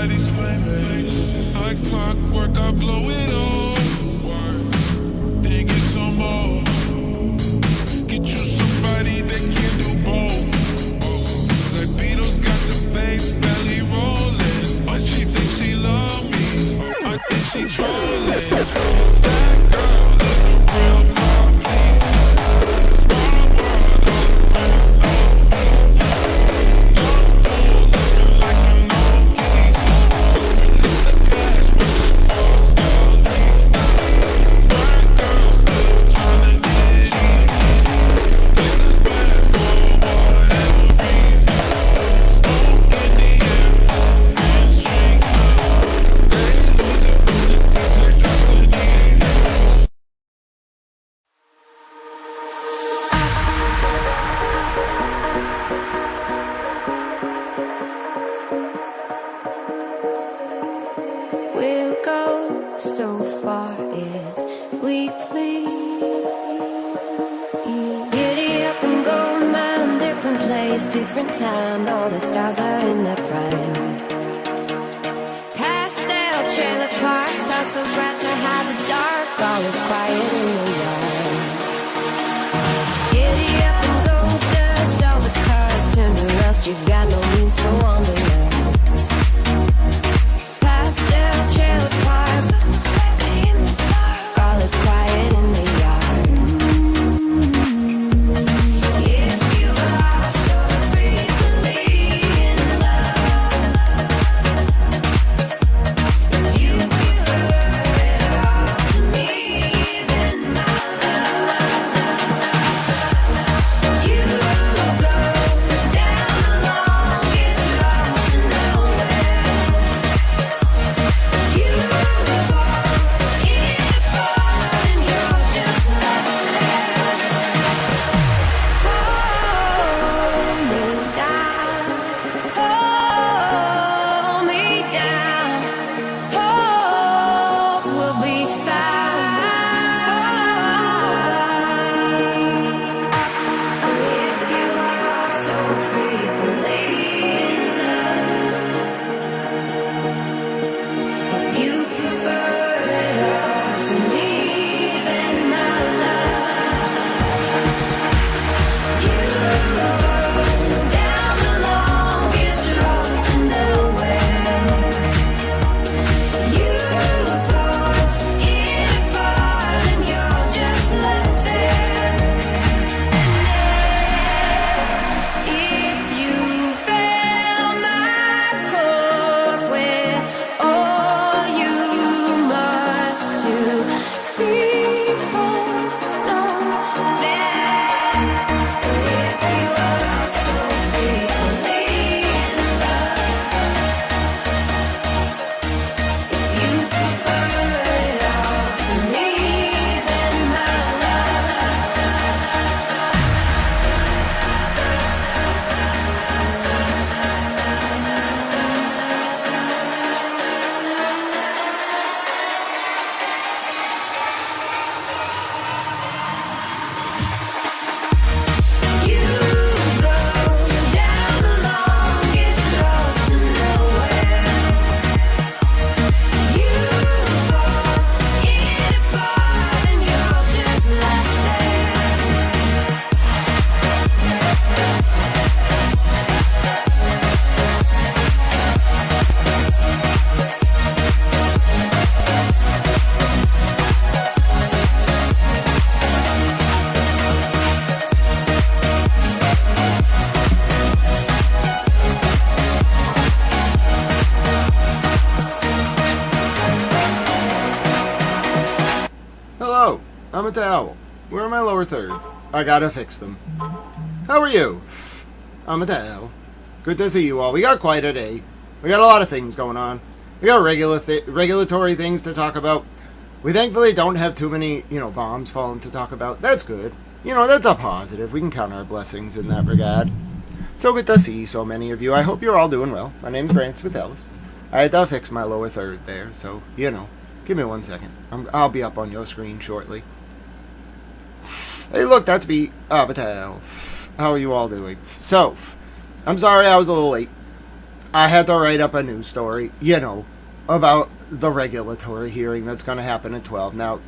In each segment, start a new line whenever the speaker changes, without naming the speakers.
everybody's famous. Like clockwork, I blow it all. Then get some more. Get you somebody that can do both. Like Beatles got the babes belly rolling. But she thinks she love me. I think she trolling. That girl is a real crowd, please. Small world, all friends love me. Young bull looking like an old geese. Release the cash, what's the boss, all these. Fine girl still tryna get in. Niggas bad for whatever reason. Smoke in the air, hands drink. They lose it when the DJ drops the knee.
We'll go so far as we please. Giddy up and gold mine, different place, different time. All the stars are in their prime. Pastel trailer parks are so bright to hide the dark. All is quiet in the yard. Giddy up and gold dust, all the cars turn to rust. You got no means for wanderlust. Pastel trailer parks, all is quiet in the yard. If you are so frequently in love, if you prefer it all to me, then my love, you go down the longest road to nowhere. You fall in apart and you're just left there. Hold me down, hold me down. Hope we'll be fine. If you are so frequently in love, if you prefer it all to me, then my love, you go down the longest road to nowhere. You pull it apart and you're just left there. If you fill my cup with all you must to speak from somewhere. If you are so frequently in love, if you prefer it all to me, then my you go down the longest road to nowhere. You fall in apart and you're just left there.
Hello, I'm a towel. Where are my lower thirds? I gotta fix them. How are you? I'm a towel. Good to see you all. We got quite a day. We got a lot of things going on. We got regulatory things to talk about. We thankfully don't have too many, bombs falling to talk about. That's good. That's a positive. We can count our blessings in that regard. So good to see so many of you. I hope you're all doing well. My name's Brance with Ellis. I had to fix my lower third there, so, give me 1 second. I'll be up on your screen shortly. Hey, look, that's me. Batal. How are you all doing? So, I'm sorry I was a little late. I had to write up a news story, about the regulatory hearing that's going to happen at 12. Now, you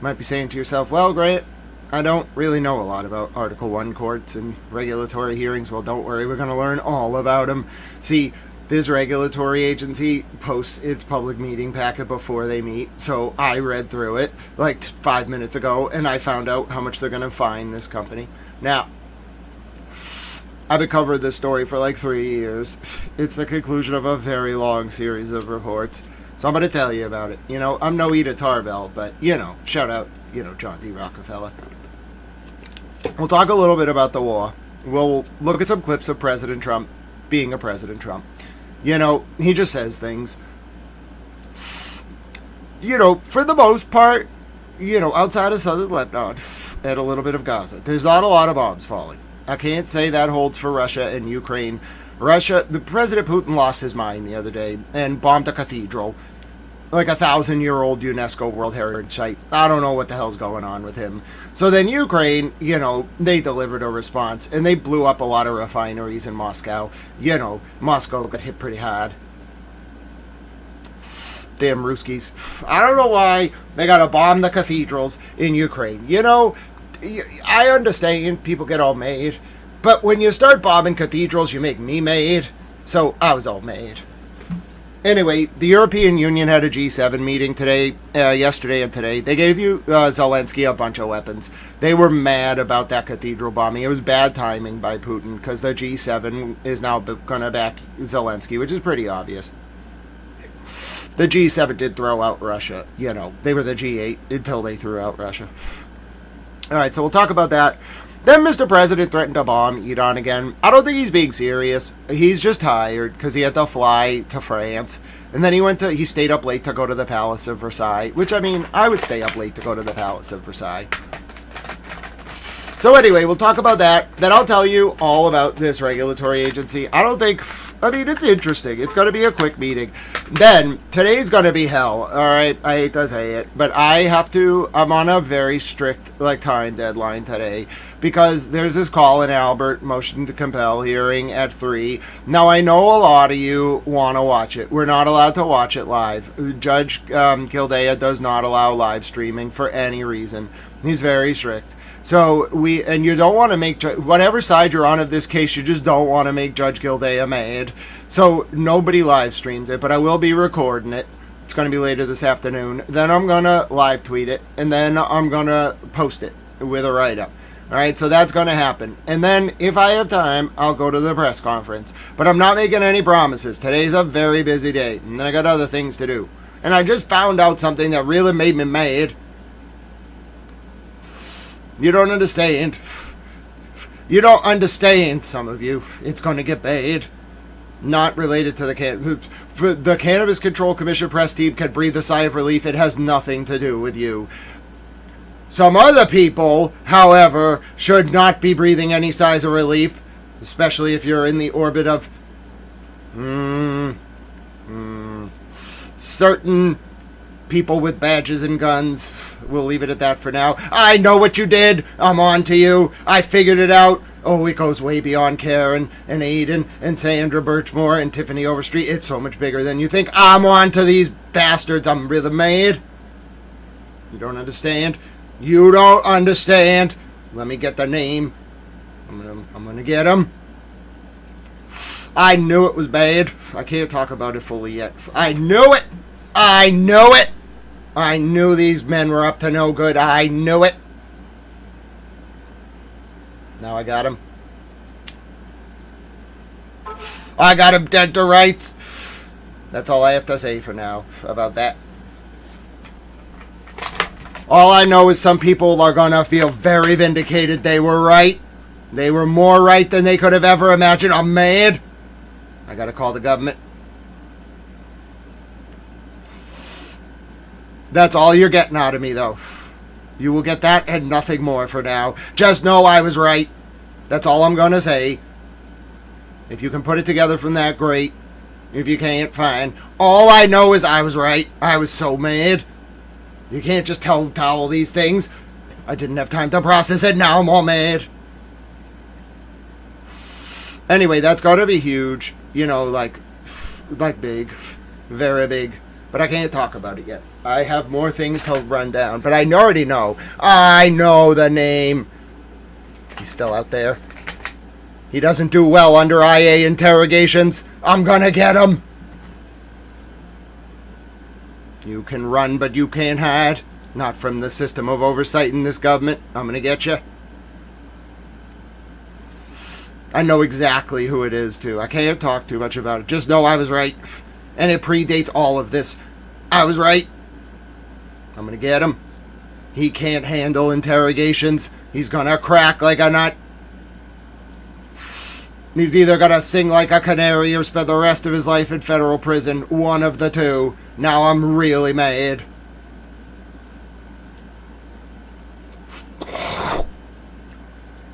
might be saying to yourself, well, Grant, I don't really know a lot about Article 1 courts and regulatory hearings. Well, don't worry, we're going to learn all about them. See, this regulatory agency posts its public meeting packet before they meet, so I read through it like 5 minutes ago, and I found out how much they're going to fine this company. Now, I've been covering this story for like 3 years. It's the conclusion of a very long series of reports, so I'm going to tell you about it. I'm no Edith Tarbell, but, shout out, John D. Rockefeller. We'll talk a little bit about the war. We'll look at some clips of President Trump being a President Trump. He just says things. For the most part, outside of southern Lebanon and a little bit of Gaza, there's not a lot of bombs falling. I can't say that holds for Russia and Ukraine. The President Putin lost his mind the other day and bombed a cathedral, like a 1,000-year-old UNESCO World Heritage Site. I don't know what the hell's going on with him. So then Ukraine, they delivered a response, and they blew up a lot of refineries in Moscow. Moscow got hit pretty hard. Damn Ruskies. I don't know why they gotta bomb the cathedrals in Ukraine. I understand people get all mad, but when you start bombing cathedrals, you make me mad. So I was all mad. Anyway, the European Union had a G7 meeting yesterday and today. They gave Zelensky a bunch of weapons. They were mad about that cathedral bombing. It was bad timing by Putin because the G7 is now going to back Zelensky, which is pretty obvious. The G7 did throw out Russia. They were the G8 until they threw out Russia. All right, so we'll talk about that. Then Mr. President threatened to bomb Iran again. I don't think he's being serious. He's just tired because he had to fly to France. And then he stayed up late to go to the Palace of Versailles. Which, I would stay up late to go to the Palace of Versailles. So anyway, we'll talk about that. Then I'll tell you all about this regulatory agency. It's interesting. It's going to be a quick meeting. Then, today's going to be hell. Alright, I hate to say it. But I'm on a very strict, time deadline today. Because there's this Colin Albert motion to compel hearing at 3. Now, I know a lot of you want to watch it. We're not allowed to watch it live. Judge Kildea does not allow live streaming for any reason. He's very strict. So you don't want to make, whatever side you're on of this case, you just don't want to make Judge Kildea mad. So nobody live streams it, but I will be recording it. It's going to be later this afternoon. Then I'm going to live tweet it, and then I'm going to post it with a write-up. All right, so that's going to happen. And then if I have time, I'll go to the press conference. But I'm not making any promises. Today's a very busy day, and then I got other things to do. And I just found out something that really made me mad. You don't understand. You don't understand, some of you. It's going to get bad. Not related to the Cannabis Control Commission press team can breathe a sigh of relief. It has nothing to do with you. Some other people, however, should not be breathing any sighs of relief, especially if you're in the orbit of certain people with badges and guns. We'll leave it at that for now. I know what you did. I'm on to you. I figured it out. Oh, it goes way beyond Karen and Aiden and Sandra Birchmore and Tiffany Overstreet. It's so much bigger than you think. I'm on to these bastards. I'm really mad. You don't understand? You don't understand. Let me get the name. I'm gonna get him. I knew it was bad. I can't talk about it fully yet. I knew it. I knew it. I knew these men were up to no good. I knew it. Now I got him. I got him dead to rights. That's all I have to say for now about that. All I know is some people are going to feel very vindicated. They were right. They were more right than they could have ever imagined. I'm mad. I got to call the government. That's all you're getting out of me, though. You will get that and nothing more for now. Just know I was right. That's all I'm going to say. If you can put it together from that, great. If you can't, fine. All I know is I was right. I was so mad. You can't just tell all these things. I didn't have time to process it. Now I'm all mad. Anyway, that's got to be huge. like big, very big. But I can't talk about it yet. I have more things to run down. But I already know. I know the name. He's still out there. He doesn't do well under IA interrogations. I'm gonna get him. You can run, but you can't hide. Not from the system of oversight in this government. I'm gonna get you. I know exactly who it is, too. I can't talk too much about it. Just know I was right. And it predates all of this. I was right. I'm gonna get him. He can't handle interrogations. He's gonna crack like a nut. He's either gonna sing like a canary or spend the rest of his life in federal prison. One of the two. Now I'm really mad.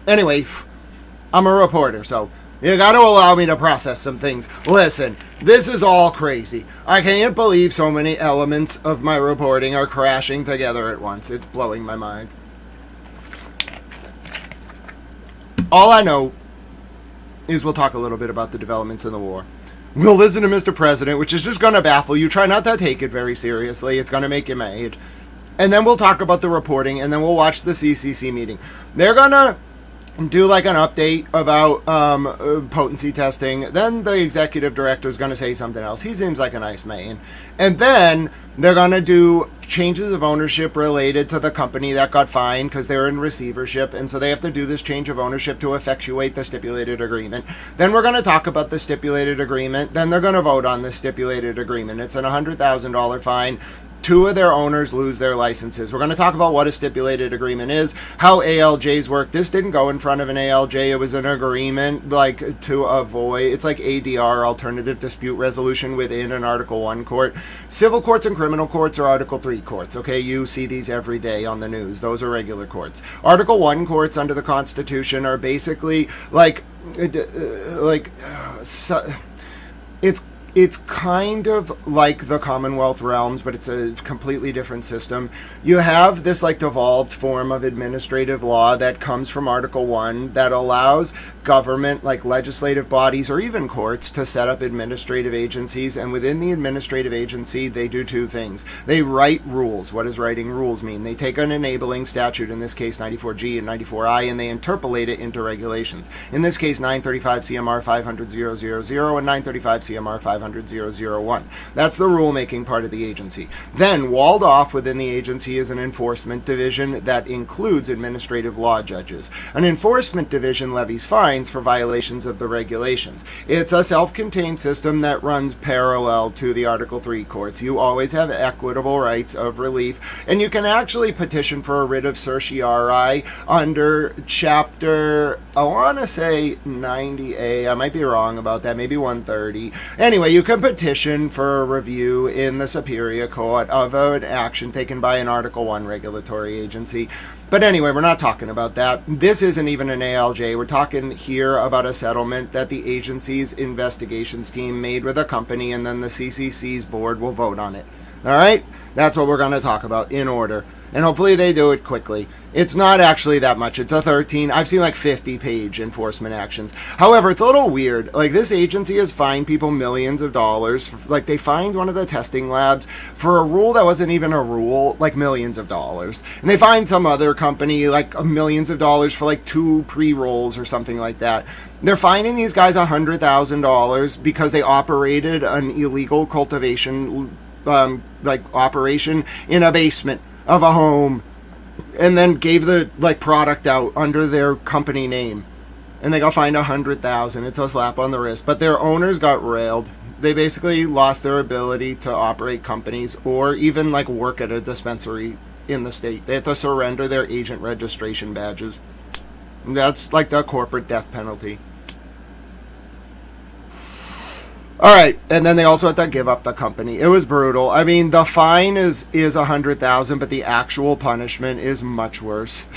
Anyway, I'm a reporter, so you gotta allow me to process some things. Listen, this is all crazy. I can't believe so many elements of my reporting are crashing together at once. It's blowing my mind. All I know is we'll talk a little bit about the developments in the war. We'll listen to Mr. President, which is just going to baffle you. Try not to take it very seriously. It's going to make you mad. And then we'll talk about the reporting, and then we'll watch the CCC meeting. They're going to do like an update about potency testing. Then the executive director is going to say something else. He seems like a nice man. And then they're going to do changes of ownership related to the company that got fined because they're in receivership. And so they have to do this change of ownership to effectuate the stipulated agreement. Then we're going to talk about the stipulated agreement. Then they're going to vote on the stipulated agreement. It's an $100,000 fine. 2 of their owners lose their licenses. We're going to talk about what a stipulated agreement is, how ALJs work. This didn't go in front of an ALJ. It was an agreement like to avoid. It's like ADR, alternative dispute resolution, within an Article 1 court. Civil courts and criminal courts are Article 3 courts. Okay, you see these every day on the news. Those are regular courts. Article 1 courts under the Constitution are basically it's kind of like the Commonwealth realms, but it's a completely different system. You have this like devolved form of administrative law that comes from Article 1 that allows government, like legislative bodies or even courts, to set up administrative agencies. And within the administrative agency, they do 2 things. They write rules. What does writing rules mean? They take an enabling statute, in this case 94G and 94I, and they interpolate it into regulations. In this case, 935 CMR 500.000 and 935 CMR 500.001. That's the rulemaking part of the agency. Then, walled off within the agency is an enforcement division that includes administrative law judges. An enforcement division levies fines for violations of the regulations. It's a self-contained system that runs parallel to the Article 3 courts. You always have equitable rights of relief, and you can actually petition for a writ of certiorari under Chapter, I want to say 90A. I might be wrong about that, maybe 130. Anyway, you can petition for a review in the Superior Court of an action taken by an Article 1 regulatory agency. But anyway, we're not talking about that. This isn't even an ALJ. We're talking here about a settlement that the agency's investigations team made with a company, and then the CCC's board will vote on it. All right? That's what we're going to talk about in order. And hopefully they do it quickly. It's not actually that much. It's a 13. I've seen like 50-page enforcement actions. However, it's a little weird. Like, this agency has fined people millions of dollars. Like, they fined one of the testing labs for a rule that wasn't even a rule, like millions of dollars. And they fined some other company like millions of dollars for like 2 pre-rolls or something like that. They're fining these guys $100,000 because they operated an illegal cultivation operation in a basement of a home, and then gave the product out under their company name, and they got fined $100,000. It's a slap on the wrist. But their owners got railed. They basically lost their ability to operate companies or even work at a dispensary in the state. They had to surrender their agent registration badges. And that's like the corporate death penalty. Alright, and then they also had to give up the company. It was brutal. I mean, the fine is $100,000, but the actual punishment is much worse,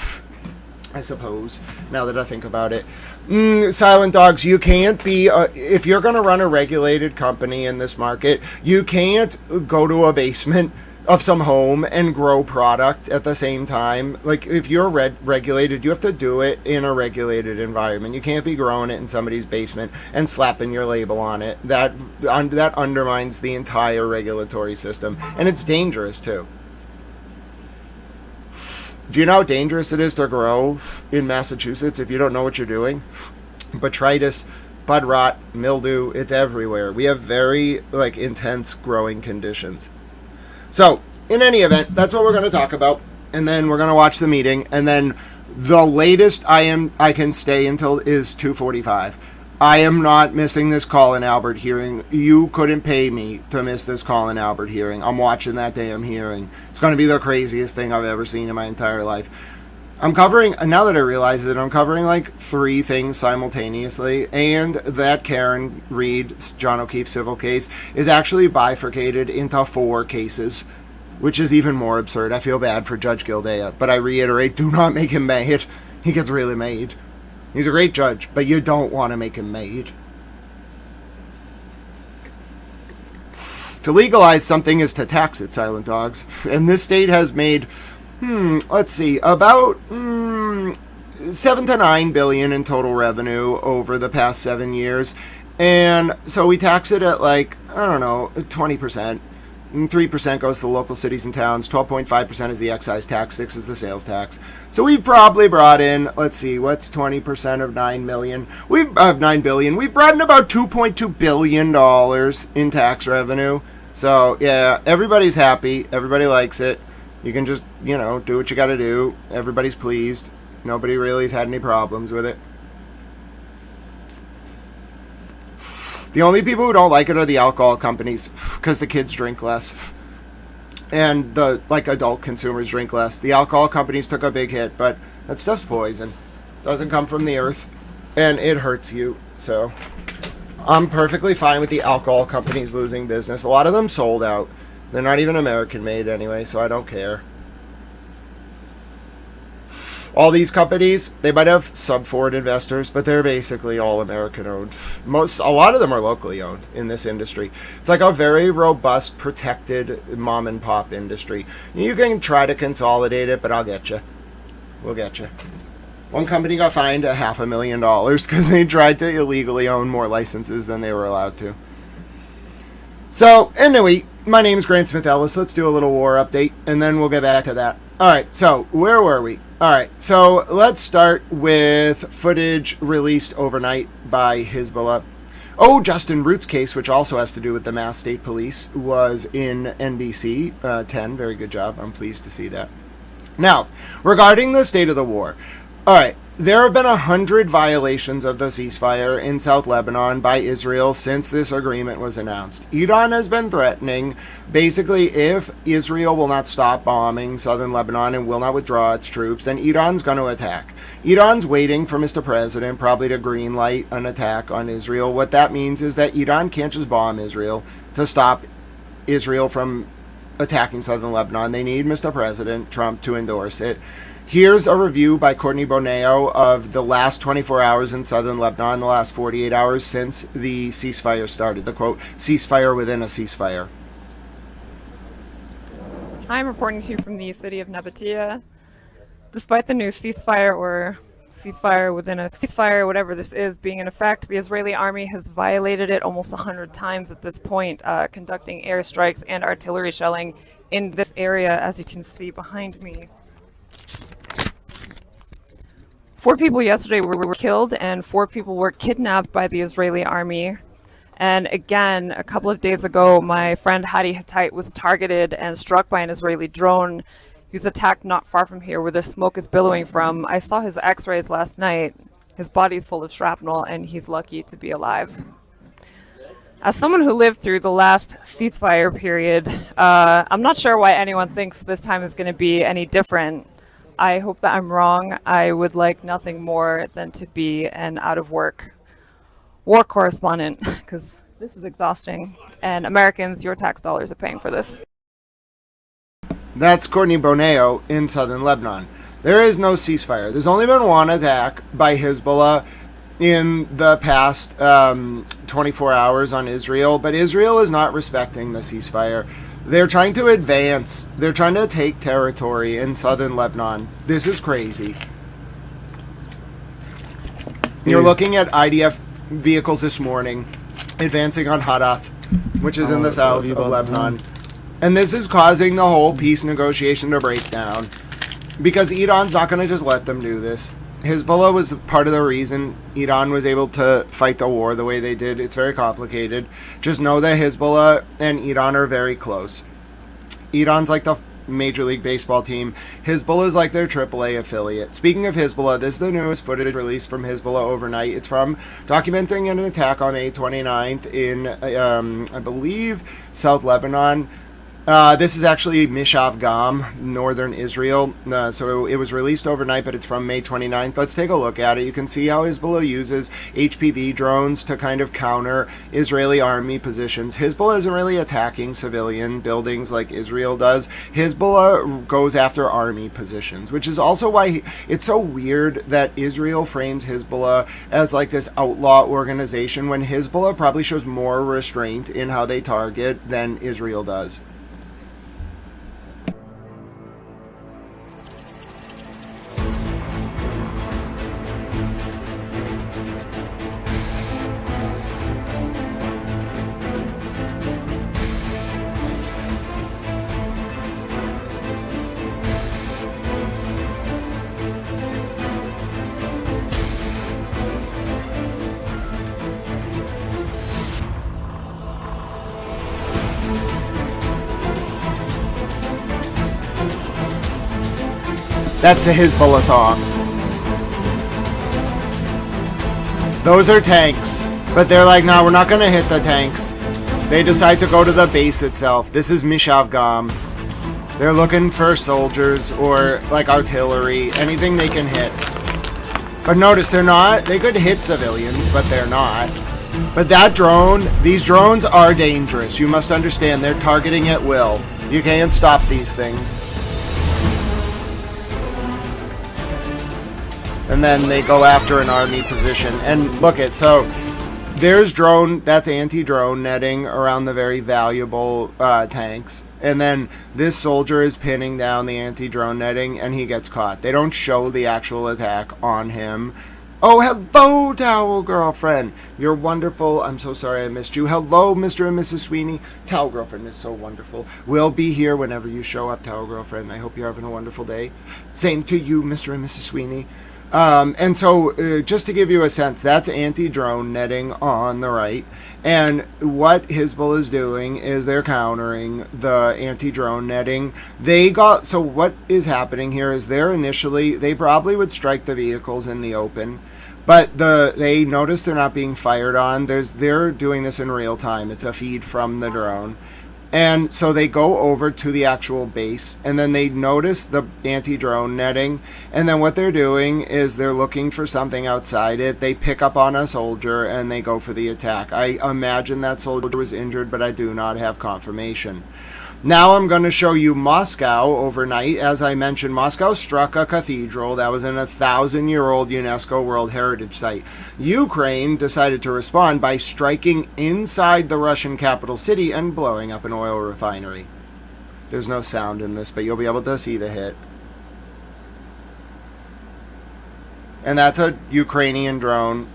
I suppose, now that I think about it. Silent dogs, you can't be, if you're going to run a regulated company in this market, you can't go to a basement of some home and grow product at the same time. Like, if you're regulated, you have to do it in a regulated environment. You can't be growing it in somebody's basement and slapping your label on it. That undermines the entire regulatory system, and it's dangerous too. Do you know how dangerous it is to grow in Massachusetts if you don't know what you're doing? Botrytis, bud rot, mildew, it's everywhere. We have very intense growing conditions. So, in any event, that's what we're going to talk about, and then we're going to watch the meeting, and then the latest I can stay until is 2:45. I am not missing this Colin Albert hearing. You couldn't pay me to miss this Colin Albert hearing. I'm watching that damn hearing. It's going to be the craziest thing I've ever seen in my entire life. I'm covering, now that I realize it, I'm covering 3 things simultaneously, and that Karen Reed, John O'Keefe civil case is actually bifurcated into 4 cases, which is even more absurd. I feel bad for Judge Gildea, but I reiterate, do not make him mad. He gets really mad. He's a great judge, but you don't want to make him mad. To legalize something is to tax it, Silent Dogs. And this state has made, let's see, about 7 to 9 billion in total revenue over the past 7 years. And so we tax it at 20%. And 3% goes to local cities and towns, 12.5% is the excise tax, 6 is the sales tax. So we've probably brought in, let's see, what's 20% of 9 million? We've 9 billion. We've brought in about $2.2 billion in tax revenue. So yeah, everybody's happy. Everybody likes it. You can just, do what you got to do. Everybody's pleased. Nobody really has had any problems with it. The only people who don't like it are the alcohol companies, because the kids drink less, and the adult consumers drink less. The alcohol companies took a big hit, but that stuff's poison. Doesn't come from the earth, and it hurts you. So I'm perfectly fine with the alcohol companies losing business. A lot of them sold out. They're not even American made anyway, so I don't care. All these companies, they might have sub-foreign investors, but they're basically all American-owned. A lot of them are locally owned in this industry. It's like a very robust, protected mom-and-pop industry. You can try to consolidate it, but I'll get you. We'll get you. One company got fined $500,000 because they tried to illegally own more licenses than they were allowed to. So, anyway, my name is Grant Smith Ellis. Let's do a little war update, and then we'll get back to that. Alright, so, where were we? Alright, so let's start with footage released overnight by Hezbollah. Oh, Justin Root's case, which also has to do with the Mass State Police, was in NBC 10. Very good job. I'm pleased to see that. Now, regarding the state of the war. Alright, there have been 100 violations of the ceasefire in South Lebanon by Israel since this agreement was announced. Iran has been threatening, basically, if Israel will not stop bombing southern Lebanon and will not withdraw its troops, then Iran's going to attack. Iran's waiting for Mr. President probably to green light an attack on Israel. What that means is that Iran can't just bomb Israel to stop Israel from attacking southern Lebanon. They need Mr. President Trump to endorse it. Here's a review by Courtney Boneo of the last 24 hours in southern Lebanon, the last 48 hours since the ceasefire started. The quote, ceasefire within a ceasefire.
I'm reporting to you from the city of Nabatea. Despite the new ceasefire or ceasefire within a ceasefire, whatever this is, being in effect, the Israeli army has violated it almost 100 times at this point, conducting airstrikes and artillery shelling in this area, as you can see behind me. 4 people yesterday were killed and 4 people were kidnapped by the Israeli army. And again, a couple of days ago, my friend Hadi Hittite was targeted and struck by an Israeli drone. He was attacked not far from here where the smoke is billowing from. I saw his x-rays last night. His body's full of shrapnel and he's lucky to be alive. As someone who lived through the last ceasefire period, I'm not sure why anyone thinks this time is going to be any different. I hope that I'm wrong. I would like nothing more than to be an out-of-work war correspondent, because this is exhausting. And Americans, your tax dollars are paying for this.
That's Courtney Boneo in southern Lebanon. There is no ceasefire. There's only been one attack by Hezbollah in the past 24 hours on Israel, but Israel is not respecting the ceasefire. They're trying to advance. They're trying to take territory in southern Lebanon. This is crazy. You're looking at IDF vehicles this morning advancing on Hadath, which is in the south of Lebanon. And this is causing the whole peace negotiation to break down. Because Iran's not going to just let them do this. Hezbollah was part of the reason Iran was able to fight the war the way they did. It's very complicated. Just know that Hezbollah and Iran are very close. Iran's like the Major League Baseball team. Hezbollah is like their AAA affiliate. Speaking of Hezbollah, this is the newest footage released from Hezbollah overnight. It's from documenting an attack on May 29th in, I believe, South Lebanon. This is actually Mishav Gam, northern Israel. So it was released overnight, but it's from May 29th. Let's take a look at it. You can see how Hezbollah uses HPV drones to kind of counter Israeli army positions. Hezbollah isn't really attacking civilian buildings like Israel does. Hezbollah goes after army positions, which is also why it's so weird that Israel frames Hezbollah as like this outlaw organization when Hezbollah probably shows more restraint in how they target than Israel does. That's the Hezbollah song. Those are tanks. But they're like, no, we're not going to hit the tanks. They decide to go to the base itself. This is Mishav Gam. They're looking for soldiers or like artillery, anything they can hit. But notice they're not, they could hit civilians, but they're not. But that drone, these drones are dangerous. You must understand, they're targeting at will. You can't stop these things. And then they go after an army position. And look at, so there's drone, that's anti-drone netting around the very valuable tanks. And then this soldier is pinning down the anti-drone netting and he gets caught. They don't show the actual attack on him. Oh, hello, Towel Girlfriend. You're wonderful. I'm so sorry I missed you. Hello, Mr. and Mrs. Sweeney. Towel Girlfriend is so wonderful. We'll be here whenever you show up, Towel Girlfriend. I hope you're having a wonderful day. Same to you, Mr. and Mrs. Sweeney. And so, just to give you a sense, that's anti-drone netting on the right. And what Hezbollah is doing is they're countering the anti-drone netting. So what is happening here is they probably would strike the vehicles in the open. But they notice they're not being fired on. They're doing this in real time. It's a feed from the drone. And so they go over to the actual base, and then they notice the anti-drone netting, and then what they're doing is they're looking for something outside it. They pick up on a soldier, and they go for the attack. I imagine that soldier was injured, but I do not have confirmation. Now I'm going to show you Moscow overnight. As I mentioned, Moscow struck a cathedral that was in a 1,000-year-old UNESCO World Heritage Site. Ukraine decided to respond by striking inside the Russian capital city and blowing up an oil refinery. There's no sound in this, but you'll be able to see the hit. And that's a Ukrainian drone.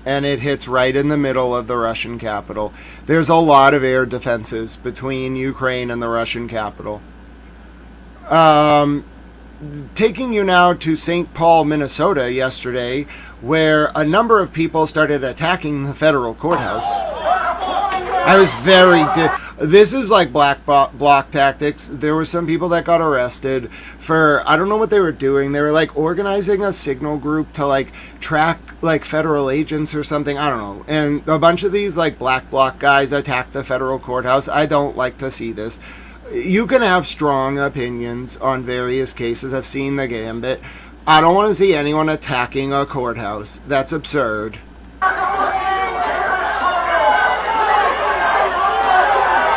And it hits right in the middle of the Russian capital. There's a lot of air defenses between Ukraine and the Russian capital. Taking you now to St. Paul, Minnesota yesterday, where a number of people started attacking the federal courthouse. I was this is like black bloc tactics. There were some people that got arrested for, I don't know what they were doing. They were like organizing a signal group to like track like federal agents or something. I don't know. And a bunch of these like black bloc guys attacked the federal courthouse. I don't like to see this. You can have strong opinions on various cases. I've seen the gambit. I don't want to see anyone attacking a courthouse. That's absurd.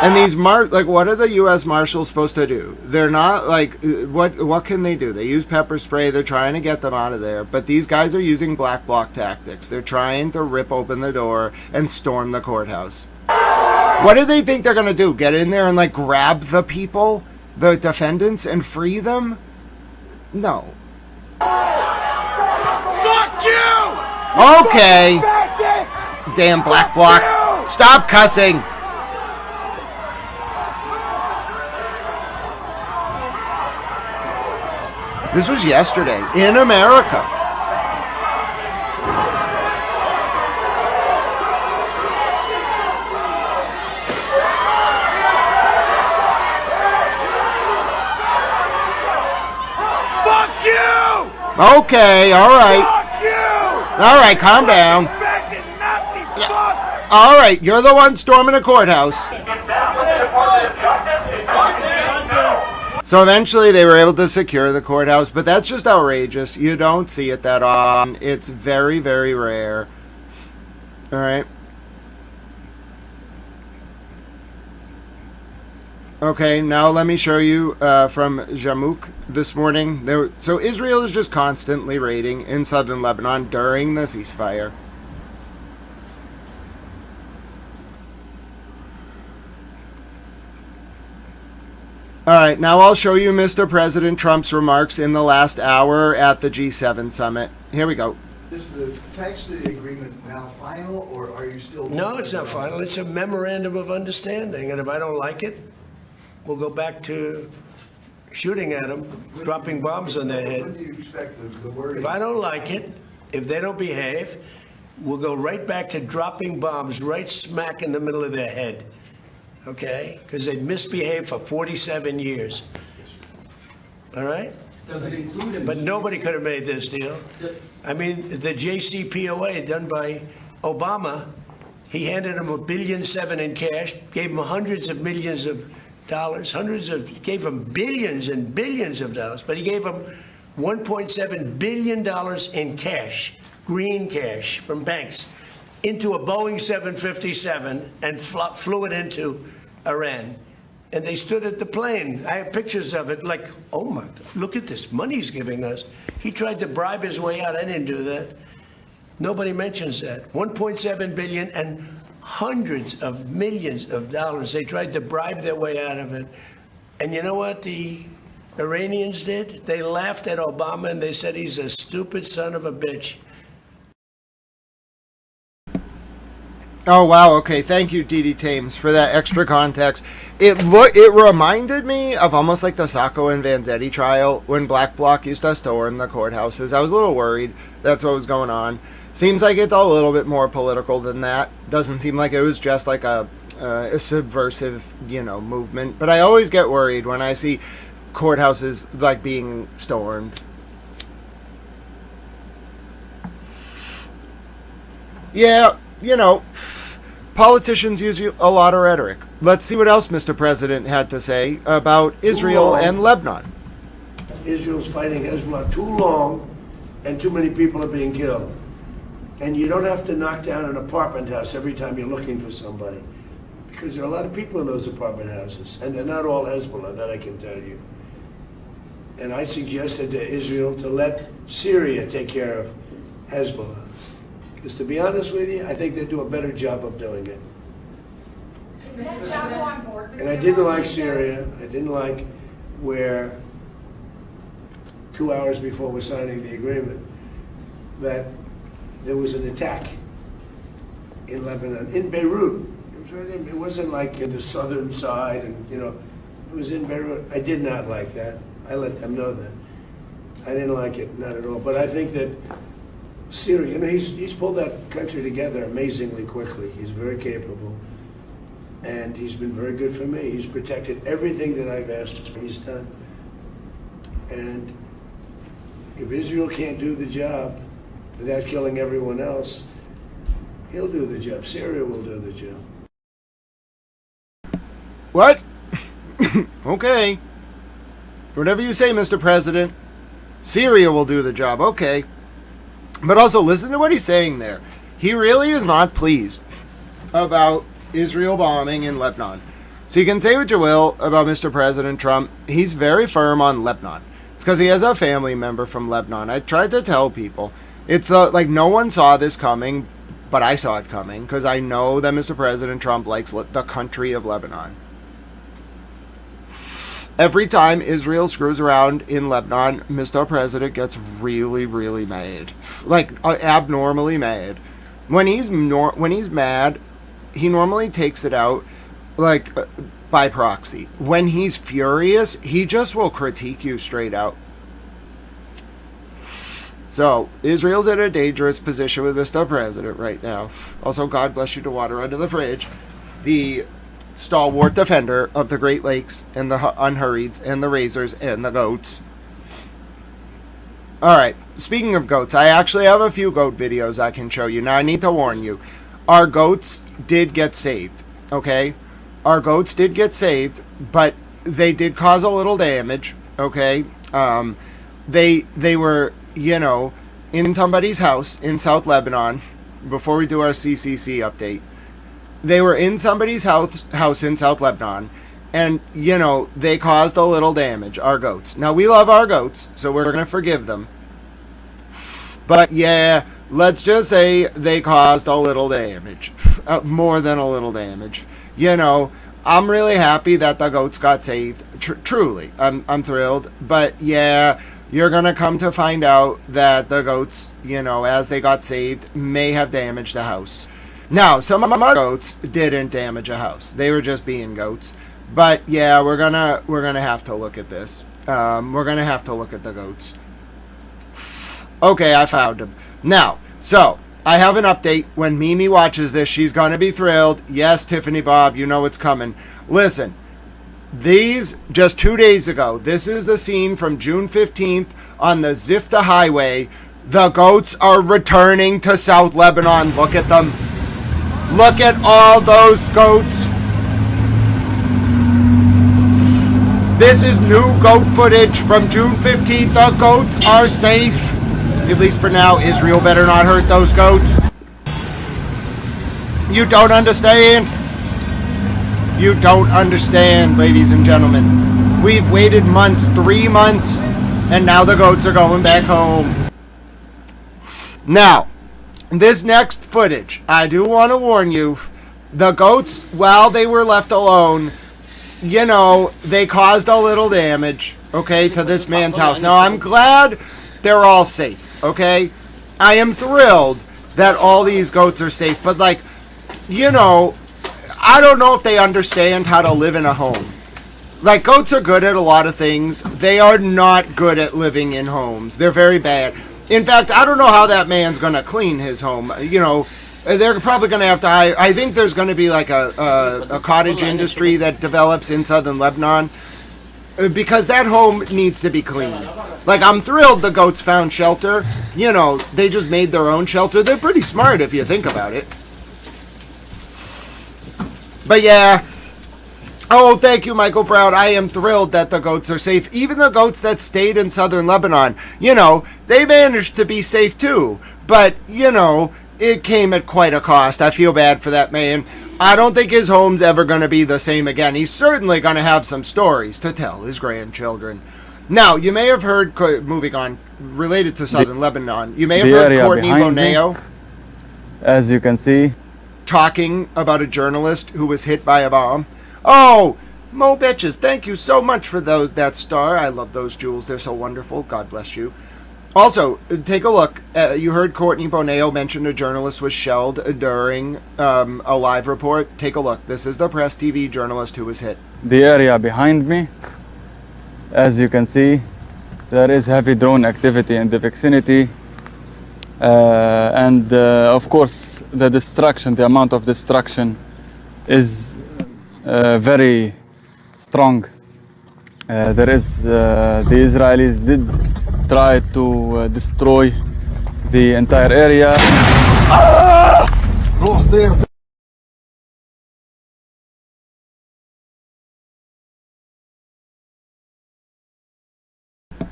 And these what are the U.S. Marshals supposed to do? They're not like, what can they do? They use pepper spray. They're trying to get them out of there. But these guys are using black bloc tactics. They're trying to rip open the door and storm the courthouse. What do they think they're going to do? Get in there and, like, grab the people, the defendants, and free them? No.
Fuck you!
Okay. Damn black bloc. Stop cussing. This was yesterday in America.
Fuck you!
Okay, all right.
Fuck you!
All right, calm down.
Fascist Nazi fucks!
All right, you're the one storming a courthouse. So eventually they were able to secure the courthouse, but that's just outrageous. You don't see it that often. It's very, very rare. All right. Okay, now let me show you from Jarmouk this morning. So Israel is just constantly raiding in southern Lebanon during the ceasefire. All right, now I'll show you Mr. President Trump's remarks in the last hour at the G7 summit. Here we go.
Is the text of the agreement now final, or are you still...
No, it's not final. It's a memorandum of understanding, and if I don't like it, we'll go back to shooting at them, dropping bombs on their
When
head.
do you expect the wording?
If I don't like it, if they don't behave, we'll go right back to dropping bombs right smack in the middle of their head. Okay? Because they misbehaved for 47 years. All right?
Does it include?
But nobody could have made this deal. I mean, the JCPOA done by Obama, he handed him $1.7 billion in cash, gave him hundreds of millions of dollars, gave him billions and billions of dollars, but he gave him $1.7 billion in cash, green cash from banks, into a Boeing 757 and flew it into Iran. And they stood at the plane. I have pictures of it, like, oh my, look at this money he's giving us. He tried to bribe his way out. I didn't do that. Nobody mentions that. 1.7 billion and hundreds of millions of dollars. They tried to bribe their way out of it. And you know what the Iranians did? They laughed at Obama and they said he's a stupid son of a bitch.
Oh, wow. Okay. Thank you, Dee Dee Tames, for that extra context. It reminded me of almost like the Sacco and Vanzetti trial when Black Bloc used to storm the courthouses. I was a little worried that's what was going on. Seems like it's a little bit more political than that. Doesn't seem like it was just like a subversive, movement. But I always get worried when I see courthouses like being stormed. Yeah, politicians use a lot of rhetoric. Let's see what else Mr. President had to say about Israel and Lebanon.
Israel's fighting Hezbollah too long and too many people are being killed. And you don't have to knock down an apartment house every time you're looking for somebody. Because there are a lot of people in those apartment houses. And they're not all Hezbollah, that I can tell you. And I suggested to Israel to let Syria take care of Hezbollah. Because to be honest with you, I think they do a better job of doing it. And I didn't like Syria. I didn't like where 2 hours before we're signing the agreement that there was an attack in Lebanon, in Beirut. It wasn't like in the southern side, and it was in Beirut. I did not like that. I let them know that. I didn't like it, not at all. But I think that Syria, he's pulled that country together amazingly quickly. He's very capable, and he's been very good for me. He's protected everything that I've asked he's done. And if Israel can't do the job without killing everyone else, he'll do the job. Syria will do the job.
What? Okay. Whatever you say, Mr. President. Syria will do the job. Okay. But also, listen to what he's saying there. He really is not pleased about Israel bombing in Lebanon. So you can say what you will about Mr. President Trump. He's very firm on Lebanon. It's because he has a family member from Lebanon. I tried to tell people. It's like no one saw this coming but I saw it coming because I know that Mr. President Trump likes the country of Lebanon. Every time Israel screws around in Lebanon, Mr. President gets really, really mad. Like, abnormally mad. When he's mad, he normally takes it out, like, by proxy. When he's furious, he just will critique you straight out. So, Israel's in a dangerous position with Mr. President right now. Also, God bless you to water under the fridge. The stalwart defender of the Great Lakes and the unhurrieds and the razors and the goats. Alright, speaking of goats, I actually have a few goat videos I can show you. Now, I need to warn you. Our goats did get saved, okay? Our goats did get saved, but they did cause a little damage, okay? They were, you know, in somebody's house in South Lebanon, before we do our CCC update. They were in somebody's house in South Lebanon, and, you know, they caused a little damage, our goats. Now, we love our goats, so we're going to forgive them. But, yeah, let's just say they caused a little damage. More than a little damage. You know, I'm really happy that the goats got saved. Truly, I'm thrilled. But, yeah, you're going to come to find out that the goats, you know, as they got saved, may have damaged the house. Now, some of my goats didn't damage a house. They were just being goats. But yeah, we're gonna have to look at this. We're gonna have to look at the goats. Okay, I found him. Now, so I have an update. When Mimi watches this, she's gonna be thrilled. Yes, Tiffany Bob, you know it's coming. Listen, these just 2 days ago. This is the scene from June 15th on the Zifta Highway. The goats are returning to South Lebanon. Look at them. Look at all those goats. This is new goat footage from June 15th. The goats are safe. At least for now. Israel better not hurt those goats. You don't understand. You don't understand, ladies and gentlemen. We've waited months, 3 months, and now the goats are going back home. Now, this next footage, I do want to warn you, the goats, while they were left alone, you know, they caused a little damage, okay, to this man's house. Now, I'm glad they're all safe, okay? I am thrilled that all these goats are safe, but, like, you know, I don't know if they understand how to live in a home. Like, goats are good at a lot of things. They are not good at living in homes. They're very bad. In fact, I don't know how that man's going to clean his home. You know, they're probably going to have to hire. I think there's going to be like a cottage industry that develops in southern Lebanon, because that home needs to be cleaned. Like, I'm thrilled the goats found shelter. You know, they just made their own shelter. They're pretty smart if you think about it. But yeah. Oh, thank you, Michael Brown. I am thrilled that the goats are safe. Even the goats that stayed in southern Lebanon, you know, they managed to be safe too. But, you know, it came at quite a cost. I feel bad for that man. I don't think his home's ever going to be the same again. He's certainly going to have some stories to tell his grandchildren. Now, you may have heard, moving on, related to southern Lebanon, you may have heard Courtney Boneo,
as you can see,
talking about a journalist who was hit by a bomb. Oh, Mo Bitches, thank you so much for that star. I love those jewels. They're so wonderful. God bless you. Also, take a look. You heard Courtney Boneo mention a journalist was shelled during a live report. Take a look. This is the Press TV journalist who was hit.
The area behind me, as you can see, there is heavy drone activity in the vicinity. And of course, the destruction, the amount of destruction is very strong. The Israelis did try to destroy the entire area.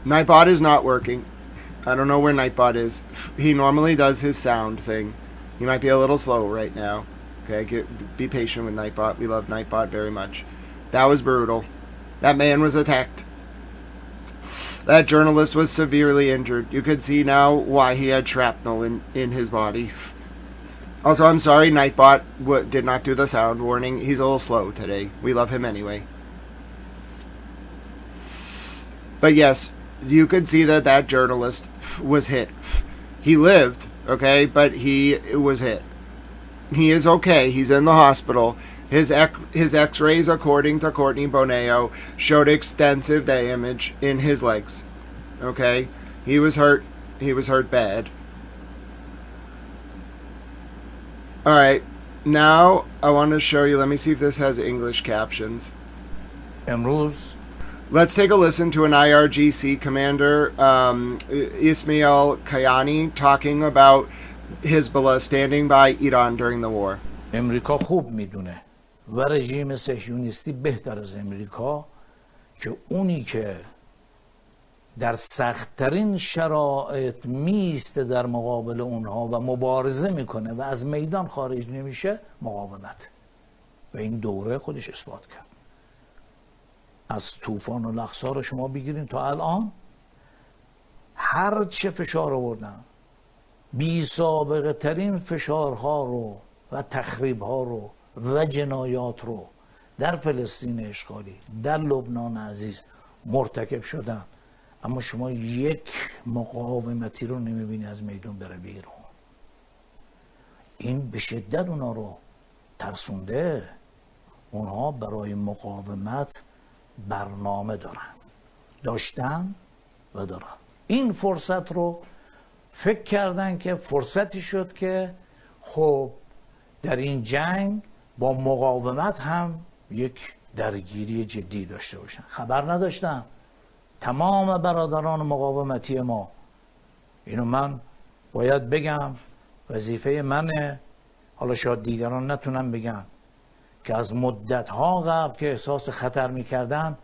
Nightbot is not working. I don't know where Nightbot is. He normally does his sound thing. He might be a little slow right now. Okay, be patient with Nightbot. We love Nightbot very much. That was brutal. That man was attacked. That journalist was severely injured. You could see now why he had shrapnel in his body. Also, I'm sorry, Nightbot did not do the sound warning. He's a little slow today. We love him anyway. But yes, you could see that journalist was hit. He lived, okay, but he was hit. He is okay. He's in the hospital. His x-rays, according to Courtney Boneo, showed extensive damage in his legs. Okay? He was hurt. He was hurt bad. Alright. Now, I want to show you. Let me see if this has English captions.
امروز
Let's take a listen to an IRGC commander, Ismail Kayani, talking about Hezbollah standing by Iran during the war.
امریکا خوب میدونه و رژیم صهیونیستی بهتر از امریکا که اونی که در سختترین شرایط میسته در مقابل اونها و مبارزه میکنه و از میدان خارج نمیشه مقاومت و این دوره خودش اثبات کرد. از طوفان و الاقصی رو شما بگیرین تا الان هر چه فشار آوردن بی سابقه ترین فشارها رو و تخریبها رو و جنایات رو در فلسطین اشغالی در لبنان عزیز مرتکب شدن، اما شما یک مقاومتی رو نمیبینی از میدون بره بیرون. این به شدت اونا رو ترسونده. اونها برای مقاومت برنامه داشتن و دارن. این فرصت رو فکر کردن که فرصتی شد که خب در این جنگ با مقاومت هم یک درگیری جدی داشته باشن. خبر نداشتن تمام برادران مقاومتی ما، اینو من باید بگم، وظیفه منه، حالا شاید دیگران نتونن بگن، که از مدت‌ها قبل که احساس خطر می‌کردن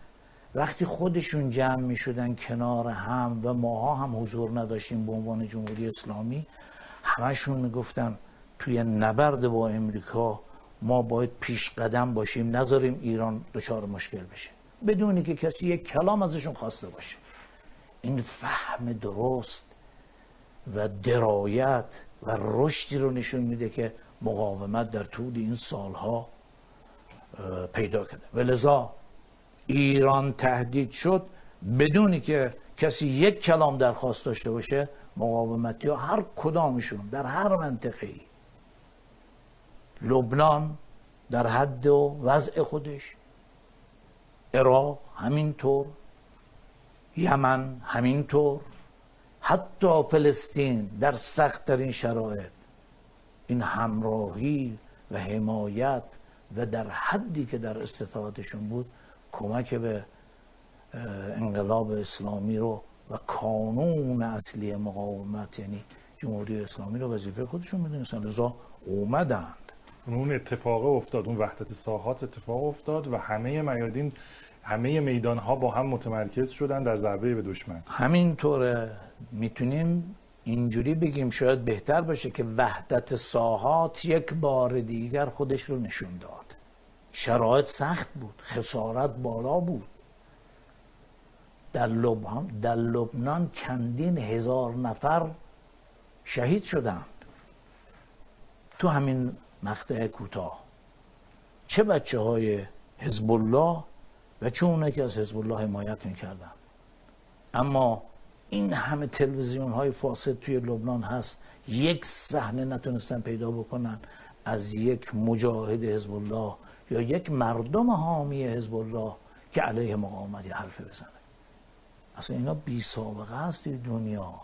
وقتی خودشون جمع می‌شدن کنار هم و ماها هم حضور نداشتیم به عنوان جمهوری اسلامی، همشون میگفتن توی نبرد با امریکا ما باید پیش قدم باشیم، نذاریم ایران دچار مشکل بشه، بدونی که کسی یک کلام ازشون خواسته باشه. این فهم درست و درایت و رشدی رو نشون میده که مقاومت در طول این سالها پیدا کرده. ولذا ایران تهدید شد بدونی که کسی یک کلام درخواست داشته باشه، مقاومتی ها هر کدامشون در هر منطقه‌ای، لبنان در حد و وضع خودش، عراق همینطور، یمن همینطور، حتی فلسطین در سخت‌ترین شرایط این همراهی و حمایت و در حدی که در استطاعتشون بود کمک به انقلاب اسلامی رو و کانون اصلی مقاومت یعنی جمهوری اسلامی رو وظیفه خودشون میدونستن، لذا اومدند.
اون اتفاق افتاد، اون وحدت ساحات اتفاق افتاد و همه میادین، همه میدان ها با هم متمرکز شدن در ضربه به دشمن.
همینطوره. میتونیم اینجوری بگیم، شاید بهتر باشه که وحدت ساحات یک بار دیگر خودش رو نشون داد. شرایط سخت بود، خسارت بالا بود. در لبنان چندین هزار نفر شهید شدند تو همین مقطع کوتاه، چه بچه های حزب الله و چه اونایی که از حزب الله حمایت میکردن. اما این همه تلویزیون های فاسد توی لبنان هست، یک صحنه نتونستن پیدا بکنن از یک مجاهد حزب الله یا یک مردم حامی حزب الله که علیه مقاومت یه حرفی بزنه. اصلا اینا بی سابقه است توی دنیا.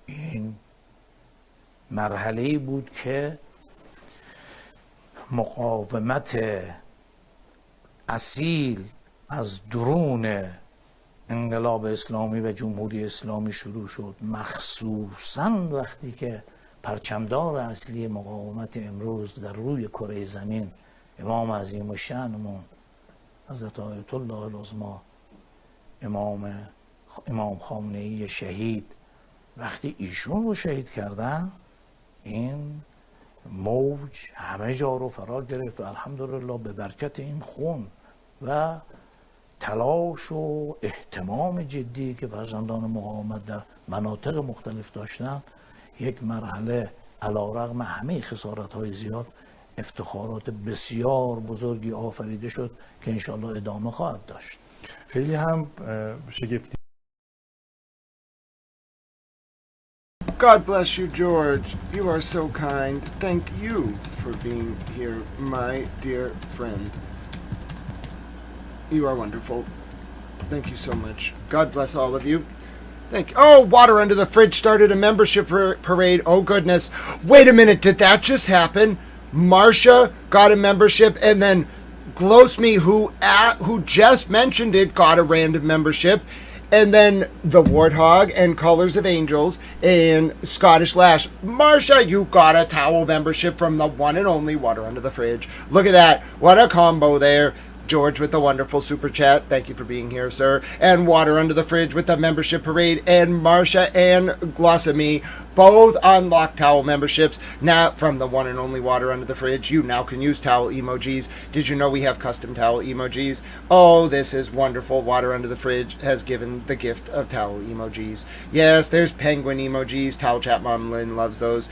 این مرحله‌ای بود که مقاومت اصیل از درون انقلاب اسلامی و جمهوری اسلامی شروع شد، مخصوصاً وقتی که پرچمدار اصلی مقاومت امروز در روی کره زمین امام عظیم الشأنمون حضرت آیت الله العظمی امام خامنه‌ای شهید، وقتی ایشون رو شهید کردن این موج همه جا رو فرا گرفت و الحمدلله به برکت این خون و تلاش و اهتمام جدی که فرزندان مقاومت در مناطق مختلف داشتن، یک مرحله علیرغم همه خسارت‌های زیاد افتخارات بسیار بزرگی آفریده شد که انشالله ادامه خواهد داشت.
خیلی هم شگفتی.
God bless you, George. You are so kind. Thank you for being here, my dear friend. You are wonderful. Thank you so much. God bless all of you. Thank you. Oh, Water Under the Fridge started a membership parade. Oh, goodness. Wait a minute. Did that just happen? Marcia got a membership, and then Glosme, who just mentioned it, got a random membership. And then the Warthog and Colors of Angels and Scottish Lash. Marcia, you got a towel membership from the one and only Water Under the Fridge. Look at that. What a combo there. George with the wonderful super chat. Thank you for being here, sir. And Water Under the Fridge with the membership parade. And Marcia and Glossamy both unlocked towel memberships. Now, from the one and only Water Under the Fridge, you now can use towel emojis. Did you know we have custom towel emojis? Oh, this is wonderful. Water Under the Fridge has given the gift of towel emojis. Yes, there's penguin emojis. Towel Chat Mom Lynn loves those.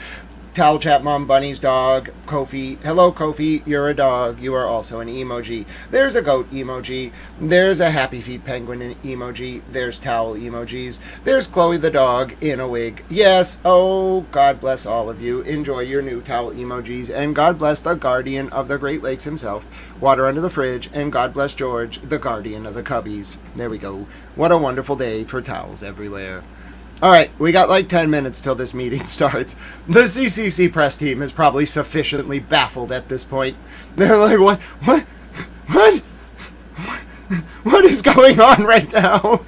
Towel Chat Mom Bunny's dog, Kofi. Hello, Kofi. You're a dog. You are also an emoji. There's a goat emoji. There's a Happy Feet penguin emoji. There's towel emojis. There's Chloe the dog in a wig. Yes. Oh, God bless all of you. Enjoy your new towel emojis. And God bless the guardian of the Great Lakes himself, Water Under the Fridge. And God bless George, the guardian of the Cubbies. There we go. What a wonderful day for towels everywhere. All right, we got like 10 minutes till this meeting starts. The CCC press team is probably sufficiently baffled at this point. They're like, what is going on right now?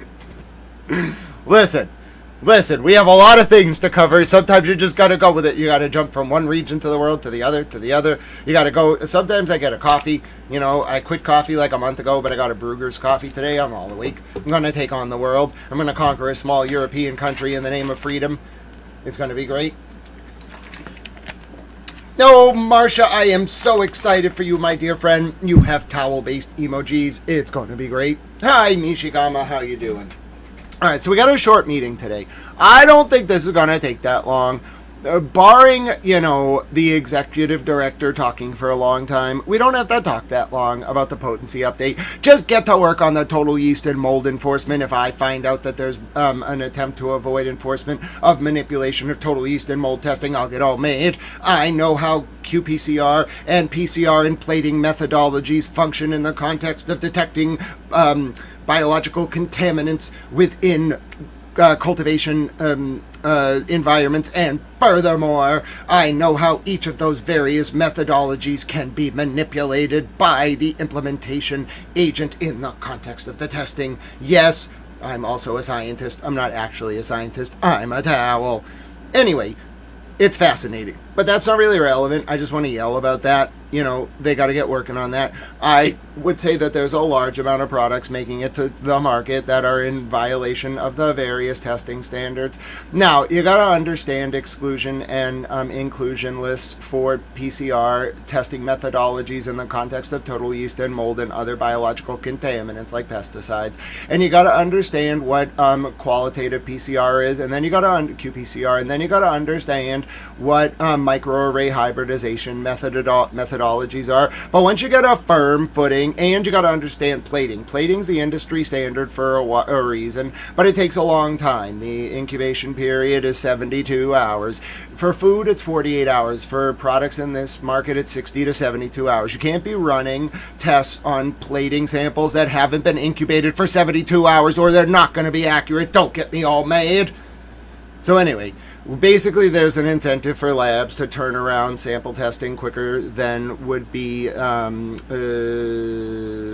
Listen, we have a lot of things to cover. Sometimes you just got to go with it. You got to jump from one region to the world to the other, to the other. You got to go. Sometimes I get a coffee. You know, I quit coffee like a month ago, but I got a Brugger's coffee today. I'm all awake. I'm going to take on the world. I'm going to conquer a small European country in the name of freedom. It's going to be great. No, Marcia, I am so excited for you, my dear friend. You have towel-based emojis. It's going to be great. Hi, Mishigama. How you doing? All right, so we got a short meeting today. I don't think this is going to take that long. Barring, you know, the executive director talking for a long time, we don't have to talk that long about the potency update. Just get to work on the total yeast and mold enforcement. If I find out that there's an attempt to avoid enforcement of manipulation of total yeast and mold testing, I'll get all made. I know how qPCR and PCR and plating methodologies function in the context of detecting biological contaminants within cultivation environments, and furthermore, I know how each of those various methodologies can be manipulated by the implementation agent in the context of the testing. Yes, I'm also a scientist. I'm not actually a scientist. I'm a towel. Anyway, it's fascinating, but that's not really relevant. I just want to yell about that. You know, they got to get working on that. I would say that there's a large amount of products making it to the market that are in violation of the various testing standards. Now, you got to understand exclusion and inclusion lists for PCR testing methodologies in the context of total yeast and mold and other biological contaminants like pesticides. And you got to understand what qualitative PCR is, and then you got to qPCR, and then you got to understand what microarray hybridization methodologies are. But once you get a firm footing, and you got to understand plating. Plating's the industry standard for a reason, but it takes a long time. The incubation period is 72 hours. For food, it's 48 hours. For products in this market, it's 60 to 72 hours. You can't be running tests on plating samples that haven't been incubated for 72 hours, or they're not going to be accurate. Don't get me all mad. So anyway, basically there's an incentive for labs to turn around sample testing quicker than would be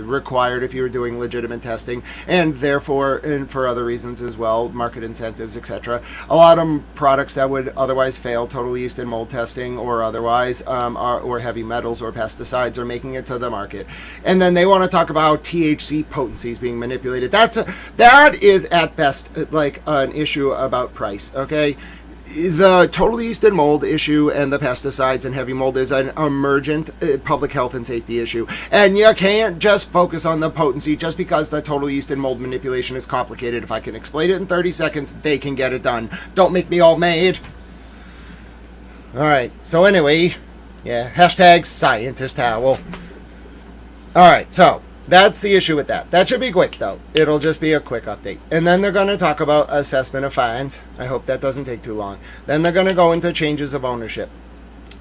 required if you were doing legitimate testing, and therefore, and for other reasons as well, market incentives, etc. A lot of products that would otherwise fail total yeast and mold testing or otherwise, or heavy metals or pesticides, are making it to the market. And then they want to talk about THC potencies being manipulated. That is at best like an issue about price, okay? The total yeast and mold issue and the pesticides and heavy mold is an emergent public health and safety issue. And you can't just focus on the potency just because the total yeast and mold manipulation is complicated. If I can explain it in 30 seconds, they can get it done. Don't make me all mad. Alright, so anyway, yeah, hashtag scientist towel. Alright, so that's the issue with that. That should be quick, though. It'll just be a quick update. And then they're going to talk about assessment of fines. I hope that doesn't take too long. Then they're going to go into changes of ownership.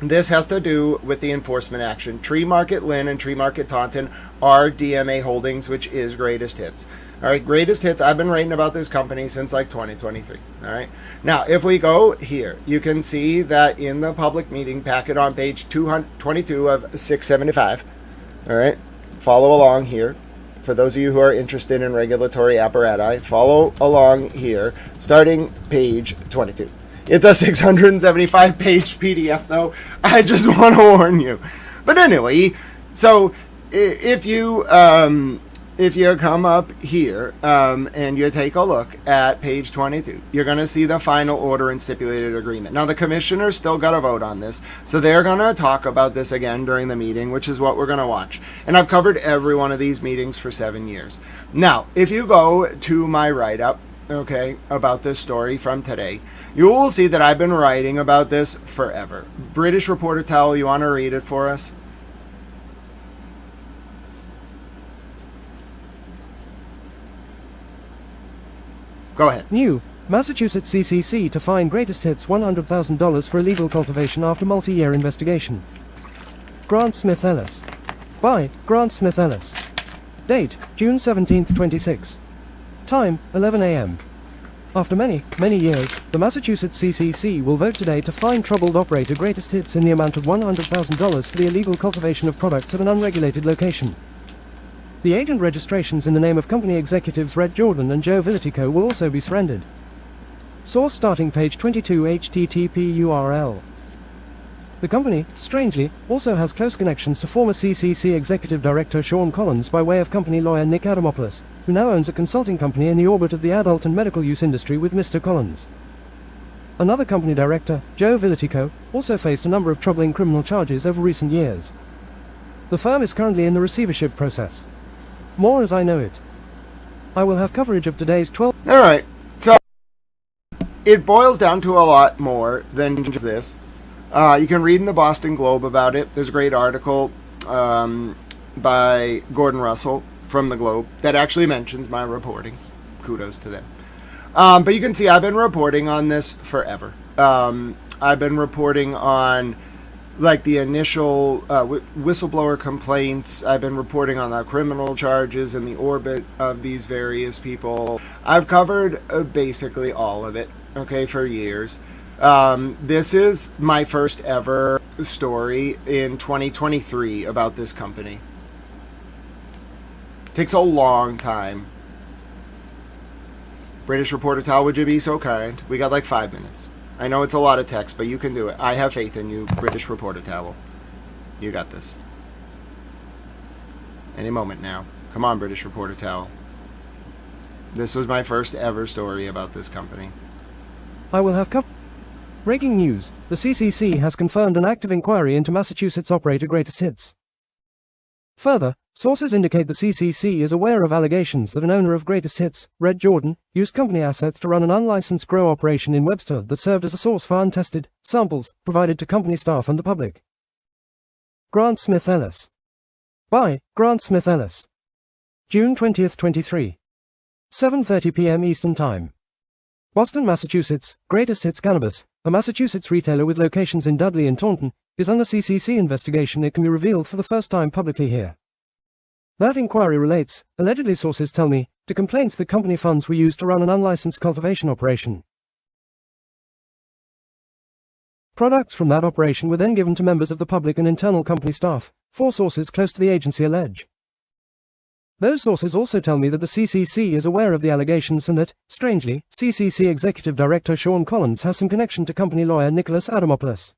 This has to do with the enforcement action. Tree Market Lynn and Tree Market Taunton are DMA Holdings, which is Greatest Hits. All right, Greatest Hits, I've been writing about this company since like 2023. All right. Now, if we go here, you can see that in the public meeting packet on page 222 of 675. All right. Follow along here. For those of you who are interested in regulatory apparatus, follow along here, starting page 22. It's a 675-page PDF, though. I just want to warn you. But anyway, so if you come up here and you take a look at page 22, you're going to see the final order and stipulated agreement. Now, the commissioners still got to vote on this, so they're going to talk about this again during the meeting, which is what we're going to watch. And I've covered every one of these meetings for 7 years. Now, if you go to my write-up, okay, about this story from today, you will see that I've been writing about this forever. British Reporter Towel, you want to read it for us? Go ahead.
New. Massachusetts CCC to fine Greatest Hits $100,000 for illegal cultivation after multi-year investigation. Grant Smith Ellis. By Grant Smith Ellis. Date, June 17, 26. Time, 11 a.m. After many, many years, the Massachusetts CCC will vote today to fine troubled operator Greatest Hits in the amount of $100,000 for the illegal cultivation of products at an unregulated location. The agent registrations in the name of company executives Red Jordan and Joe Villatico will also be surrendered. Source starting page 22 http URL. The company, strangely, also has close connections to former CCC executive director Sean Collins by way of company lawyer Nick Adamopoulos, who now owns a consulting company in the orbit of the adult and medical use industry with Mr. Collins. Another company director, Joe Villatico, also faced a number of troubling criminal charges over recent years. The firm is currently in the receivership process. More as I know it. I will have coverage of today's 12...
Alright, so it boils down to a lot more than just this. You can read in the Boston Globe about it. There's a great article by Gordon Russell from the Globe that actually mentions my reporting. Kudos to them. But you can see I've been reporting on this forever. I've been reporting on like the initial whistleblower complaints. I've been reporting on the criminal charges in the orbit of these various people. I've covered basically all of it, okay, for years. This is my first ever story in 2023 about this company. Takes a long time. British Reporter Tal, would you be so kind? We got like 5 minutes. I know it's a lot of text, but you can do it. I have faith in you, British Reporter Towel. You got this. Any moment now. Come on, British Reporter Towel. This was my first ever story about this company.
I will have Breaking news. The CCC has confirmed an active inquiry into Massachusetts operator Greatest Hits. Further, sources indicate the CCC is aware of allegations that an owner of Greatest Hits, Red Jordan, used company assets to run an unlicensed grow operation in Webster that served as a source for untested samples provided to company staff and the public. Grant Smith Ellis. By Grant Smith Ellis. June 20th, 23. 7:30 p.m. Eastern Time. Boston, Massachusetts. Greatest Hits Cannabis, a Massachusetts retailer with locations in Dudley and Taunton, is under CCC investigation. It can be revealed for the first time publicly here. That inquiry relates, allegedly sources tell me, to complaints that company funds were used to run an unlicensed cultivation operation. Products from that operation were then given to members of the public and internal company staff, 4 sources close to the agency allege. Those sources also tell me that the CCC is aware of the allegations and that, strangely, CCC Executive Director Sean Collins has some connection to company lawyer Nicholas Adamopoulos.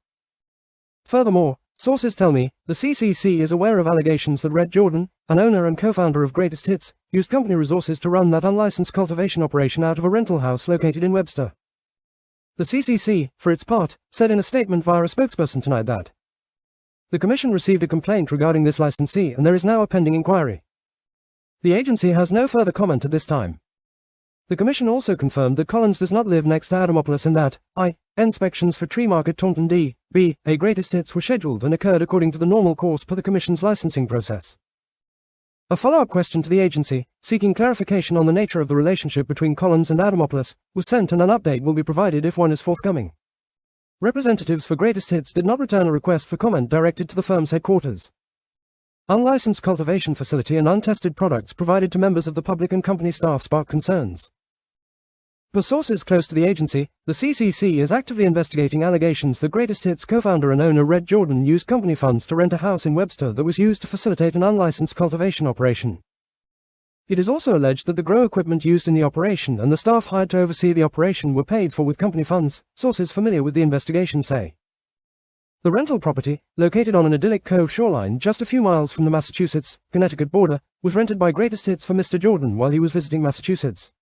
Furthermore, sources tell me, the CCC is aware of allegations that Red Jordan, an owner and co-founder of Greatest Hits, used company resources to run that unlicensed cultivation operation out of a rental house located in Webster. The CCC, for its part, said in a statement via a spokesperson tonight that the Commission received a complaint regarding this licensee and there is now a pending inquiry. The agency has no further comment at this time. The Commission also confirmed that Collins does not live next to Adamopolis and that I. Inspections for Tree Market Taunton D.B. A greatest hits were scheduled and occurred according to the normal course per the Commission's licensing process. A follow-up question to the agency, seeking clarification on the nature of the relationship between Collins and Adamopolis, was sent and an update will be provided if one is forthcoming. Representatives for Greatest Hits did not return a request for comment directed to the firm's headquarters. Unlicensed cultivation facility and untested products provided to members of the public and company staff spark concerns. Per sources close to the agency, the CCC is actively investigating allegations that Greatest Hits co-founder and owner Red Jordan used company funds to rent a house in Webster that was used to facilitate an unlicensed cultivation operation. It is also alleged that the grow equipment used in the operation and the staff hired to oversee the operation were paid for with company funds, sources familiar with the investigation say. The rental property, located on an idyllic cove shoreline just a few miles from the Massachusetts-Connecticut border, was rented by Greatest Hits for Mr. Jordan while he was visiting Massachusetts.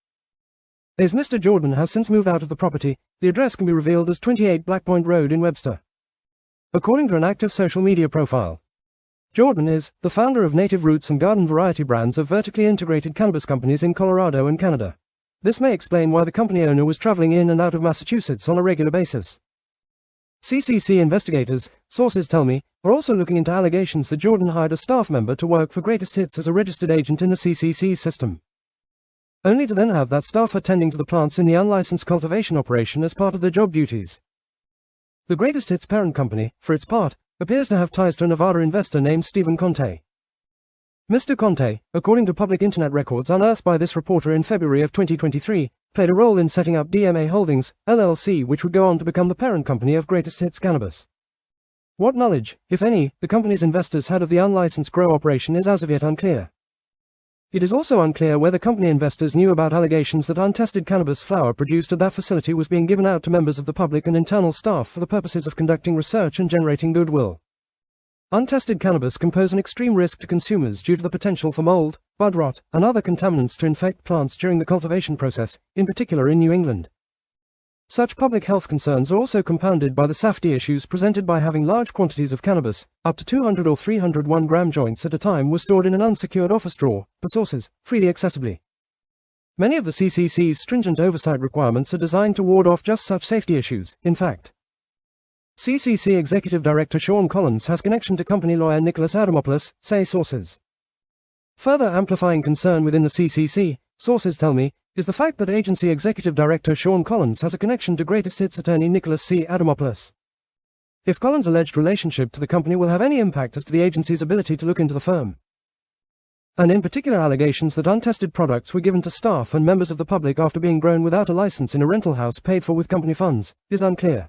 As Mr. Jordan has since moved out of the property, the address can be revealed as 28 Black Point Road in Webster. According to an active social media profile, Jordan is the founder of Native Roots and Garden Variety brands of vertically integrated cannabis companies in Colorado and Canada. This may explain why the company owner was traveling in and out of Massachusetts on a regular basis. CCC investigators, sources tell me, are also looking into allegations that Jordan hired a staff member to work for Greatest Hits as a registered agent in the CCC system, only to then have that staff attending to the plants in the unlicensed cultivation operation as part of their job duties. The Greatest Hits parent company, for its part, appears to have ties to a Nevada investor named Stephen Conte. Mr. Conte, according to public internet records unearthed by this reporter in February of 2023, played a role in setting up DMA Holdings, LLC, which would go on to become the parent company of Greatest Hits Cannabis. What knowledge, if any, the company's investors had of the unlicensed grow operation is as of yet unclear. It is also unclear whether company investors knew about allegations that untested cannabis flower produced at that facility was being given out to members of the public and internal staff for the purposes of conducting research and generating goodwill. Untested cannabis can pose an extreme risk to consumers due to the potential for mold, bud rot, and other contaminants to infect plants during the cultivation process, in particular in New England. Such public health concerns are also compounded by the safety issues presented by having large quantities of cannabis, up to 200 or 300 1-gram joints at a time, were stored in an unsecured office drawer, per sources, freely accessibly. Many of the CCC's stringent oversight requirements are designed to ward off just such safety issues. In fact, CCC Executive Director Sean Collins has connection to company lawyer Nicholas Adamopoulos, say sources. Further amplifying concern within the CCC, sources tell me, is the fact that Agency Executive Director Sean Collins has a connection to Greatest Hits attorney Nicholas C. Adamopoulos. If Collins' alleged relationship to the company will have any impact as to the agency's ability to look into the firm, and in particular allegations that untested products were given to staff and members of the public after being grown without a license in a rental house paid for with company funds, is unclear.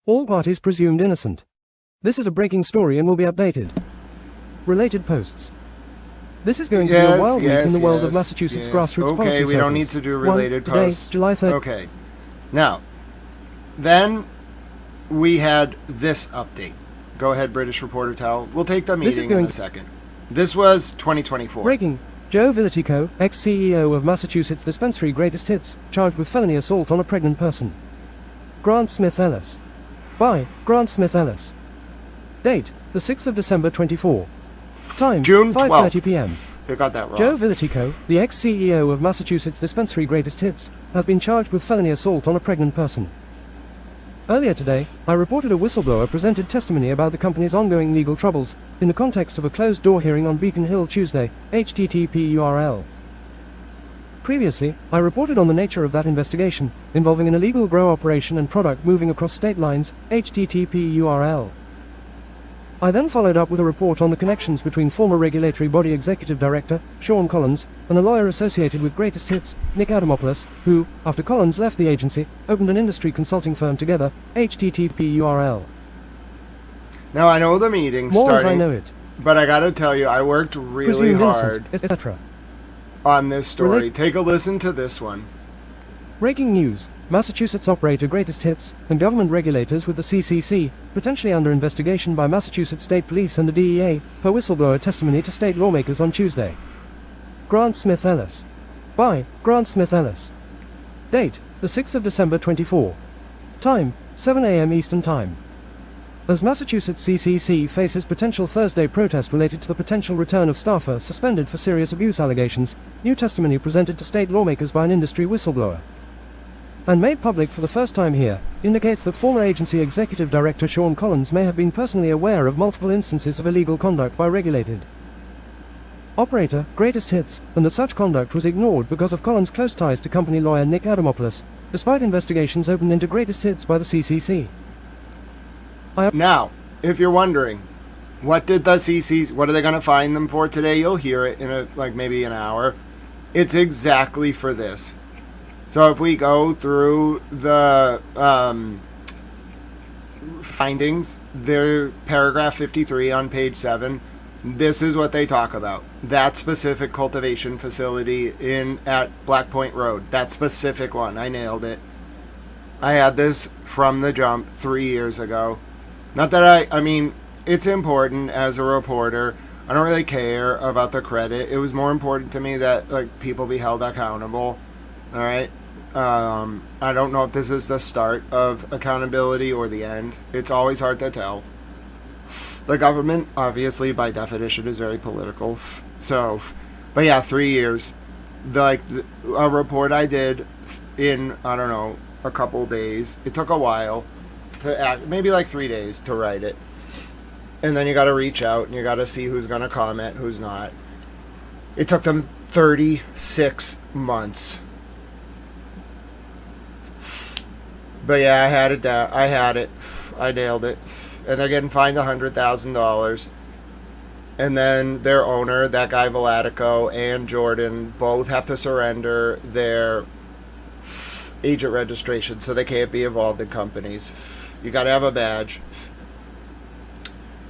All parties presumed innocent. This is a breaking story and will be updated. Related posts. This is going to be a wild week in the world of Massachusetts grassroots policy circles.
Okay, we don't need to do related posts.
Today, July 3rd.
Okay. Now, then we had this update. Go ahead, British Reporter Tal. We'll take the meeting in a second. This was 2024.
Breaking. Joe Villatico, ex-CEO of Massachusetts dispensary Greatest Hits, charged with felony assault on a pregnant person. Grant Smith Ellis. By Grant Smith Ellis. Date, the 6th of December 24. Time,
June 12th.
5:30 p.m.
You got that wrong.
Joe Villatico, the ex-CEO of Massachusetts dispensary Greatest Hits, has been charged with felony assault on a pregnant person. Earlier today, I reported a whistleblower presented testimony about the company's ongoing legal troubles, in the context of a closed-door hearing on Beacon Hill Tuesday, http URL. Previously, I reported on the nature of that investigation, involving an illegal grow operation and product moving across state lines, http URL. I then followed up with a report on the connections between former regulatory body executive director, Sean Collins, and a lawyer associated with Greatest Hits, Nick Adamopoulos, who, after Collins left the agency, opened an industry consulting firm together, http URL.
Now I know the meeting's
More
starting,
as I know it.
but I gotta tell you, I worked really hard
etc.
on this story. Take a listen to this one.
Breaking news. Massachusetts operator Greatest Hits and government regulators with the CCC, potentially under investigation by Massachusetts State Police and the DEA, per whistleblower testimony to state lawmakers on Tuesday. Grant Smith Ellis. By Grant Smith Ellis. Date, the 6th of December 24. Time, 7 a.m. Eastern Time. As Massachusetts CCC faces potential Thursday protest related to the potential return of staffer suspended for serious abuse allegations, new testimony presented to state lawmakers by an industry whistleblower and made public for the first time here, indicates that former agency executive director Sean Collins may have been personally aware of multiple instances of illegal conduct by regulated operator Greatest Hits, and that such conduct was ignored because of Collins' close ties to company lawyer Nick Adamopoulos, despite investigations opened into Greatest Hits by the CCC.
Now, if you're wondering, what are they going to find them for today? You'll hear it in maybe an hour. It's exactly for this. So if we go through the findings, they're paragraph 53 on page 7. This is what they talk about. That specific cultivation facility at Black Point Road. That specific one. I nailed it. I had this from the jump 3 years ago. Not that I mean, it's important as a reporter. I don't really care about the credit. It was more important to me that people be held accountable. All right. I don't know if this is the start of accountability or the end. It's always hard to tell. The government, obviously, by definition, is very political. So, but yeah, 3 years. A report I did in, I don't know, a couple of days. It took a while to act, maybe 3 days to write it. And then you got to reach out and you got to see who's going to comment, who's not. It took them 36 months. But yeah, I had it down. I had it. I nailed it. And they're getting fined $100,000. And then their owner, that guy Valatico, and Jordan both have to surrender their agent registration, so they can't be involved in companies. You got to have a badge.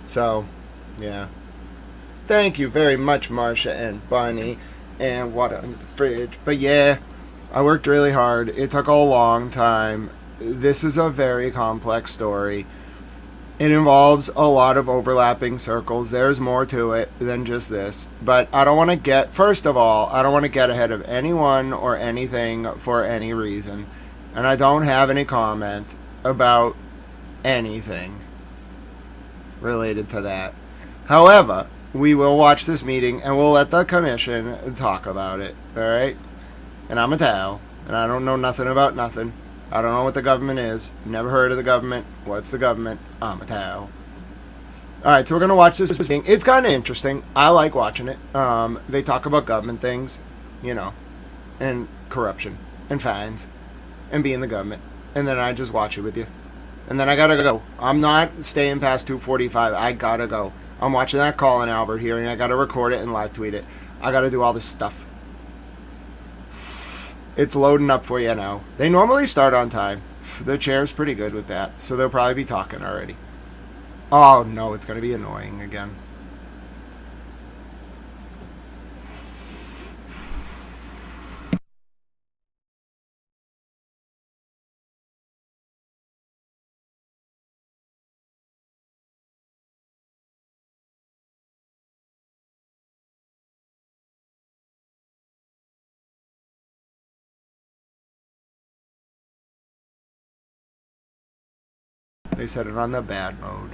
So, yeah. Thank you very much, Marsha and Bunny, and water in the fridge. But yeah, I worked really hard. It took a long time. This is a very complex story. It involves a lot of overlapping circles. There's more to it than just this. But I don't want to get, first of all, I don't want to get ahead of anyone or anything for any reason. And I don't have any comment about anything related to that. However, we will watch this meeting and we'll let the commission talk about it. Alright? And I'm a Tao. And I don't know nothing about nothing. I don't know what the government is. Never heard of the government. What's the government? I'm a Tao. Alright, so we're going to watch this meeting. It's kind of interesting. I like watching it. They talk about government things, and corruption, and fines, and being the government. And then I just watch it with you. And then I gotta go. I'm not staying past 2:45. I gotta go. I'm watching that Colin Albert hearing. I gotta record it and live tweet it. I gotta do all this stuff. It's loading up for you now. They normally start on time. The chair's pretty good with that, so they'll probably be talking already. Oh no, it's gonna be annoying again. They set it on the bad mode.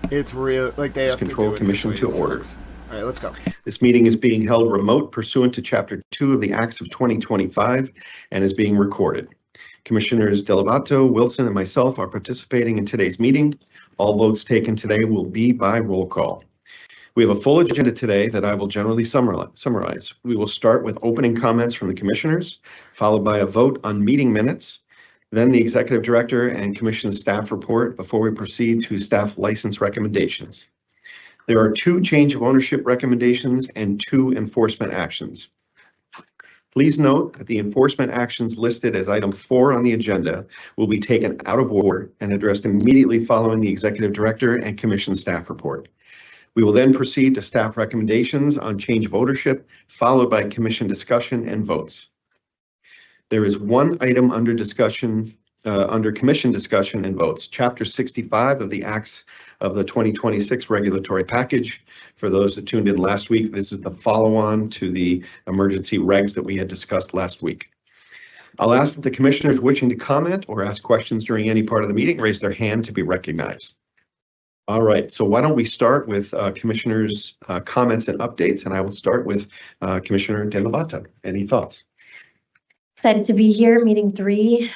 It's real, they have
Control
to do it
Commission
this way.
to order.
All right, let's go.
This meeting is being held remote pursuant to Chapter 2 of the Acts of 2025 and is being recorded. Commissioners Delevato, Wilson, and myself are participating in today's meeting. All votes taken today will be by roll call. We have a full agenda today that I will generally summarize. We will start with opening comments from the commissioners, followed by a vote on meeting minutes, then the executive director and commission staff report before we proceed to staff license recommendations. There are 2 change of ownership recommendations and 2 enforcement actions. Please note that the enforcement actions listed as item 4 on the agenda will be taken out of order and addressed immediately following the executive director and commission staff report. We will then proceed to staff recommendations on change of ownership, followed by commission discussion and votes. There is one item under discussion, under commission discussion and votes, Chapter 65 of the Acts of the 2026 regulatory package. For those that tuned in last week, this is the follow-on to the emergency regs that we had discussed last week. I'll ask that the commissioners wishing to comment or ask questions during any part of the meeting raise their hand to be recognized. All right, so why don't we start with commissioners' comments and updates, and I will start with Commissioner Dell'Abate. Any thoughts?
Excited to be here, meeting 3.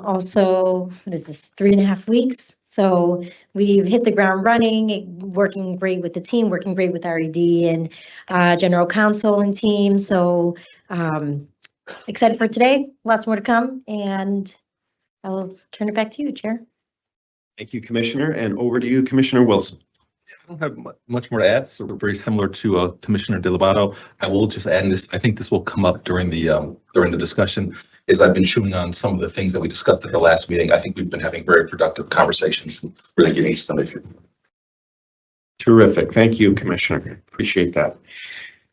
Also, what is this, 3.5 weeks? So we've hit the ground running, working great with the team, working great with RED and General Counsel and team. So excited for today, lots more to come, and I will turn it back to you, Chair.
Thank you, Commissioner, and over to you, Commissioner Wilson.
I don't have much more to add, so we're very similar to Commissioner Dell'Abate. I will just add, and this, I think this will come up during the discussion, is I've been chewing on some of the things that we discussed at our last meeting. I think we've been having very productive conversations, really getting to some issues.
Terrific. Thank you, Commissioner. Appreciate that.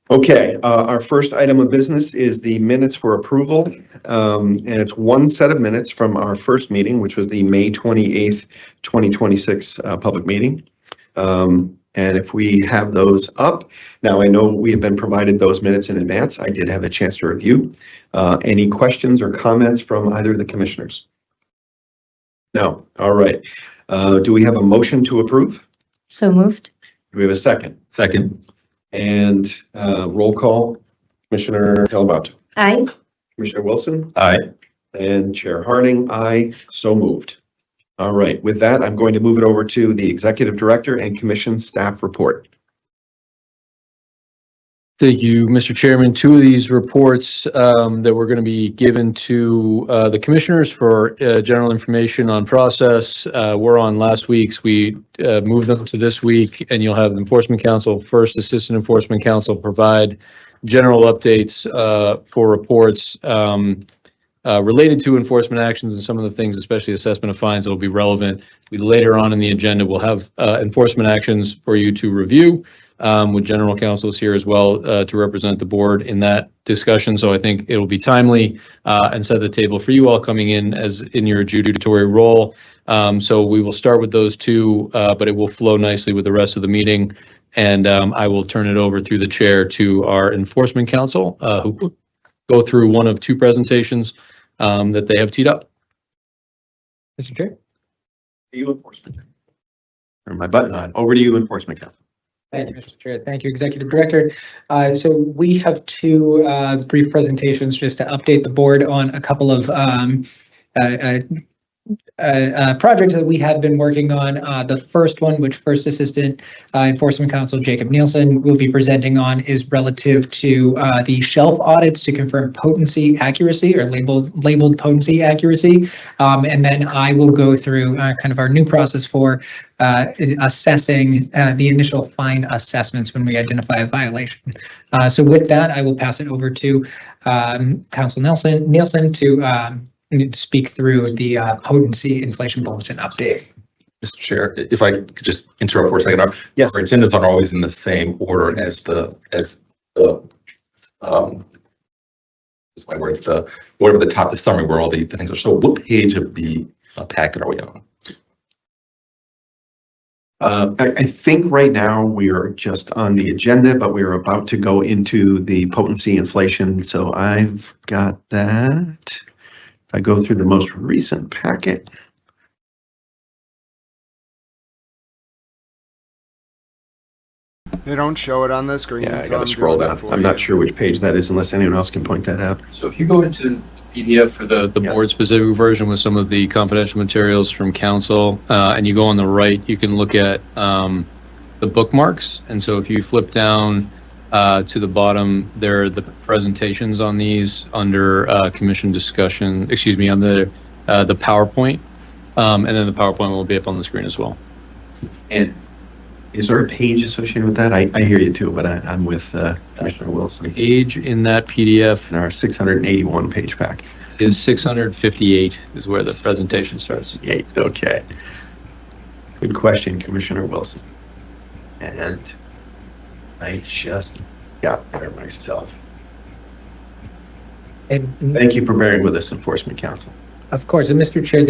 Okay, our first item of business is the minutes for approval, and it's one set of minutes from our first meeting, which was the May 28th, 2026 public meeting. And if we have those up, now I know we have been provided those minutes in advance. I did have a chance to review. Any questions or comments from either of the commissioners? No. All right. Do we have a motion to approve?
So moved.
Do we have a second?
Second.
And roll call, Commissioner Dell'Abate.
Aye.
Commissioner Wilson.
Aye.
And Chair Harding, aye. So moved. All right. With that, I'm going to move it over to the Executive Director and Commission staff report.
Thank you, Mr. Chairman. 2 of these reports that we're going to be given to the commissioners for general information on process were on last week's. We moved them to this week, and you'll have the Enforcement Council, First Assistant Enforcement Council, provide general updates for reports related to enforcement actions and some of the things, especially assessment of fines, that will be relevant. We later on in the agenda will have enforcement actions for you to review. With general counsels here as well to represent the board in that discussion. So I think it'll be timely and set the table for you all coming in as in your adjudicatory role. So we will start with those 2, but it will flow nicely with the rest of the meeting. And I will turn it over through the chair to our enforcement counsel who will go through one of 2 presentations that they have teed up. Mr. Chair.
You enforcement. Turn my button on. Over to you, enforcement counsel.
Thank you, Mr. Chair. Thank you, Executive Director. So we have 2 brief presentations just to update the board on a couple of projects that we have been working on. The first one, which First Assistant Enforcement Counsel Jacob Nielsen will be presenting on, is relative to the shelf audits to confirm potency accuracy, or labeled potency accuracy. And then I will go through kind of our new process for assessing the initial fine assessments when we identify a violation. So with that, I will pass it over to Counsel Nielsen to speak through the potency inflation bulletin update.
Mr. Chair, if I could just interrupt for a second.
Yes.
Our agendas aren't always in the same order as the my words, the order at the top, the summary where all the things are. So what page of the packet are we on?
I think right now we are just on the agenda, but we are about to go into the potency inflation. So I've got that. If I go through the most recent packet.
They don't show it on the screen.
Yeah, I
so
gotta
I'm
scroll
doing
down.
it for
I'm
you.
not sure which page that is unless anyone else can point that out.
So if you go into the PDF for the board specific version with some of the confidential materials from council, and you go on the right, you can look at the bookmarks. And so if you flip down to the bottom, there are the presentations on these under commission discussion, excuse me, on the PowerPoint. And then the PowerPoint will be up on the screen as well.
And is there a page associated with that? I hear you too, but I'm with Commissioner Wilson.
Page in that PDF
in our 681 page pack
is 658 is where the presentation starts.
Okay. Good question, Commissioner Wilson. And I just got there myself.
And
Thank you for bearing with us, Enforcement Council.
of course, and Mr. Chair,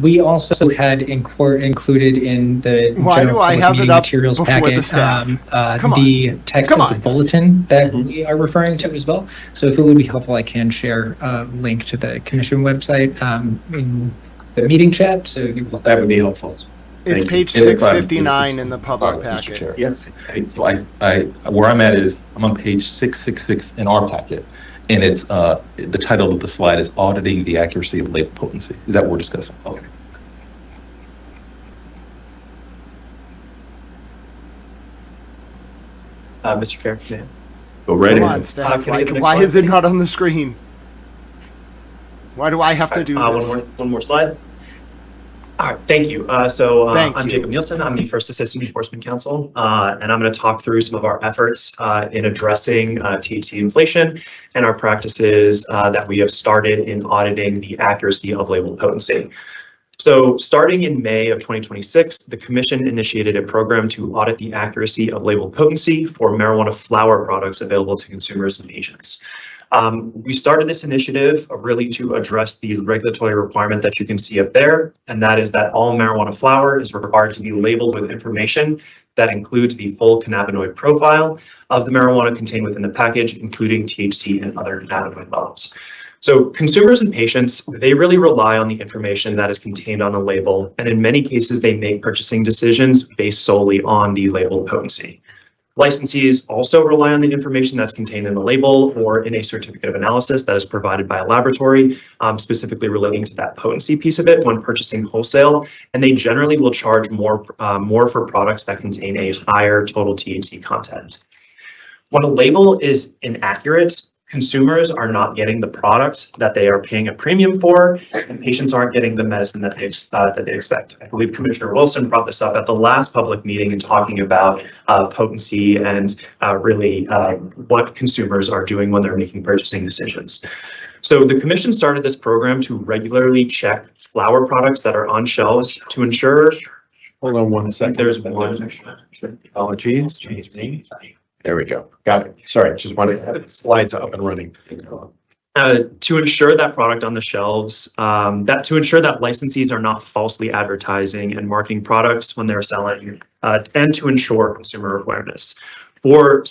we also had included in the
Why
general
do I
public
have it
meeting
up
materials
before
packet,
the staff? Come on.
the text
Come
of
on,
the
guys.
bulletin that we are referring to as well. So if it would be helpful, I can share a link to the commission website in the meeting chat. So you will.
That would be helpful.
It's
Thank
page
you.
659 in the public
Mr.
packet.
Chair.
Yes.
So where I'm at is, I'm on page 666 in our packet, and it's, the title of the slide is Auditing the Accuracy of Label Potency. Is that what we're discussing? Okay.
Mr. Chair, yeah.
Go right
Come
ahead.
on, staff.
Can I get the next
Why
slide?
is it not on the screen? Why do I have to do this?
One more slide. All right, thank you.
Thank
I'm
you.
Jacob Nielsen. I'm the First Assistant Enforcement Counsel, and I'm going to talk through some of our efforts in addressing THC inflation and our practices that we have started in auditing the accuracy of label potency. So starting in May of 2026, the Commission initiated a program to audit the accuracy of label potency for marijuana flower products available to consumers and patients. We started this initiative really to address the regulatory requirement that you can see up there, and that is that all marijuana flower is required to be labeled with information that includes the full cannabinoid profile of the marijuana contained within the package, including THC and other cannabinoid levels. So consumers and patients, they really rely on the information that is contained on a label, and in many cases, they make purchasing decisions based solely on the label potency. Licensees also rely on the information that's contained in the label or in a certificate of analysis that is provided by a laboratory, specifically relating to that potency piece of it when purchasing wholesale, and they generally will charge more for products that contain a higher total THC content. When a label is inaccurate, consumers are not getting the products that they are paying a premium for, and patients aren't getting the medicine that they expect. I believe Commissioner Wilson brought this up at the last public meeting in talking about potency and really what consumers are doing when they're making purchasing decisions. So the Commission started this program to regularly check flower products that are on shelves to ensure.
Hold on one second.
There's one.
Apologies. There we go. Got it. Sorry, just wanted to have the slides up and running.
To ensure that product on the shelves, to ensure that licensees are not falsely advertising and marketing products when they're selling, and to ensure consumer awareness. For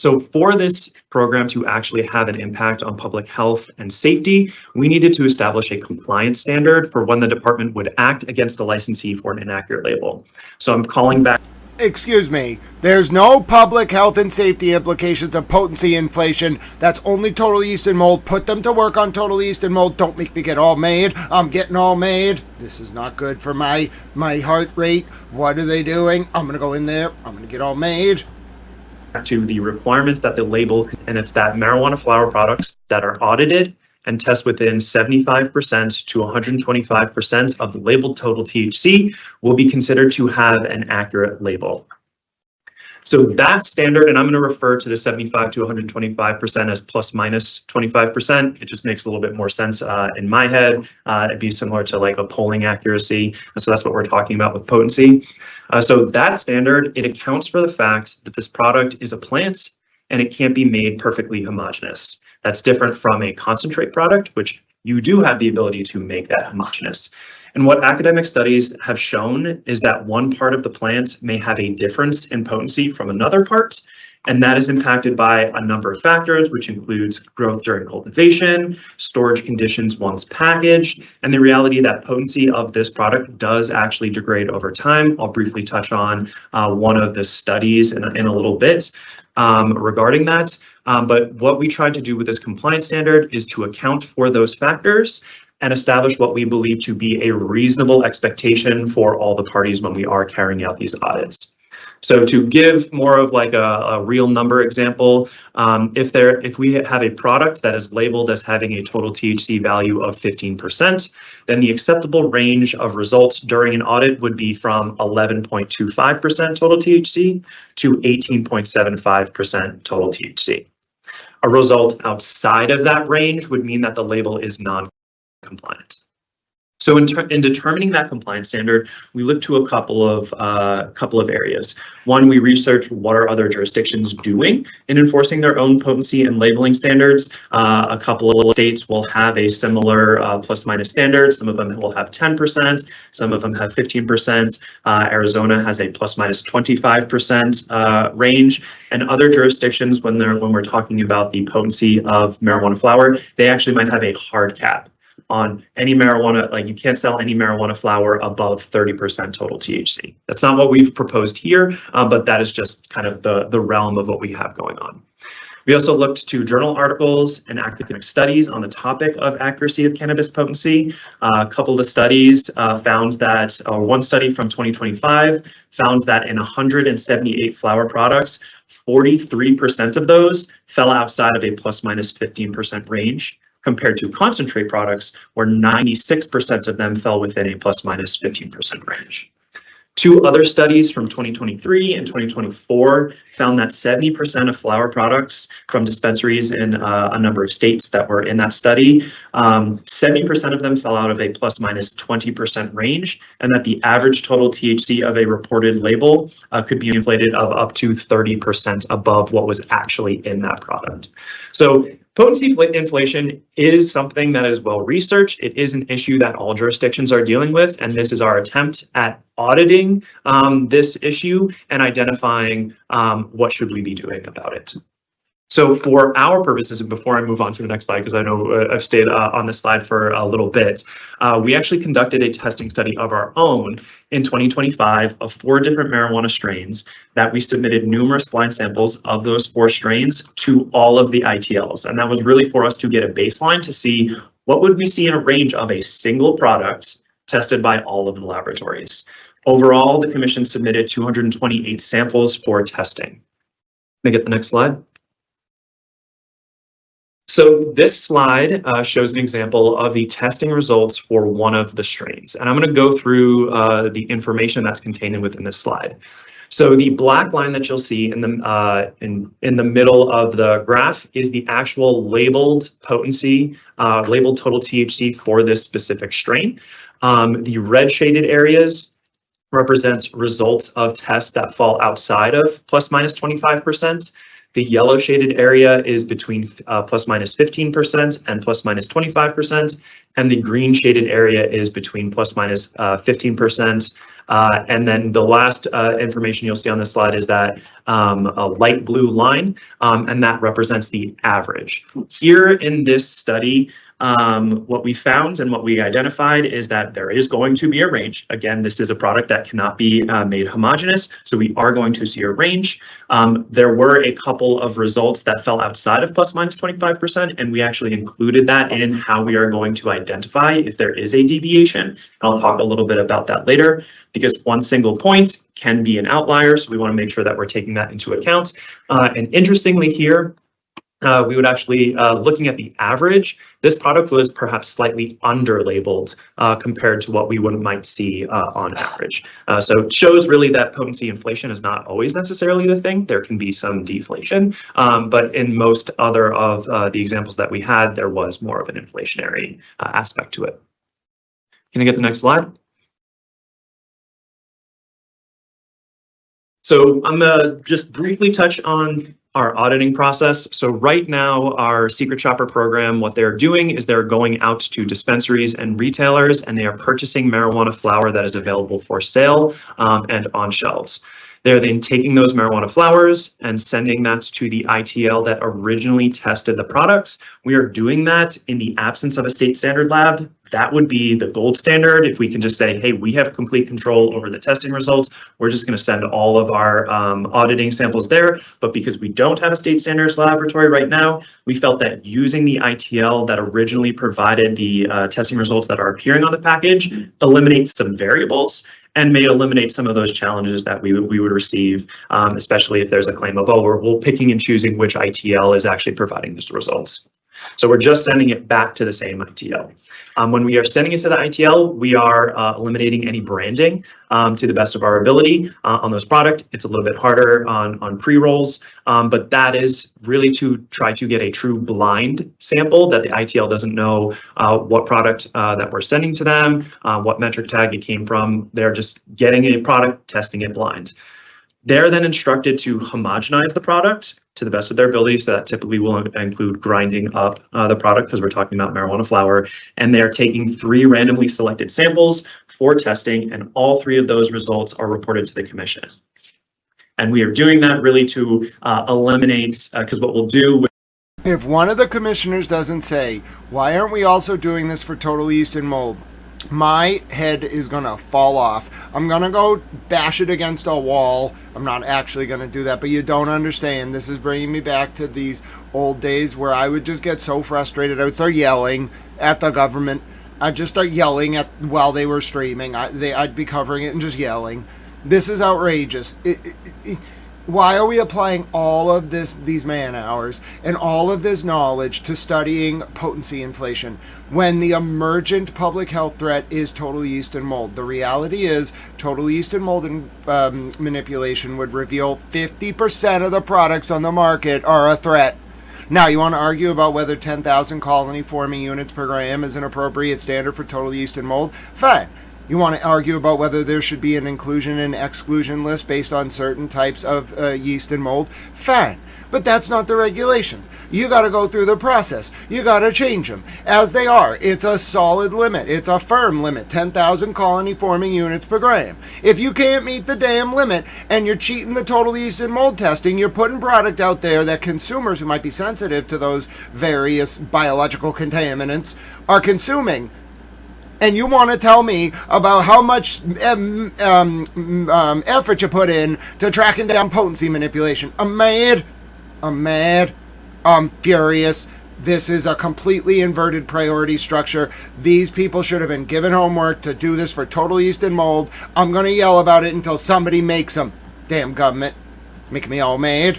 this program to actually have an impact on public health and safety, we needed to establish a compliance standard for when the department would act against a licensee for an inaccurate label. So I'm calling back.
Excuse me, there's no public health and safety implications of potency inflation. That's only total yeast and mold. Put them to work on total yeast and mold. Don't make me get all made. I'm getting all made. This is not good for my heart rate. What are they doing? I'm gonna go in there. I'm gonna get all made.
To the requirements that the label, and it's that marijuana flower products that are audited and test within 75% to 125% of the labeled total THC will be considered to have an accurate label. So that standard, and I'm going to refer to the 75 to 125% as plus minus 25%. It just makes a little bit more sense in my head. It'd be similar to like a polling accuracy. So that's what we're talking about with potency. So that standard, it accounts for the fact that this product is a plant and it can't be made perfectly homogeneous. That's different from a concentrate product, which you do have the ability to make that homogeneous. And what academic studies have shown is that one part of the plant may have a difference in potency from another part, and that is impacted by a number of factors, which includes growth during cultivation, storage conditions once packaged, and the reality that potency of this product does actually degrade over time. I'll briefly touch on one of the studies in a little bit regarding that. But what we tried to do with this compliance standard is to account for those factors and establish what we believe to be a reasonable expectation for all the parties when we are carrying out these audits. So to give more of like a real number example, if we have a product that is labeled as having a total THC value of 15%, then the acceptable range of results during an audit would be from 11.25% total THC to 18.75% total THC. A result outside of that range would mean that the label is non-compliant. So in determining that compliance standard, we look to a couple of areas. One, we research what are other jurisdictions doing in enforcing their own potency and labeling standards. A couple of states will have a similar plus minus standard. Some of them will have 10%, some of them have 15%. Arizona has a plus minus 25% range, and other jurisdictions, when we're talking about the potency of marijuana flower, they actually might have a hard cap on any marijuana, like you can't sell any marijuana flower above 30% total THC. That's not what we've proposed here, but that is just kind of the realm of what we have going on. We also looked to journal articles and academic studies on the topic of accuracy of cannabis potency. A couple of the studies found that, one study from 2025 found that in 178 flower products, 43% of those fell outside of a plus minus 15% range, compared to concentrate products where 96% of them fell within a plus minus 15% range. Two other studies from 2023 and 2024 found that 70% of flower products from dispensaries in a number of states that were in that study, 70% of them fell out of a plus minus 20% range, and that the average total THC of a reported label could be inflated of up to 30% above what was actually in that product. So potency inflation is something that is well researched. It is an issue that all jurisdictions are dealing with, and this is our attempt at auditing this issue and identifying what should we be doing about it. So for our purposes, and before I move on to the next slide, because I know I've stayed on this slide for a little bit, we actually conducted a testing study of our own in 2025 of 4 different marijuana strains that we submitted numerous blind samples of those 4 strains to all of the ITLs. And that was really for us to get a baseline to see what would we see in a range of a single product tested by all of the laboratories. Overall, the commission submitted 228 samples for testing. Can I get the next slide? So this slide shows an example of the testing results for one of the strains. And I'm going to go through the information that's contained within this slide. So the black line that you'll see in the middle of the graph is the actual labeled potency, labeled total THC for this specific strain. The red shaded areas represents results of tests that fall outside of plus minus 25%. The yellow shaded area is between plus minus 15% and plus minus 25%. And the green shaded area is between plus minus 15%. And then the last information you'll see on this slide is that a light blue line, and that represents the average. Here in this study, what we found and what we identified is that there is going to be a range. Again, this is a product that cannot be made homogeneous, so we are going to see a range. There were a couple of results that fell outside of plus minus 25%, and we actually included that in how we are going to identify if there is a deviation. I'll talk a little bit about that later, because one single point can be an outlier, so we want to make sure that we're taking that into account. And interestingly here, we would actually, looking at the average, this product was perhaps slightly under-labeled compared to what we might see on average. So it shows really that potency inflation is not always necessarily the thing. There can be some deflation, but in most other of the examples that we had, there was more of an inflationary aspect to it. Can I get the next slide? So I'm gonna just briefly touch on our auditing process. So right now, our Secret Shopper program, what they're doing is they're going out to dispensaries and retailers, and they are purchasing marijuana flower that is available for sale and on shelves. They're then taking those marijuana flowers and sending that to the ITL that originally tested the products. We are doing that in the absence of a state standard lab. That would be the gold standard. If we can just say, hey, we have complete control over the testing results, we're just going to send all of our auditing samples there. But because we don't have a state standards laboratory right now, we felt that using the ITL that originally provided the testing results that are appearing on the package eliminates some variables and may eliminate some of those challenges that we would receive, especially if there's a claim of, oh, we're picking and choosing which ITL is actually providing these results. So we're just sending it back to the same ITL. When we are sending it to the ITL, we are eliminating any branding to the best of our ability on those products. It's a little bit harder on pre-rolls, but that is really to try to get a true blind sample that the ITL doesn't know what product that we're sending to them, what metric tag it came from. They're just getting a product, testing it blind. They're then instructed to homogenize the product to the best of their ability. So that typically will include grinding up the product because we're talking about marijuana flower. And they're taking 3 randomly selected samples for testing, and all 3 of those results are reported to the commission. And we are doing that really to eliminate, because what we'll do with
If one of the commissioners doesn't say, why aren't we also doing this for total yeast and mold? My head is gonna fall off. I'm gonna go bash it against a wall. I'm not actually gonna do that, but you don't understand. This is bringing me back to these old days where I would just get so frustrated. I would start yelling at the government. I'd just start yelling at while they were streaming. I'd be covering it and just yelling. This is outrageous. Why are we applying all of these man hours and all of this knowledge to studying potency inflation when the emergent public health threat is total yeast and mold? The reality is total yeast and mold manipulation would reveal 50% of the products on the market are a threat. Now, you want to argue about whether 10,000 colony forming units per gram is an appropriate standard for total yeast and mold? Fine. You want to argue about whether there should be an inclusion and exclusion list based on certain types of yeast and mold? Fine. But that's not the regulations. You got to go through the process. You got to change them as they are. It's a solid limit. It's a firm limit, 10,000 colony forming units per gram. If you can't meet the damn limit and you're cheating the total yeast and mold testing, you're putting product out there that consumers who might be sensitive to those various biological contaminants are consuming. And you want to tell me about how much effort you put in to tracking down potency manipulation. I'm mad. I'm furious. This is a completely inverted priority structure. These people should have been given homework to do this for total yeast and mold. I'm going to yell about it until somebody makes them. Damn government. Making me all mad.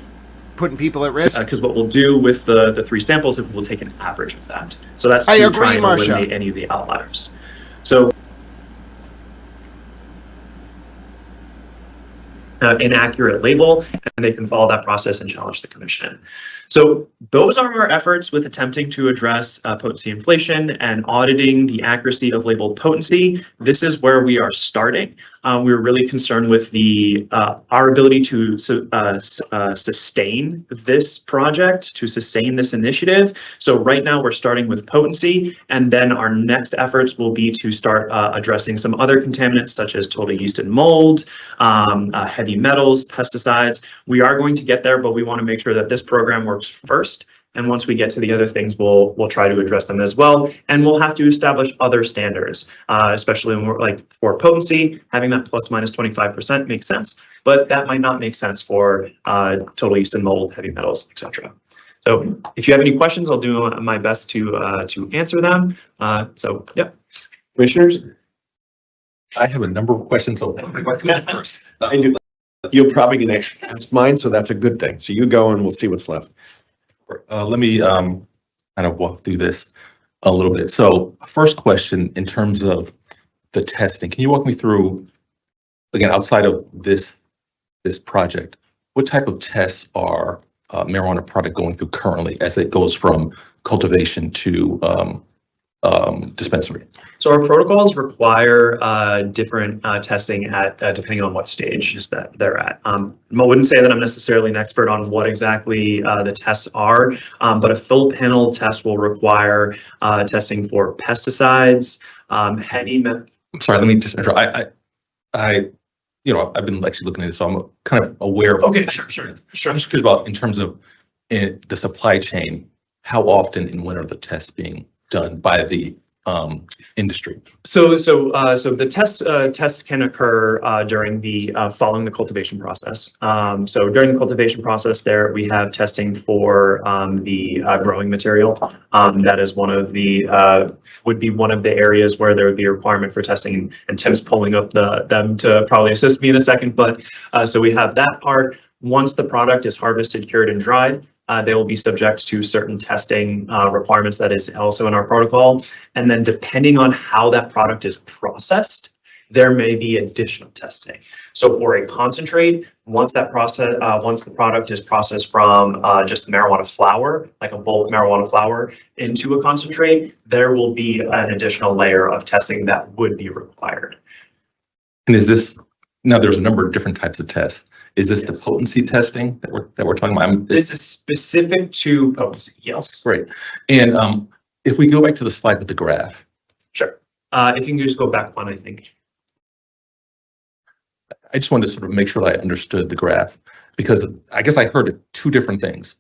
Putting people at risk.
Because what we'll do with the 3 samples is we'll take an average of that. So that's
I
to
agree,
try and
Marcia.
eliminate any of the outliers. So inaccurate label, and they can follow that process and challenge the commission. So those are our efforts with attempting to address potency inflation and auditing the accuracy of labeled potency. This is where we are starting. We're really concerned with our ability to sustain this project, to sustain this initiative. So right now we're starting with potency, and then our next efforts will be to start addressing some other contaminants such as total yeast and mold, heavy metals, pesticides. We are going to get there, but we want to make sure that this program works first. And once we get to the other things, we'll try to address them as well. And we'll have to establish other standards, especially when we're like for potency, having that plus minus 25% makes sense, but that might not make sense for total yeast and mold, heavy metals, etc. So if you have any questions, I'll do my best to answer them. So yeah.
Commissioners? I have a number of questions. So first.
You're probably going to ask mine, so that's a good thing. So you go and we'll see what's left.
Let me kind of walk through this a little bit. So first question, in terms of the testing, can you walk me through, again, outside of this project, what type of tests are marijuana product going through currently as it goes from cultivation to dispensary?
So our protocols require different testing at depending on what stage that they're at. I wouldn't say that I'm necessarily an expert on what exactly the tests are, but a full panel test will require testing for pesticides, heavy.
I'm sorry, let me just interrupt. I've been actually looking at this, so I'm kind of aware of.
Okay, sure.
I'm just curious about in terms of the supply chain, how often and when are the tests being done by the industry?
So the tests can occur during the following the cultivation process. So during the cultivation process, there we have testing for the growing material. That is one of the would be one of the areas where there would be a requirement for testing. And Tim's pulling up them to probably assist me in a second. But so we have that part. Once the product is harvested, cured, and dried, They will be subject to certain testing requirements that is also in our protocol. And then depending on how that product is processed, there may be additional testing. So for a concentrate, once the product is processed from just marijuana flower, like a bulk marijuana flower, into a concentrate, there will be an additional layer of testing that would be required.
And is this, now there's a number of different types of tests. Is this the potency testing that we're talking about?
This is specific to potency, yes.
Great. And if we go back to the slide with the graph.
Sure. If you can just go back one, I think.
I just wanted to sort of make sure that I understood the graph, because I guess I heard two different things.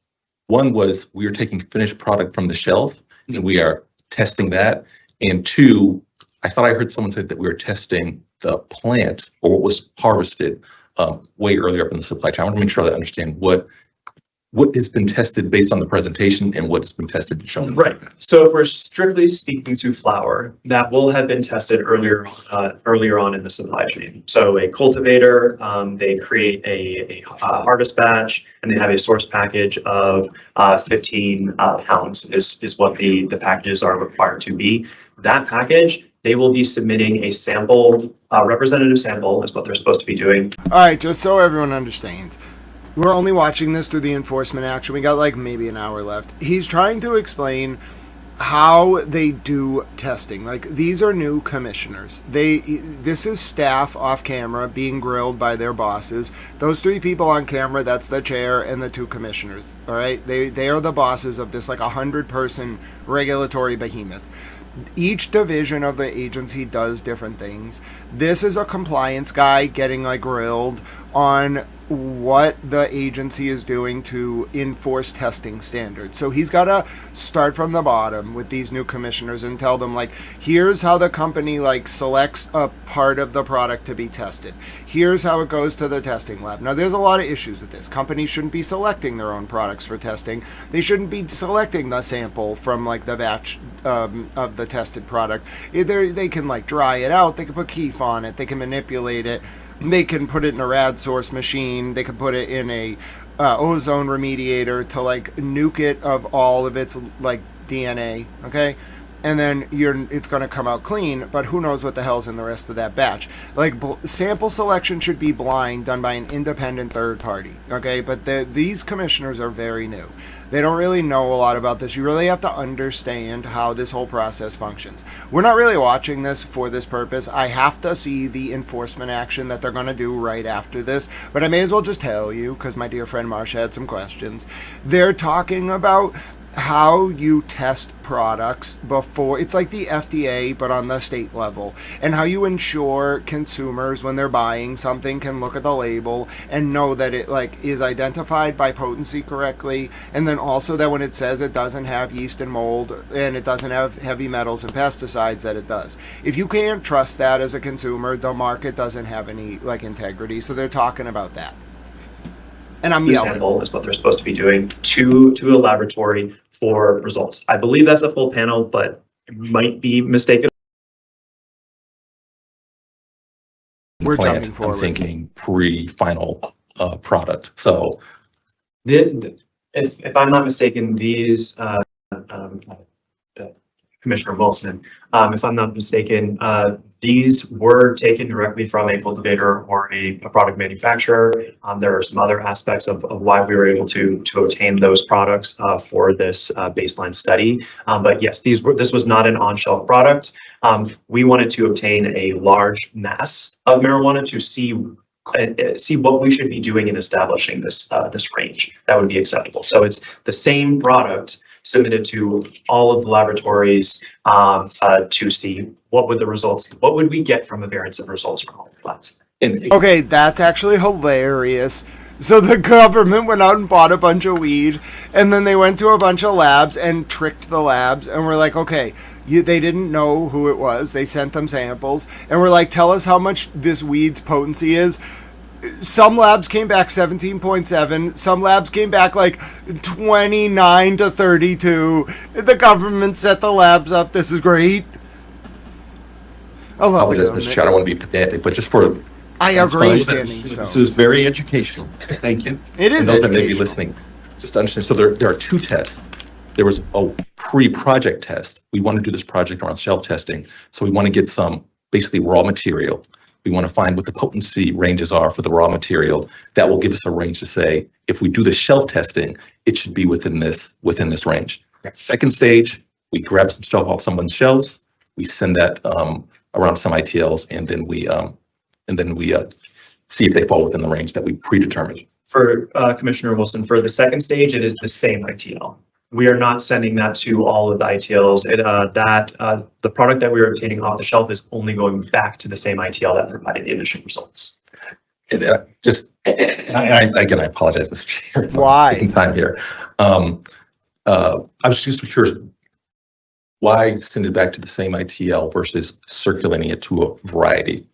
One was we are taking finished product from the shelf and we are testing that. And two, I thought I heard someone say that we were testing the plant or what was harvested way earlier up in the supply chain. I want to make sure that I understand what has been tested based on the presentation and what has been tested and shown.
Right. So if we're strictly speaking to flower, that will have been tested earlier on in the supply chain. So a cultivator, they create a harvest batch, and they have a source package of 15 pounds is what the packages are required to be. That package, they will be submitting a sample, representative sample is what they're supposed to be doing.
All right, just so everyone understands. We're only watching this through the enforcement action. We got like maybe an hour left. He's trying to explain how they do testing. Like, these are new commissioners. This is staff off camera being grilled by their bosses. Those three people on camera, that's the chair and the two commissioners. All right, they are the bosses of this like 100-person regulatory behemoth. Each division of the agency does different things. This is a compliance guy getting like grilled on what the agency is doing to enforce testing standards. So he's got to start from the bottom with these new commissioners and tell them, like, here's how the company like selects a part of the product to be tested. Here's how it goes to the testing lab. Now, there's a lot of issues with this. Companies shouldn't be selecting their own products for testing. They shouldn't be selecting the sample from like the batch of the tested product. They can like dry it out. They can put keef on it. They can manipulate it. They can put it in a rad source machine. They can put it in a ozone remediator to like nuke it of all of its like DNA. Okay, and then it's going to come out clean. But who knows what the hell's in the rest of that batch? Like, sample selection should be blind, done by an independent third party. Okay, but these commissioners are very new. They don't really know a lot about this. You really have to understand how this whole process functions. We're not really watching this for this purpose. I have to see the enforcement action that they're going to do right after this. But I may as well just tell you, because my dear friend Marsha had some questions. They're talking about how you test products before. It's like the FDA, but on the state level, and how you ensure consumers, when they're buying something, can look at the label and know that it like is identified by potency correctly, and then also that when it says it doesn't have yeast and mold and it doesn't have heavy metals and pesticides, that it does. If you can't trust that as a consumer, the market doesn't have any like integrity. So they're talking about that. And I'm yelling.
Sample is what they're supposed to be doing to a laboratory for results. I believe that's a full panel, but it might be mistaken.
We're
Plant,
jumping forward.
I'm thinking pre-final product. So,
if I'm not mistaken, these Commissioner Wilson, if I'm not mistaken, these were taken directly from a cultivator or a product manufacturer. There are some other aspects of why we were able to obtain those products for this baseline study. But yes, this was not an on-shelf product. We wanted to obtain a large mass of marijuana to see what we should be doing in establishing this range that would be acceptable. So it's the same product submitted to all of the laboratories to see what would we get from a variance of results from all the plants.
Okay, that's actually hilarious. So the government went out and bought a bunch of weed, and then they went to a bunch of labs and tricked the labs, and we're like, okay, they didn't know who it was. They sent them samples, and we're like, tell us how much this weed's potency is. Some labs came back 17.7. Some labs came back like 29 to 32. The government set the labs up. This is great. I love it.
Mr. Chair, I don't want to be pedantic, but just for
I agree.
This is very educational. Thank you.
It is
and those that may be
educational.
listening. just to understand, so there are two tests. There was a pre-project test. We want to do this project around shelf testing. So we want to get some basically raw material. We want to find what the potency ranges are for the raw material. That will give us a range to say, if we do the shelf testing, it should be within this range. Second stage, we grab some stuff off someone's shelves. We send that around some ITLs, and then we see if they fall within the range that we predetermined.
For Commissioner Wilson, for the second stage, it is the same ITL. We are not sending that to all of the ITLs. The product that we are obtaining off the shelf is only going back to the same ITL that provided the initial results.
Again, I apologize, Mr. Chair.
Why?
Taking time here. I was just curious, why send it back to the same ITL versus circulating it to a variety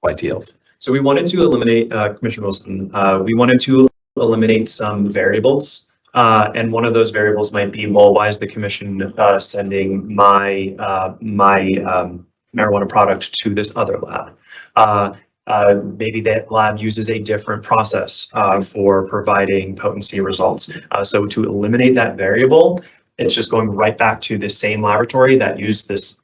of ITLs?
So we wanted to eliminate, Commissioner Wilson, we wanted to eliminate some variables. And one of those variables might be, well, why is the commission sending my marijuana product to this other lab? Maybe that lab uses a different process for providing potency results. So to eliminate that variable, it's just going right back to the same laboratory that used this,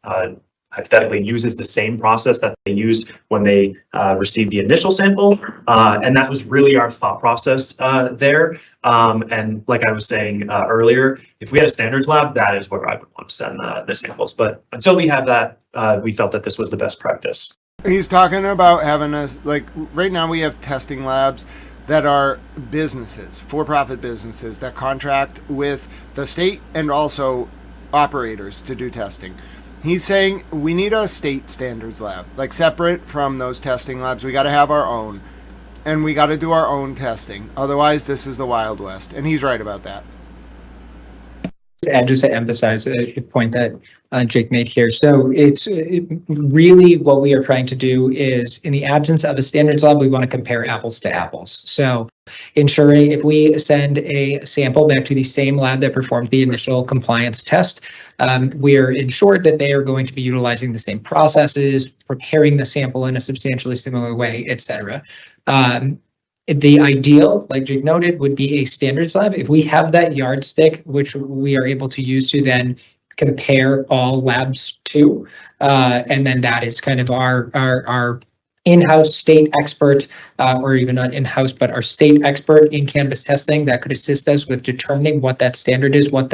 hypothetically uses the same process that they used when they received the initial sample. And that was really our thought process there. And like I was saying earlier, if we had a standards lab, that is where I would want to send the samples. But until we have that, we felt that this was the best practice.
He's talking about having us, like, right now we have testing labs that are businesses, for-profit businesses that contract with the state and also operators to do testing. He's saying we need a state standards lab, like separate from those testing labs. We got to have our own, and we got to do our own testing. Otherwise, this is the Wild West, and he's right about that.
And just to emphasize a point that Jake made here. So it's really what we are trying to do is, in the absence of a standards lab, we want to compare apples to apples. So ensuring if we send a sample back to the same lab that performed the initial compliance test, we're ensured that they are going to be utilizing the same processes, preparing the sample in a substantially similar way, et cetera. The ideal, like Jake noted, would be a standards lab. If we have that yardstick, which we are able to use to then compare all labs to, and then that is kind of our in-house state expert, or even not in-house, but our state expert in cannabis testing that could assist us with determining what that standard is, what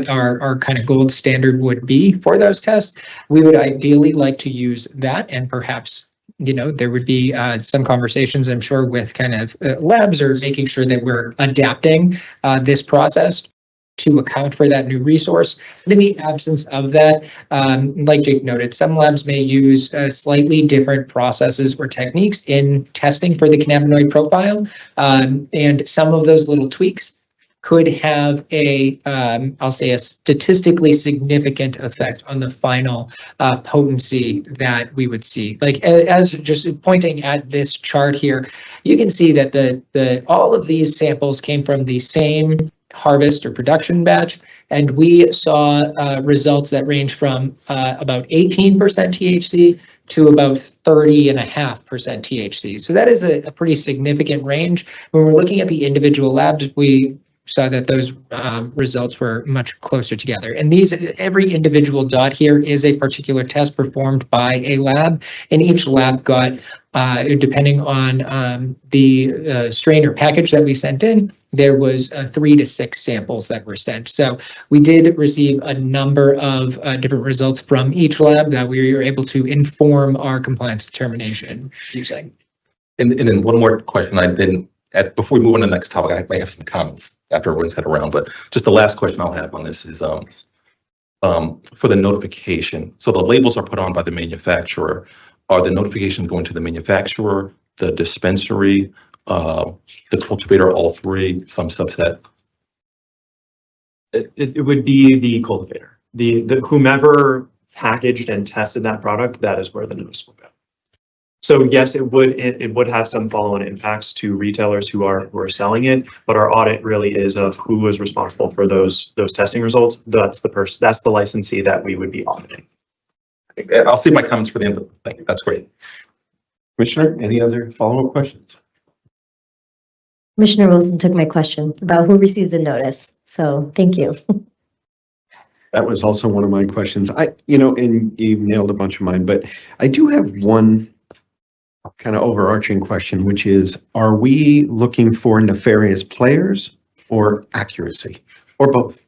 our kind of gold standard would be for those tests. We would ideally like to use that, and perhaps there would be some conversations, I'm sure, with kind of labs or making sure that we're adapting this process to account for that new resource. But in the absence of that, like Jake noted, some labs may use slightly different processes or techniques in testing for the cannabinoid profile. And some of those little tweaks could have I'll say a statistically significant effect on the final potency that we would see. Like as just pointing at this chart here, you can see that all of these samples came from the same harvest or production batch, and we saw results that range from about 18% THC to about 30.5% THC. So that is a pretty significant range. When we're looking at the individual labs, we saw that those results were much closer together. And every individual dot here is a particular test performed by a lab, and each lab got, depending on the strain or package that we sent in, there was 3 to 6 samples that were sent. So we did receive a number of different results from each lab that we were able to inform our compliance determination using.
And then one more question. Before we move on to the next topic, I may have some comments after everyone's head around, but just the last question I'll have on this is for the notification. So the labels are put on by the manufacturer. Are the notifications going to the manufacturer, the dispensary, the cultivator, all three, some subset?
It would be the cultivator. The whomever packaged and tested that product, that is where the notice will go. So yes, it would have some follow-on impacts to retailers who are selling it, but our audit really is of who was responsible for those testing results. That's the licensee that we would be auditing.
I'll save my comments for the end of the thing. That's great.
Commissioner, any other follow-up questions?
Commissioner Wilson took my question about who receives the notice. So thank you.
That was also one of my questions. And you nailed a bunch of mine, but I do have one kind of overarching question, which is, are we looking for nefarious players or accuracy, or both?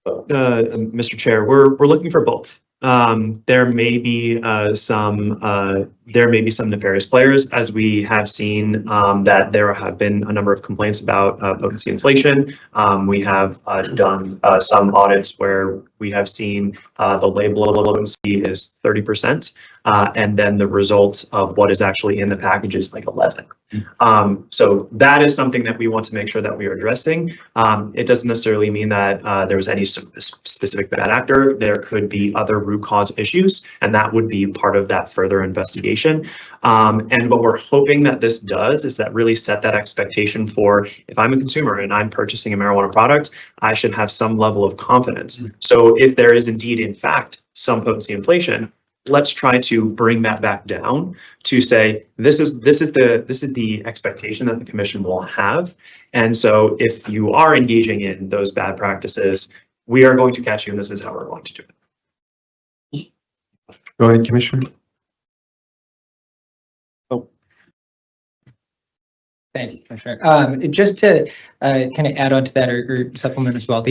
Mr. Chair, we're looking for both. There may be some nefarious players, as we have seen that there have been a number of complaints about potency inflation. We have done some audits where we have seen the label of potency is 30%, and then the results of what is actually in the package is like 11. So that is something that we want to make sure that we are addressing. It doesn't necessarily mean that there was any specific bad actor. There could be other root cause issues, and that would be part of that further investigation. And what we're hoping that this does is that really set that expectation for, if I'm a consumer and I'm purchasing a marijuana product, I should have some level of confidence. So if there is indeed, in fact, some potency inflation, let's try to bring that back down to say, this is the expectation that the commission will have. And so if you are engaging in those bad practices, we are going to catch you, and this is how we're going to do it.
Go ahead, Commissioner. Oh.
Thank you, Commissioner. Just to kind of add on to that or supplement as well,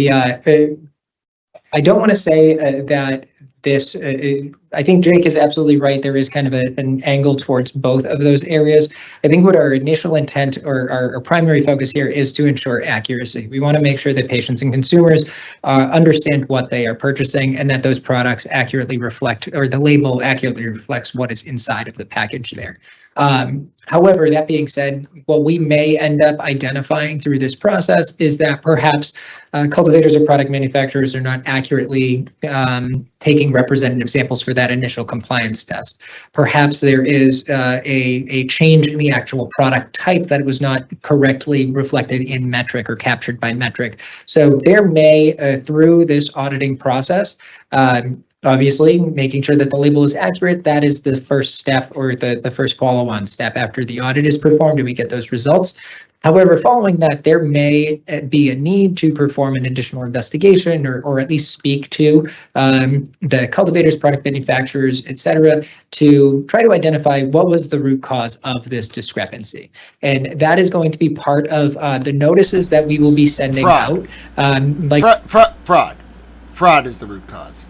I don't want to say that this, I think Jake is absolutely right. There is kind of an angle towards both of those areas. I think what our initial intent or our primary focus here is to ensure accuracy. We want to make sure that patients and consumers understand what they are purchasing and that those products accurately reflect, or the label accurately reflects what is inside of the package there. However, that being said, what we may end up identifying through this process is that perhaps cultivators or product manufacturers are not accurately taking representative samples for that initial compliance test. Perhaps there is a change in the actual product type that was not correctly reflected in metric or captured by metric. So there may, through this auditing process, obviously, making sure that the label is accurate, that is the first step, or the first follow-on step after the audit is performed and we get those results. However, following that, there may be a need to perform an additional investigation or at least speak to the cultivators, product manufacturers, et cetera, to try to identify what was the root cause of this discrepancy. And that is going to be part of the notices that we will be sending out.
Fraud is the root cause.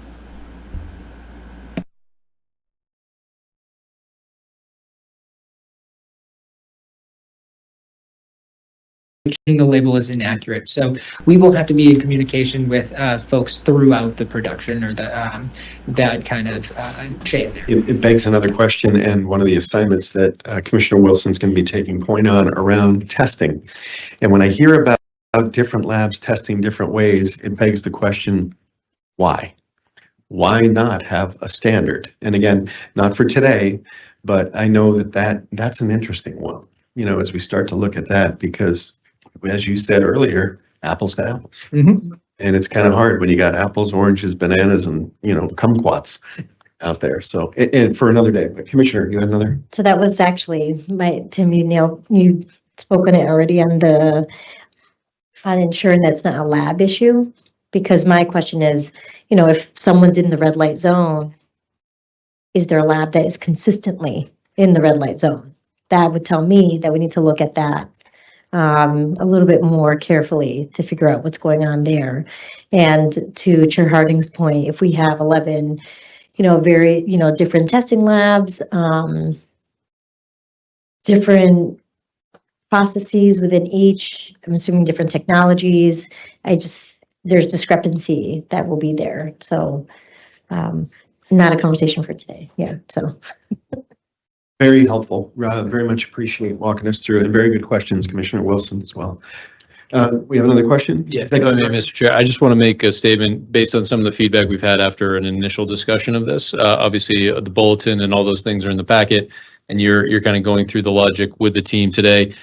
The label is inaccurate. So we will have to be in communication with folks throughout the production or that kind of chain there.
It begs another question, and one of the assignments that Commissioner Wilson's going to be taking point on around testing. And when I hear about different labs testing different ways, it begs the question, why? Why not have a standard? And again, not for today, but I know that's an interesting one, as we start to look at that, because as you said earlier, apples to apples.
Mm-hmm.
And it's kind of hard when you got apples, oranges, bananas, and, kumquats out there. So, and for another day, but Commissioner, you had another?
So that was actually Tim, you spoke on it already on ensuring that's not a lab issue, because my question is, if someone's in the red light zone, is there a lab that is consistently in the red light zone? That would tell me that we need to look at that a little bit more carefully to figure out what's going on there. And to Chair Harding's point, if we have 11, very, different testing labs, different processes within each, I'm assuming different technologies, there's discrepancy that will be there. So not a conversation for today. Yeah, so.
Very helpful. Very much appreciate walking us through, and very good questions, Commissioner Wilson, as well. We have another question?
Yes, Mr. Chair. I just want to make a statement based on some of the feedback we've had after an initial discussion of this. Obviously, the bulletin and all those things are in the packet, and you're kind of going through the logic with the team today.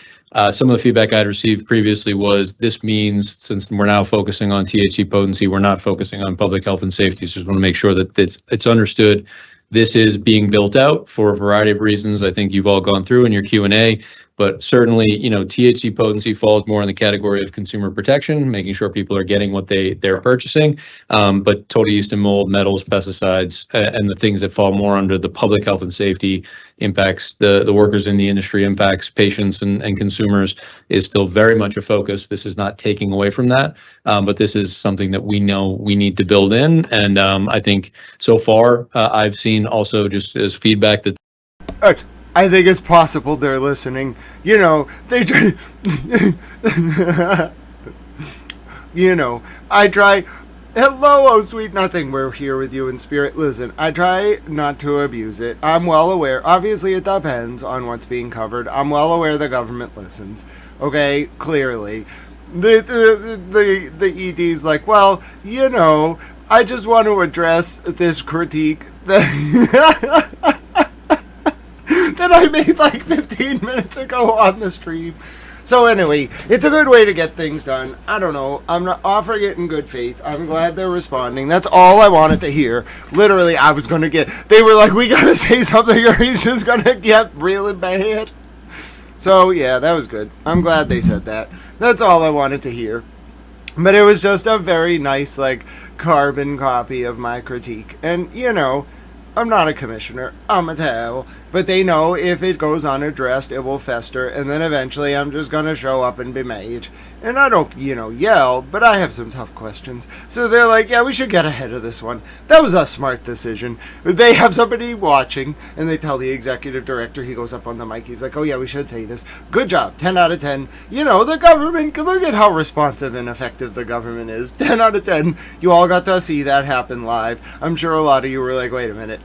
Some of the feedback I had received previously was this means, since we're now focusing on THC potency, we're not focusing on public health and safety. So just want to make sure that it's understood. This is being built out for a variety of reasons. I think you've all gone through in your Q&A, But certainly, THC potency falls more in the category of consumer protection, making sure people are getting what they're purchasing. But total yeast and mold, metals, pesticides, and the things that fall more under the public health and safety impacts the workers in the industry, impacts patients and consumers is still very much a focus. This is not taking away from that, but this is something that we know we need to build in. And I think so far I've seen also just as feedback that
I think it's possible they're listening. They try. I try. Hello, oh sweet nothing. We're here with you in spirit. Listen, I try not to abuse it. I'm well aware. Obviously, it depends on what's being covered. I'm well aware the government listens. Okay, clearly. The ED's like, well, I just want to address this critique that that I made like 15 minutes ago on the stream. So anyway, it's a good way to get things done. I don't know. I'm not offering it in good faith. I'm glad they're responding. That's all I wanted to hear. Literally, I was going to they were like, we got to say something or he's just going to get really bad. So yeah, that was good. I'm glad they said that. That's all I wanted to hear. But it was just a very nice, carbon copy of my critique. And, I'm not a commissioner. I'm a towel. But they know if it goes unaddressed, it will fester. And then eventually I'm just going to show up and be made. And I don't, yell, but I have some tough questions. So they're like, yeah, we should get ahead of this one. That was a smart decision. They have somebody watching, and they tell the executive director, he goes up on the mic, he's like, oh yeah, we should say this. Good job, 10 out of 10. The government, look at how responsive and effective the government is. 10 out of 10. You all got to see that happen live. I'm sure a lot of you were like, wait a minute.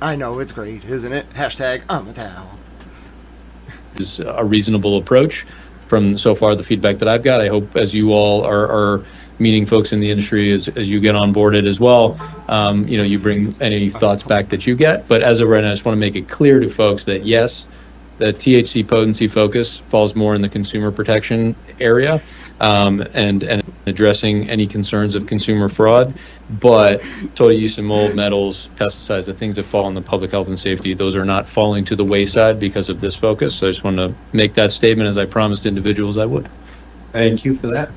I know, it's great, isn't it? Hashtag, I'm a towel.
Is a reasonable approach from so far the feedback that I've got. I hope as you all are meeting folks in the industry, as you get on board it as well, you bring any thoughts back that you get. But as of right now, I just want to make it clear to folks that yes, the THC potency focus falls more in the consumer protection area and addressing any concerns of consumer fraud. But total yeast and mold, metals, pesticides, the things that fall in the public health and safety, those are not falling to the wayside because of this focus. So I just want to make that statement as I promised individuals I would.
Thank you for that.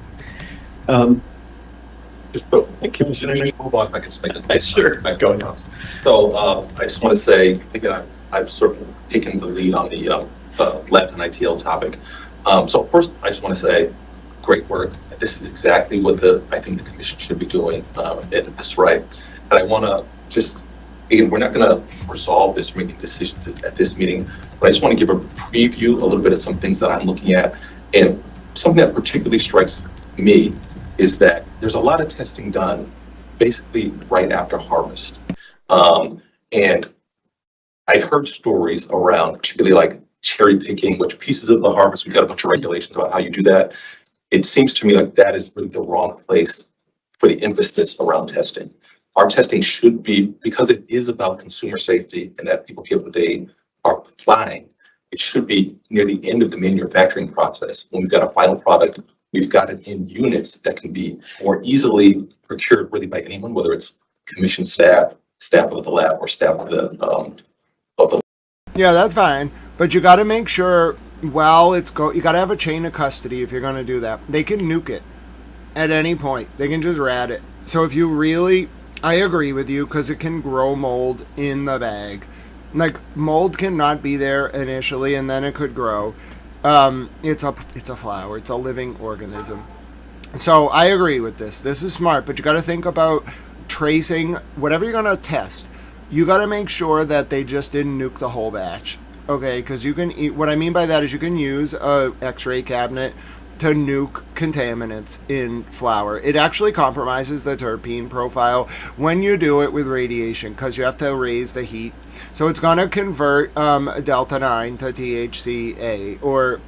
Commissioner, hold on, if I can just make a sure. Go ahead. So I just want to say, again, I've sort of taken the lead on the labs and ITL topic. So first, I just want to say, great work. This is exactly what I think the commission should be doing at this right. And I want to just, again, we're not going to resolve this, making decisions at this meeting, but I just want to give a preview, a little bit of some things that I'm looking at. And something that particularly strikes me is that there's a lot of testing done basically right after harvest. And I've heard stories around particularly like cherry picking, which pieces of the harvest, we've got a bunch of regulations about how you do that. It seems to me like that is really the wrong place for the emphasis around testing. Our testing should be, because it is about consumer safety and that people get what they are applying, it should be near the end of the manufacturing process. When we've got a final product, we've got it in units that can be more easily procured really by anyone, whether it's commission staff of the lab, or staff of the
Yeah, that's fine. But you got to make sure, you got to have a chain of custody if you're going to do that. They can nuke it at any point. They can just rat it. So if you really, I agree with you, because it can grow mold in the bag. Like, mold cannot be there initially, and then it could grow. It's a flower. It's a living organism. So I agree with this. This is smart, but you got to think about tracing whatever you're going to test. You got to make sure that they just didn't nuke the whole batch. Okay, because you can eat. What I mean by that is you can use a X-ray cabinet to nuke contaminants in flour. It actually compromises the terpene profile when you do it with radiation, because you have to raise the heat. So it's going to convert delta 9 to THCA, or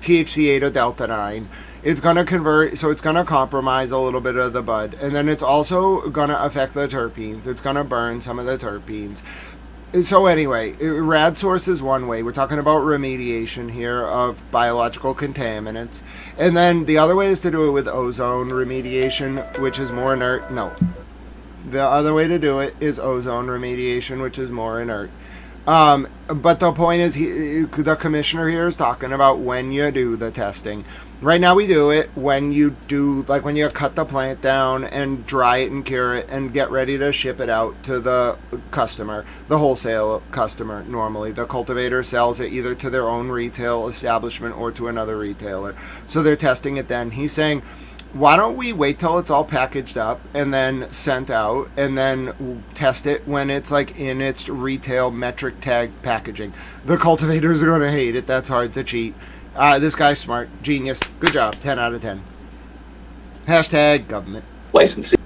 THCA to delta 9. It's going to convert, so it's going to compromise a little bit of the bud. And then it's also going to affect the terpenes. It's going to burn some of the terpenes. So anyway, rad source is one way. We're talking about remediation here of biological contaminants. And then the other way is to do it with ozone remediation, which is more inert. No. The other way to do it is ozone remediation, which is more inert. But the point is, the commissioner here is talking about when you do the testing. Right now we do it when you do, like when you cut the plant down and dry it and cure it and get ready to ship it out to the customer, the wholesale customer normally. The cultivator sells it either to their own retail establishment or to another retailer. So they're testing it then. He's saying, why don't we wait till it's all packaged up and then sent out and then test it when it's like in its retail metric tag packaging? The cultivators are going to hate it. That's hard to cheat. This guy's smart. Genius. Good job. 10 out of 10. Hashtag government.
Licensing.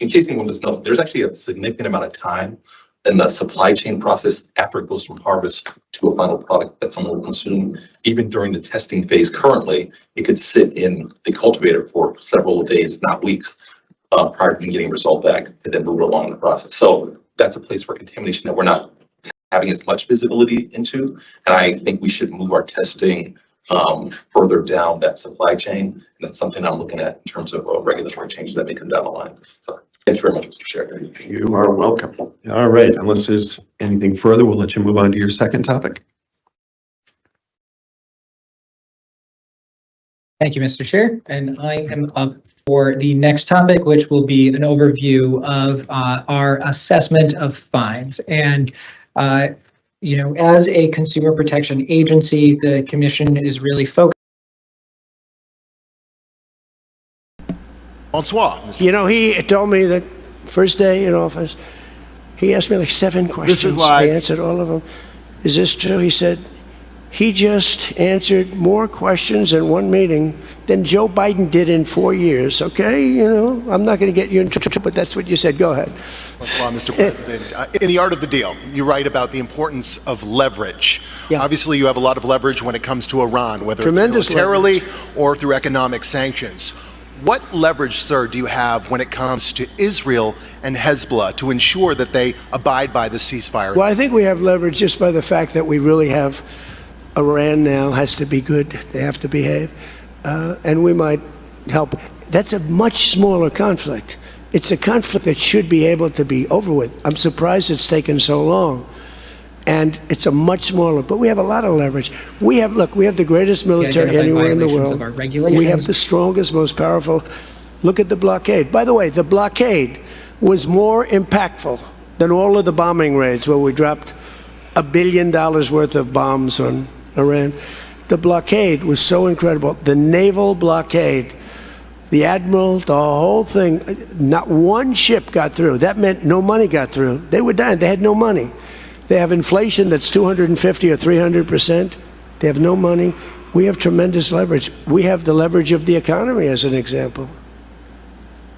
In case anyone doesn't know, there's actually a significant amount of time in the supply chain process after it goes from harvest to a final product that someone will consume. Even during the testing phase currently, it could sit in the cultivator for several days, if not weeks, prior to getting result back and then move along the process. So that's a place for contamination that we're not having as much visibility into. And I think we should move our testing further down that supply chain. And that's something I'm looking at in terms of regulatory changes that may come down the line. So thank you very much, Mr. Chair.
You are welcome. All right, unless there's anything further, we'll let you move on to your second topic.
Thank you, Mr. Chair. And I am up for the next topic, which will be an overview of our assessment of fines. And, you know, as a consumer protection agency, the commission is really focused.
Bonsoir. You know, he told me that first day in office, he asked me like 7 questions.
This is live.
I answered all of them. Is this true? He said, he just answered more questions in one meeting than Joe Biden did in 4 years. Okay, you know, I'm not going to get you in trouble, but that's what you said. Go ahead.
Bonsoir, Mr. President. In The Art of the Deal, you write about the importance of leverage.
Yeah.
Obviously, you have a lot of leverage when it comes to Iran, whether
Tremendous
it's militarily or through economic sanctions. What leverage, sir, do you have when it comes to Israel and Hezbollah to ensure that they abide by the ceasefire?
Well, I think we have leverage just by the fact that we really have Iran now has to be good. They have to behave. And we might help. That's a much smaller conflict. It's a conflict that should be able to be over with. I'm surprised it's taken so long. And it's a much smaller, but we have a lot of leverage. We have the greatest military anywhere in the world. We have the strongest, most powerful. Look at the blockade. By the way, the blockade was more impactful than all of the bombing raids where we dropped $1 billion worth of bombs on Iran. The blockade was so incredible. The naval blockade, the admiral, the whole thing, not one ship got through. That meant no money got through. They were dying. They had no money. They have inflation that's 250 or 300%. They have no money. We have tremendous leverage. We have the leverage of the economy as an example.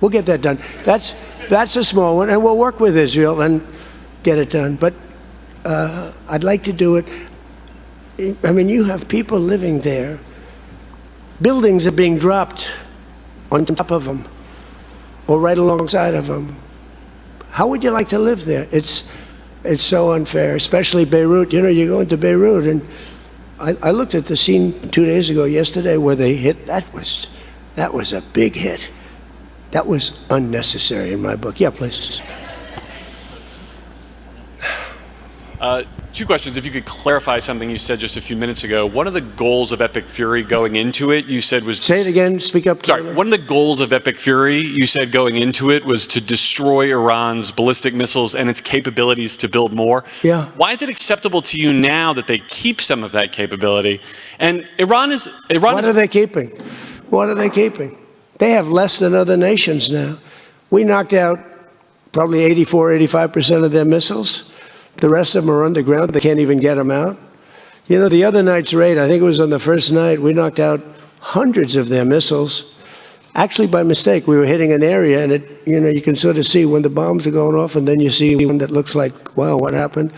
We'll get that done. That's a small one, and we'll work with Israel and get it done. But I'd like to do it. I mean, you have people living there. Buildings are being dropped on top of them or right alongside of them. How would you like to live there? It's so unfair, especially Beirut. You know, you go into Beirut, and I looked at the scene 2 days ago, yesterday, where they hit. That was a big hit. That was unnecessary in my book. Yeah, please.
2 questions. If you could clarify something you said just a few minutes ago. One of the goals of Epic Fury going into it, you said was...
Say it again. Speak up.
Sorry. One of the goals of Epic Fury, you said going into it, was to destroy Iran's ballistic missiles and its capabilities to build more.
Yeah.
Why is it acceptable to you now that they keep some of that capability? And Iran is...
What are they keeping? What are they keeping? They have less than other nations now. We knocked out probably 84, 85% of their missiles. The rest of them are underground. They can't even get them out. You know, the other night's raid, I think it was on the first night, we knocked out hundreds of their missiles. Actually, by mistake, we were hitting an area, and you can sort of see when the bombs are going off, and then you see one that looks like, wow, what happened?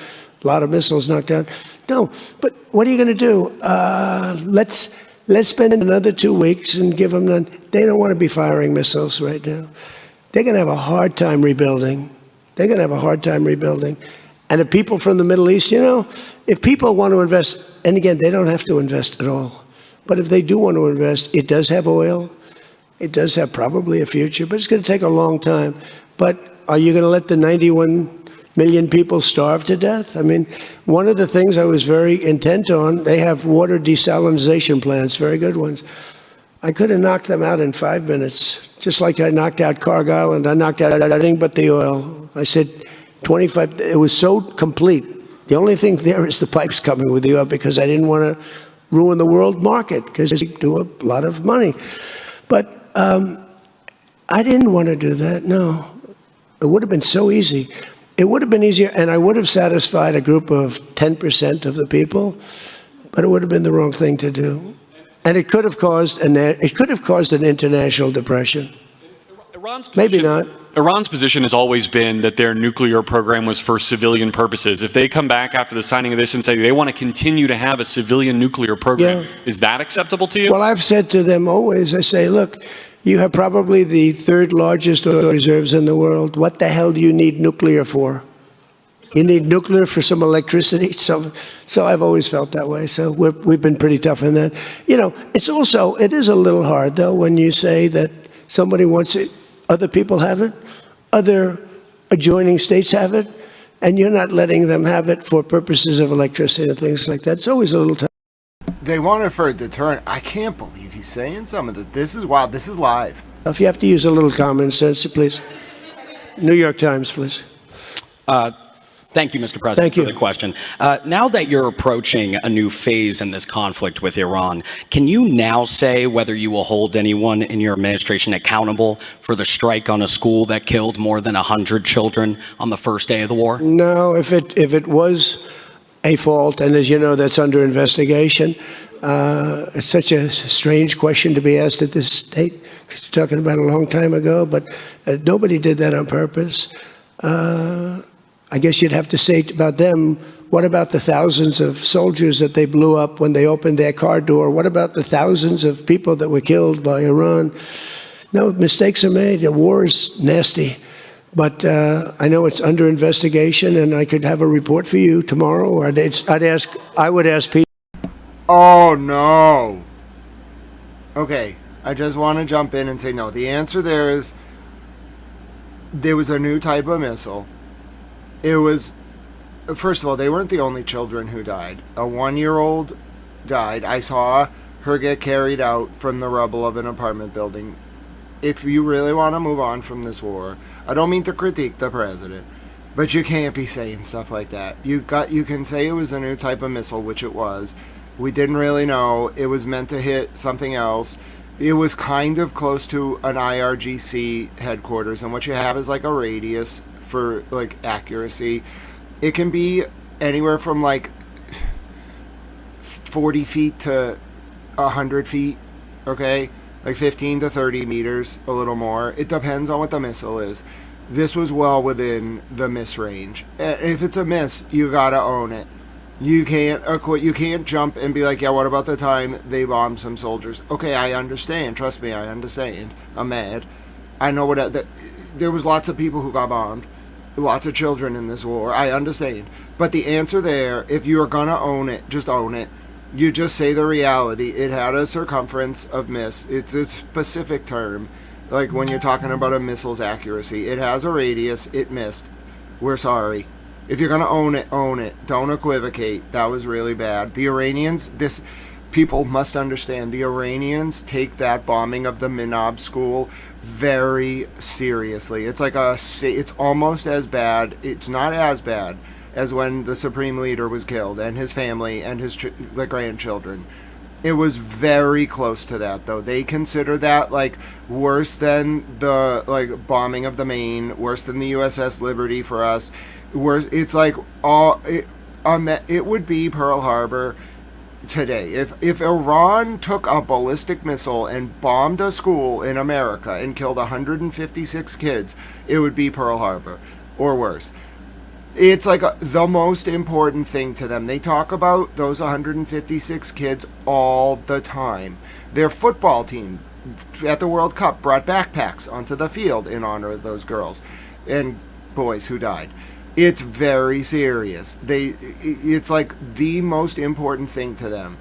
A lot of missiles knocked out. No, but what are you going to do? Let's spend another 2 weeks and give them none. They don't want to be firing missiles right now. They're going to have a hard time rebuilding. And if people from the Middle East, you know, if people want to invest, and again, they don't have to invest at all, but if they do want to invest, it does have oil. It does have probably a future, but it's going to take a long time. But are you going to let the 91 million people starve to death? I mean, one of the things I was very intent on, they have water desalination plants, very good ones. I could have knocked them out in 5 minutes, just like I knocked out Cargill and I knocked out everything but the oil. I said 25, it was so complete. The only thing there is the pipes coming with the oil because I didn't want to ruin the world market because they do a lot of money. But I didn't want to do that, no. It would have been so easy. It would have been easier, and I would have satisfied a group of 10% of the people, but it would have been the wrong thing to do. And it could have caused an international depression. Maybe not.
Iran's position has always been that their nuclear program was for civilian purposes. If they come back after the signing of this and say they want to continue to have a civilian nuclear program, is that acceptable to you?
Well, I've said to them always, I say, look, you have probably the third largest oil reserves in the world. What the hell do you need nuclear for? You need nuclear for some electricity? So I've always felt that way. So we've been pretty tough on that. You know, it is a little hard, though, when you say that somebody wants it, other people have it, other adjoining states have it, and you're not letting them have it for purposes of electricity and things like that. It's always a little tough.
They want it for a deterrent. I can't believe he's saying some of that. This is wild. This is live.
If you have to use a little common sense, please. New York Times, please.
Thank you, Mr. President, for the question. Now that you're approaching a new phase in this conflict with Iran, can you now say whether you will hold anyone in your administration accountable for the strike on a school that killed more than 100 children on the first day of the war?
No, if it was a fault, and as you know, that's under investigation. It's such a strange question to be asked at this date, because you're talking about a long time ago, but nobody did that on purpose. I guess you'd have to say about them, what about the thousands of soldiers that they blew up when they opened their car door? What about the thousands of people that were killed by Iran? No, mistakes are made. The war is nasty. But I know it's under investigation, and I could have a report for you tomorrow, or I would ask Pete.
Oh, no. Okay, I just want to jump in and say no. The answer there is there was a new type of missile. It was, first of all, they weren't the only children who died. A 1-year-old died. I saw her get carried out from the rubble of an apartment building. If you really want to move on from this war, I don't mean to critique the president, but you can't be saying stuff like that. You can say it was a new type of missile, which it was. We didn't really know. It was meant to hit something else. It was kind of close to an IRGC headquarters, and what you have is like a radius for like accuracy. It can be anywhere from like 40 feet to 100 feet, okay? Like 15 to 30 meters, a little more. It depends on what the missile is. This was well within the miss range. If it's a miss, you gotta own it. You can't jump and be like, yeah, what about the time they bombed some soldiers? Okay, I understand. Trust me, I understand. I'm mad. I know there was lots of people who got bombed. Lots of children in this war. I understand. But the answer there, if you are going to own it, just own it. You just say the reality. It had a circumference of miss. It's a specific term. Like when you're talking about a missile's accuracy. It has a radius. It missed. We're sorry. If you're going to own it, own it. Don't equivocate. That was really bad. The Iranians, people must understand, the Iranians take that bombing of the Minab school very seriously. It's like it's almost as bad. It's not as bad as when the supreme leader was killed and his family and the grandchildren. It was very close to that, though. They consider that like worse than the bombing of the Maine, worse than the USS Liberty for us. It's like it would be Pearl Harbor today. If Iran took a ballistic missile and bombed a school in America and killed 156 kids, it would be Pearl Harbor or worse. It's like the most important thing to them. They talk about those 156 kids all the time. Their football team at the World Cup brought backpacks onto the field in honor of those girls and boys who died. It's very serious. It's like the most important thing to them.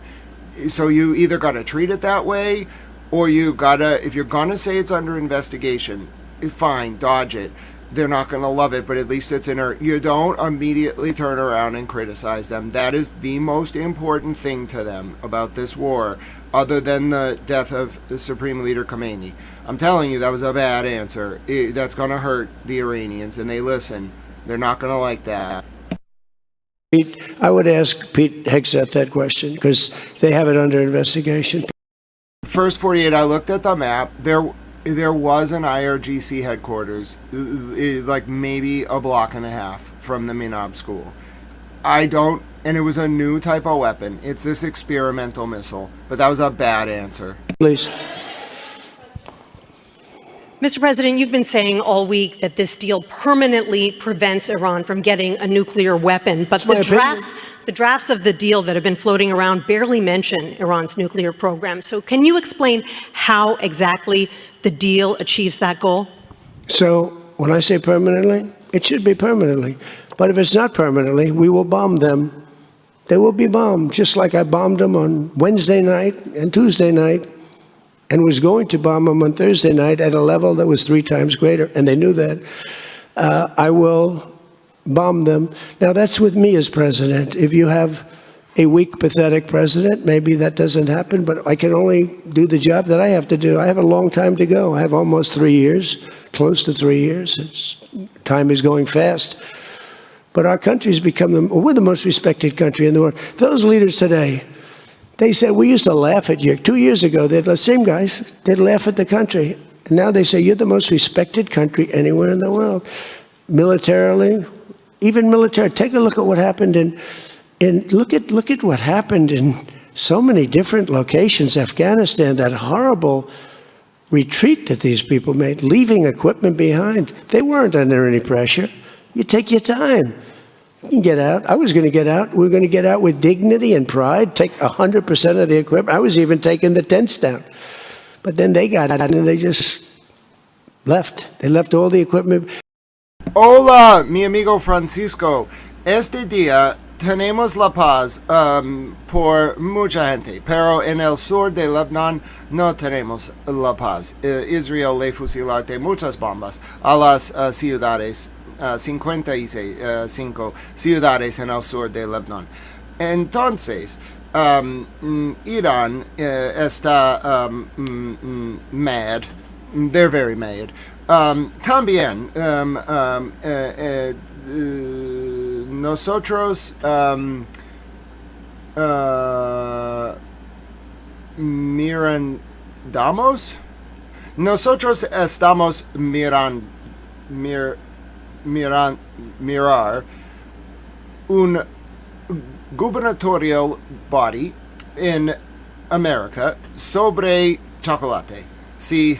So you either got to treat it that way or if you're gonna say it's under investigation, fine, dodge it. They're not gonna love it, but at least it's you don't immediately turn around and criticize them. That is the most important thing to them about this war, other than the death of the Supreme Leader Khomeini. I'm telling you, that was a bad answer. That's gonna hurt the Iranians, and they listen. They're not gonna like that.
Pete, I would ask Pete Hegseth that question, because they have it under investigation.
First 48, I looked at the map. There was an IRGC headquarters, like maybe a block and a half from the Minab school. And it was a new type of weapon. It's this experimental missile, but that was a bad answer.
Please.
Mr. President, you've been saying all week that this deal permanently prevents Iran from getting a nuclear weapon, but the drafts of the deal that have been floating around barely mention Iran's nuclear program. So can you explain how exactly the deal achieves that goal?
So when I say permanently, it should be permanently. But if it's not permanently, we will bomb them. They will be bombed, just like I bombed them on Wednesday night and Tuesday night, and was going to bomb them on Thursday night at a level that was 3 times greater, and they knew that. I will bomb them. Now, that's with me as president. If you have a weak, pathetic president, maybe that doesn't happen, but I can only do the job that I have to do. I have a long time to go. I have almost 3 years, close to 3 years. Time is going fast. But our country's become we're the most respected country in the world. Those leaders today, they said, we used to laugh at you. 2 years ago, the same guys, they'd laugh at the country. And now they say, you're the most respected country anywhere in the world. Militarily, even military. Take a look at what happened look at what happened in so many different locations. Afghanistan, that horrible retreat that these people made, leaving equipment behind. They weren't under any pressure. You take your time. You can get out. I was going to get out. We were going to get out with dignity and pride, take 100% of the equipment. I was even taking the tents down. But then they got out and they just left. They left all the equipment.
Hola, mi amigo Francisco. Este día tenemos la paz por mucha gente, pero en el sur de Lebanon no tenemos la paz. Israel le fusilarte muchas bombas a las ciudades. 55 ciudades en el sur de Lebanon. Entonces, Irán está mad. They're very mad. También nosotros nosotros estamos mirar un gubernatorial body in America sobre chocolate. Sí,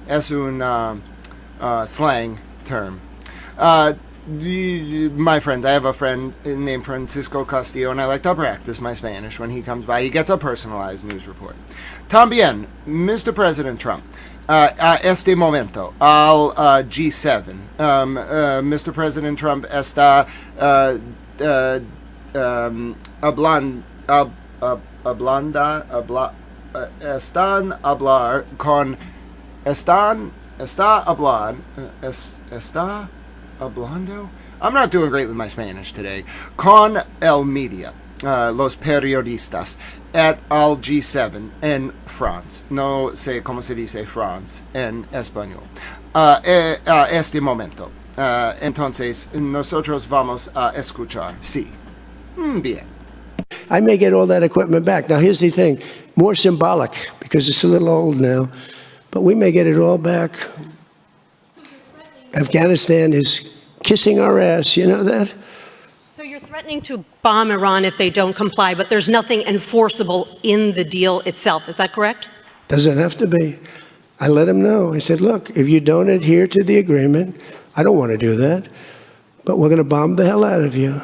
es un slang term. My friends, I have a friend named Francisco Castillo, and I like to practice my Spanish. When he comes by, he gets a personalized news report. También, Mr. President Trump, a este momento, al G7, Mr. President Trump está hablando? I'm not doing great with my Spanish today. Con el media, los periodistas, at al G7 en France. No sé cómo se dice France en español. Este momento. Entonces, nosotros vamos a escuchar. Sí. Bien.
I may get all that equipment back. Now, here's the thing. More symbolic, because it's a little old now. But we may get it all back. Afghanistan is kissing our ass, you know that?
So you're threatening to bomb Iran if they don't comply, but there's nothing enforceable in the deal itself. Is that correct?
Doesn't have to be. I let them know. I said, look, if you don't adhere to the agreement, I don't want to do that, but we're going to bomb the hell out of you.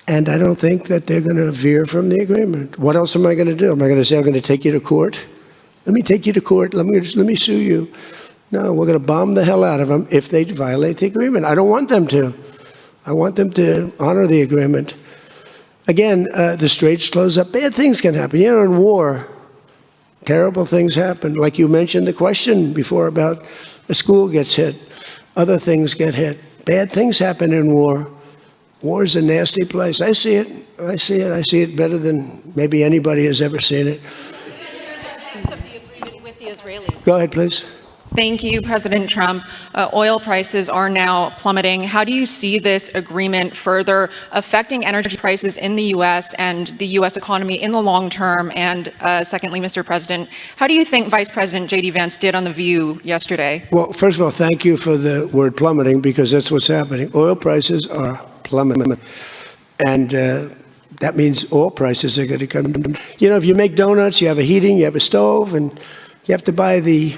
And I don't think that they're going to veer from the agreement. What else am I going to do? Am I going to say, I'm going to take you to court? Let me take you to court. Let me sue you. No, we're going to bomb the hell out of them if they violate the agreement. I don't want them to. I want them to honor the agreement. Again, the straits close up. Bad things can happen. You know, in war, Terrible things happen. Like you mentioned the question before about a school gets hit, other things get hit. Bad things happen in war. War is a nasty place. I see it. I see it. I see it better than maybe anybody has ever seen it.
With the Israelis.
Go ahead, please.
Thank you, President Trump. Oil prices are now plummeting. How do you see this agreement further affecting energy prices in the U.S. and the U.S. economy in the long term? And secondly, Mr. President, how do you think Vice President J.D. Vance did on The View yesterday?
Well, first of all, thank you for the word plummeting, because that's what's happening. Oil prices are plummeting. And that means oil prices are going to come. You know, if you make donuts, you have a heating, you have a stove, and you have to buy the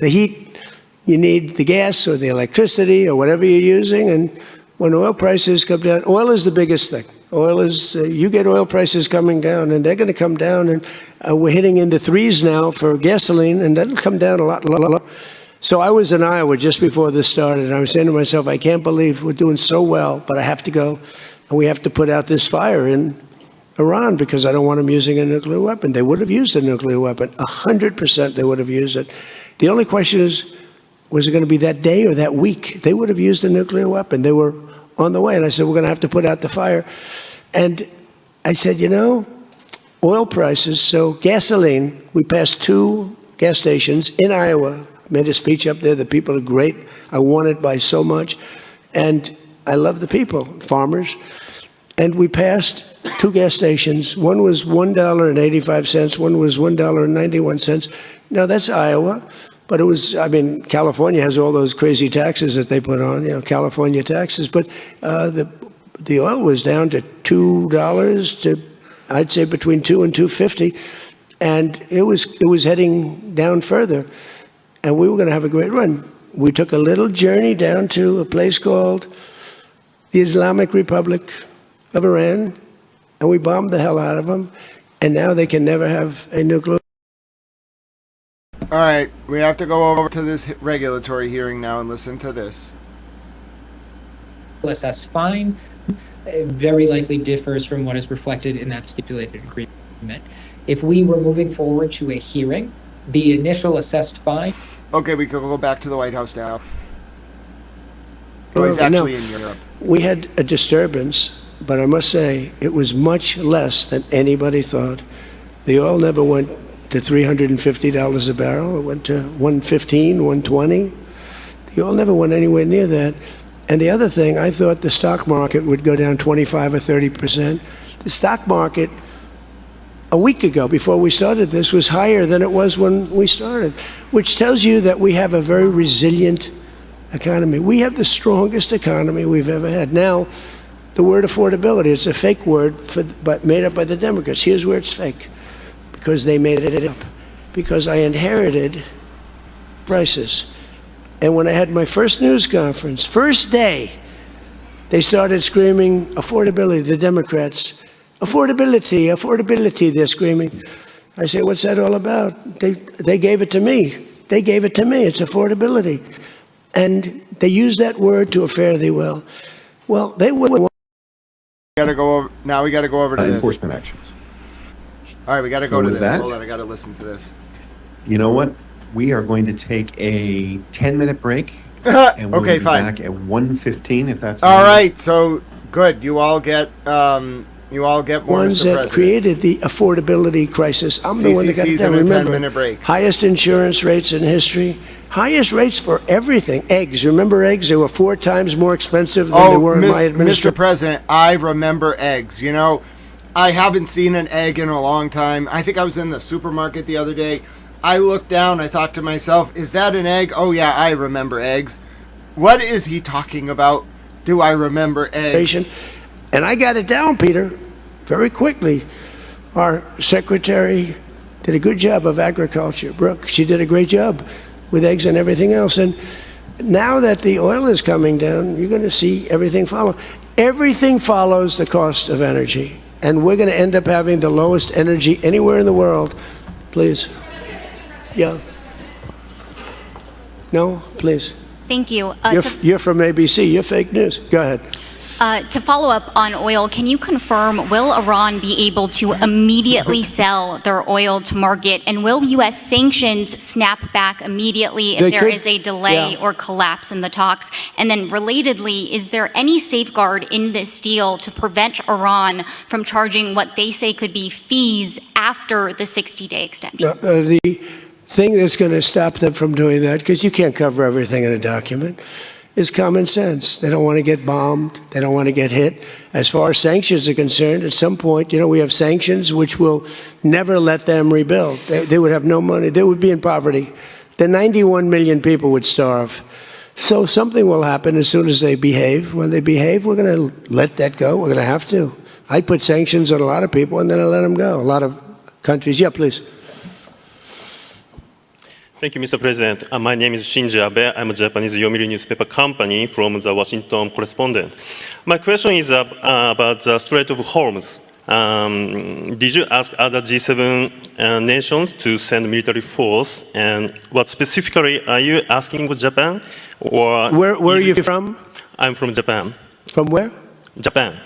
heat, you need the gas or the electricity or whatever you're using. And when oil prices come down, oil is the biggest thing. Oil is, you get oil prices coming down, and they're going to come down. And we're hitting in the threes now for gasoline, and that'll come down a lot. So I was in Iowa just before this started, and I was saying to myself, I can't believe we're doing so well, but I have to go, and we have to put out this fire in Iran because I don't want them using a nuclear weapon. They would have used a nuclear weapon. 100% they would have used it. The only question is, was it going to be that day or that week? They would have used a nuclear weapon. They were on the way. And I said, we're going to have to put out the fire. And I said, you know, oil prices, so gasoline, we passed 2 gas stations in Iowa. Made a speech up there. The people are great. I won it by so much. And I love the people, farmers. And we passed 2 gas stations. One was $1.85. One was $1.91. Now, that's Iowa. But it was, I mean, California has all those crazy taxes that they put on, you know, California taxes. But the oil was down to $2 to, I'd say, between $2 and $2.50. And it was heading down further. And we were going to have a great run. We took a little journey down to a place called the Islamic Republic of Iran, and we bombed the hell out of them. And now they can never have a nuclear.
All right, we have to go over to this regulatory hearing now and listen to this.
Assessed fine very likely differs from what is reflected in that stipulated agreement. If we were moving forward to a hearing, the initial assessed fine.
Okay, we could go back to the White House now. Oh, he's actually in Europe.
We had a disturbance, but I must say it was much less than anybody thought. The oil never went to $350 a barrel. It went to $115, $120. The oil never went anywhere near that. And the other thing, I thought the stock market would go down 25 or 30%. The stock market a week ago, before we started this, was higher than it was when we started, which tells you that we have a very resilient economy. We have the strongest economy we've ever had. Now, the word affordability, it's a fake word but made up by the Democrats. Here's where it's fake, because they made it up. Because I inherited prices. And when I had my first news conference, first day, they started screaming affordability, the Democrats. Affordability, affordability, they're screaming. I say, what's that all about? They gave it to me. They gave it to me. It's affordability. And they use that word to a fare thee well. Well, they would.
We gotta go over, now we got to go over to this.
Enforcement actions.
All right, we got to go to this.
That?
Hold on, I got to listen to this.
You know what? We are going to take a 10-minute break. And we'll
Okay,
be
fine.
back at 1:15, if that's
All right, so good. You all get more,
Ones
Mr.
that
President.
created the affordability crisis. I'm the one that got it
CCC's
down.
in a
Remember,
10-minute break.
highest insurance rates in history, highest rates for everything. Eggs, remember eggs? They were 4 times more expensive than they were in my administration.
Mr. President, I remember eggs. You know, I haven't seen an egg in a long time. I think I was in the supermarket the other day. I looked down, I thought to myself, is that an egg? Oh yeah, I remember eggs. What is he talking about? Do I remember eggs?
And I got it down, Peter, very quickly. Our secretary did a good job of agriculture, Brooke. She did a great job with eggs and everything else. And now that the oil is coming down, you're going to see everything follow. Everything follows the cost of energy. And we're going to end up having the lowest energy anywhere in the world. Please. Yeah. No, please.
Thank you.
You're from ABC. You're fake news. Go ahead.
To follow up on oil, can you confirm, will Iran be able to immediately sell their oil to market? And will U.S. sanctions snap back immediately if there is a delay or collapse in the talks? And then relatedly, is there any safeguard in this deal to prevent Iran from charging what they say could be fees after the 60-day extension?
The thing that's going to stop them from doing that, because you can't cover everything in a document, is common sense. They don't want to get bombed. They don't want to get hit. As far as sanctions are concerned, at some point, we have sanctions which will never let them rebuild. They would have no money. They would be in poverty. The 91 million people would starve. So something will happen as soon as they behave. When they behave, we're going to let that go. We're going to have to. I put sanctions on a lot of people, and then I let them go. A lot of countries. Yeah, please.
Thank you, Mr. President. My name is Shinji Abe. I'm a Japanese Yomiuri newspaper company from the Washington correspondent. My question is about the Strait of Hormuz. Did you ask other G7 nations to send military force? And what specifically are you asking with Japan? Or
where are you from?
I'm from Japan.
From where?
Japan.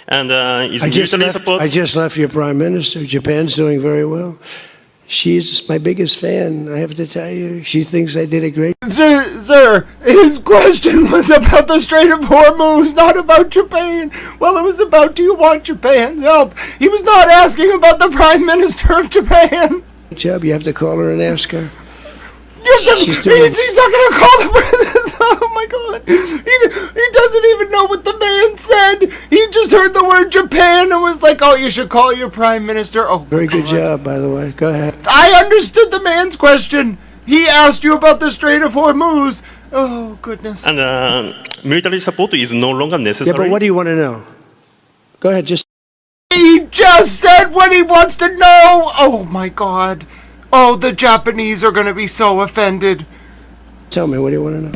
And is
military support? I just left your prime minister. Japan's doing very well. She's my biggest fan, I have to tell you. She thinks I did a great...
Sir, his question was about the Strait of Hormuz, not about Japan. Well, it was about, do you want Japan's help? He was not asking about the Prime Minister of Japan.
Good job, you have to call her and ask her.
He's not going to call the president. Oh, my God. He doesn't even know what the man said. He just heard the word Japan and was like, oh, you should call your prime minister. Oh,
very good job, by the way. Go ahead.
I understood the man's question. He asked you about the Strait of Hormuz. Oh, goodness.
And military support is no longer necessary.
Yeah, but what do you want to know? Go ahead, just...
He just said what he wants to know. Oh, my God. Oh, the Japanese are going to be so offended.
Tell me, what do you want to know?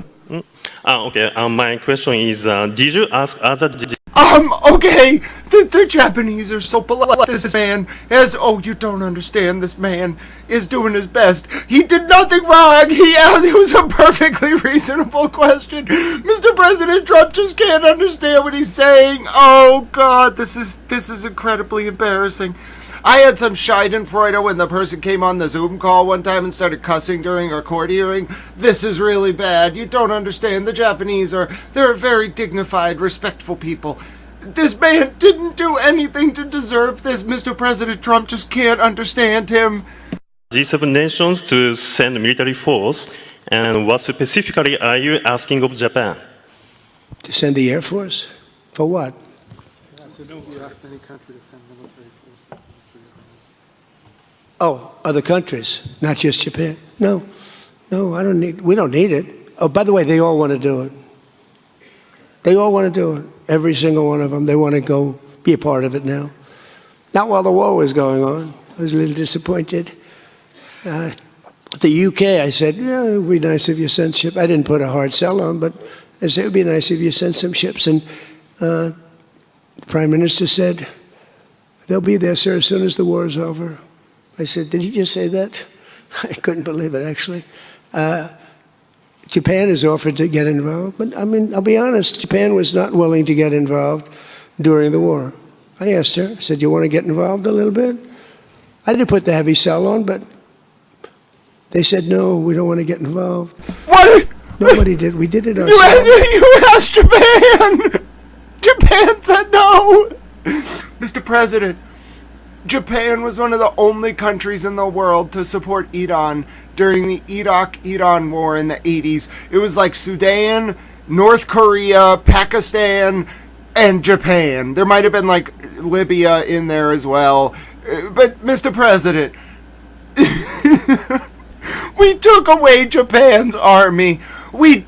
Okay, my question is, did you ask other...
Okay, the Japanese are so polite. This man has, oh, you don't understand, this man is doing his best. He did nothing wrong. It was a perfectly reasonable question. Mr. President Trump just can't understand what he's saying. Oh, God, this is incredibly embarrassing. I had some schadenfreude when the person came on the Zoom call one time and started cussing during our court hearing. This is really bad. You don't understand. The Japanese they're very dignified, respectful people. This man didn't do anything to deserve this. Mr. President Trump just can't understand him.
G7 nations to send military force, and what specifically are you asking of Japan?
To send the Air Force? For what? Oh, other countries, not just Japan. No, we don't need it. Oh, by the way, they all want to do it. They all want to do it. Every single one of them. They want to go be a part of it now. Not while the war was going on. I was a little disappointed. The UK, I said, yeah, it would be nice if you sent ships. I didn't put a hard sell on, but I said it would be nice if you sent some ships. And the Prime Minister said, they'll be there, sir, as soon as the war is over. I said, did he just say that? I couldn't believe it, actually. Japan has offered to get involved, but I mean, I'll be honest, Japan was not willing to get involved during the war. I asked her, I said, you want to get involved a little bit? I didn't put the heavy sell on, but they said, no, we don't want to get involved.
What?
Nobody did. We did it ourselves.
You asked Japan! Japan said no! Mr. President, Japan was one of the only countries in the world to support Iran during the Iraq-Iran war in the 80s. It was like Sudan, North Korea, Pakistan, and Japan. There might have been like Libya in there as well. But Mr. President, we took away Japan's army. We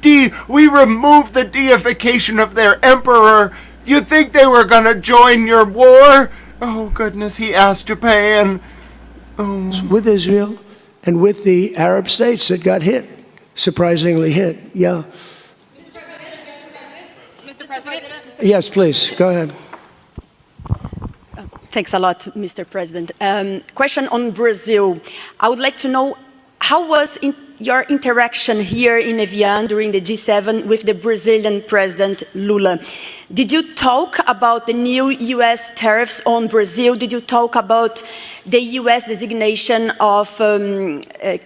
removed the deification of their emperor. You think they were going to join your war? Oh, goodness, he asked Japan. Oh.
With Israel and with the Arab states that got hit, surprisingly hit, yeah.
Mr. President?
Yes, please, go ahead.
Thanks a lot, Mr. President. Question on Brazil. I would like to know, how was
your interaction here in Evian during the G7 with the Brazilian President Lula. Did you talk about the new US tariffs on Brazil? Did you talk about the US designation of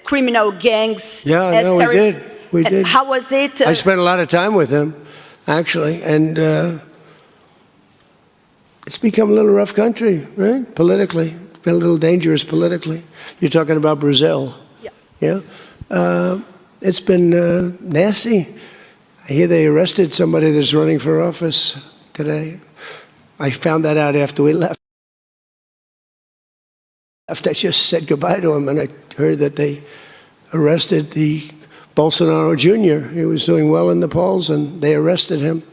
criminal gangs as terrorists?
We did.
How was it?
I spent a lot of time with him, actually, and it's become a little rough country, right? Politically. It's been a little dangerous politically. You're talking about Brazil. Yeah. It's been nasty. I hear they arrested somebody that's running for office today. I found that out after we left. I just said goodbye to him, and I heard that they arrested the Bolsonaro Jr. He was doing well in the polls, and they arrested him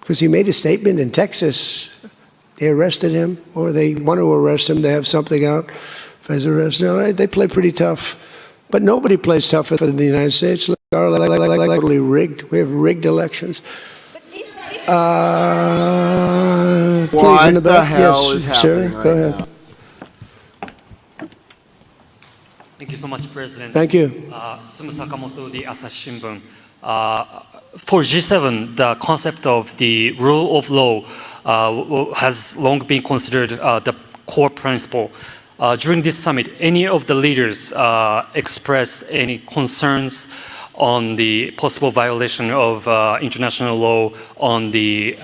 because he made a statement in Texas. They arrested him, or they want to arrest him. They have something out for his arrest. No, they play pretty tough. But nobody plays tougher than the United States. Totally rigged. We have rigged elections.
What the hell is happening right
go ahead.
now?
Thank you so much, President.
Thank you.
Sumu Sakamoto, the Asahi Shimbun. For G7, the concept of the rule of law has long been considered the core principle. During this summit, any of the leaders expressed any concerns on the possible violation of international law on the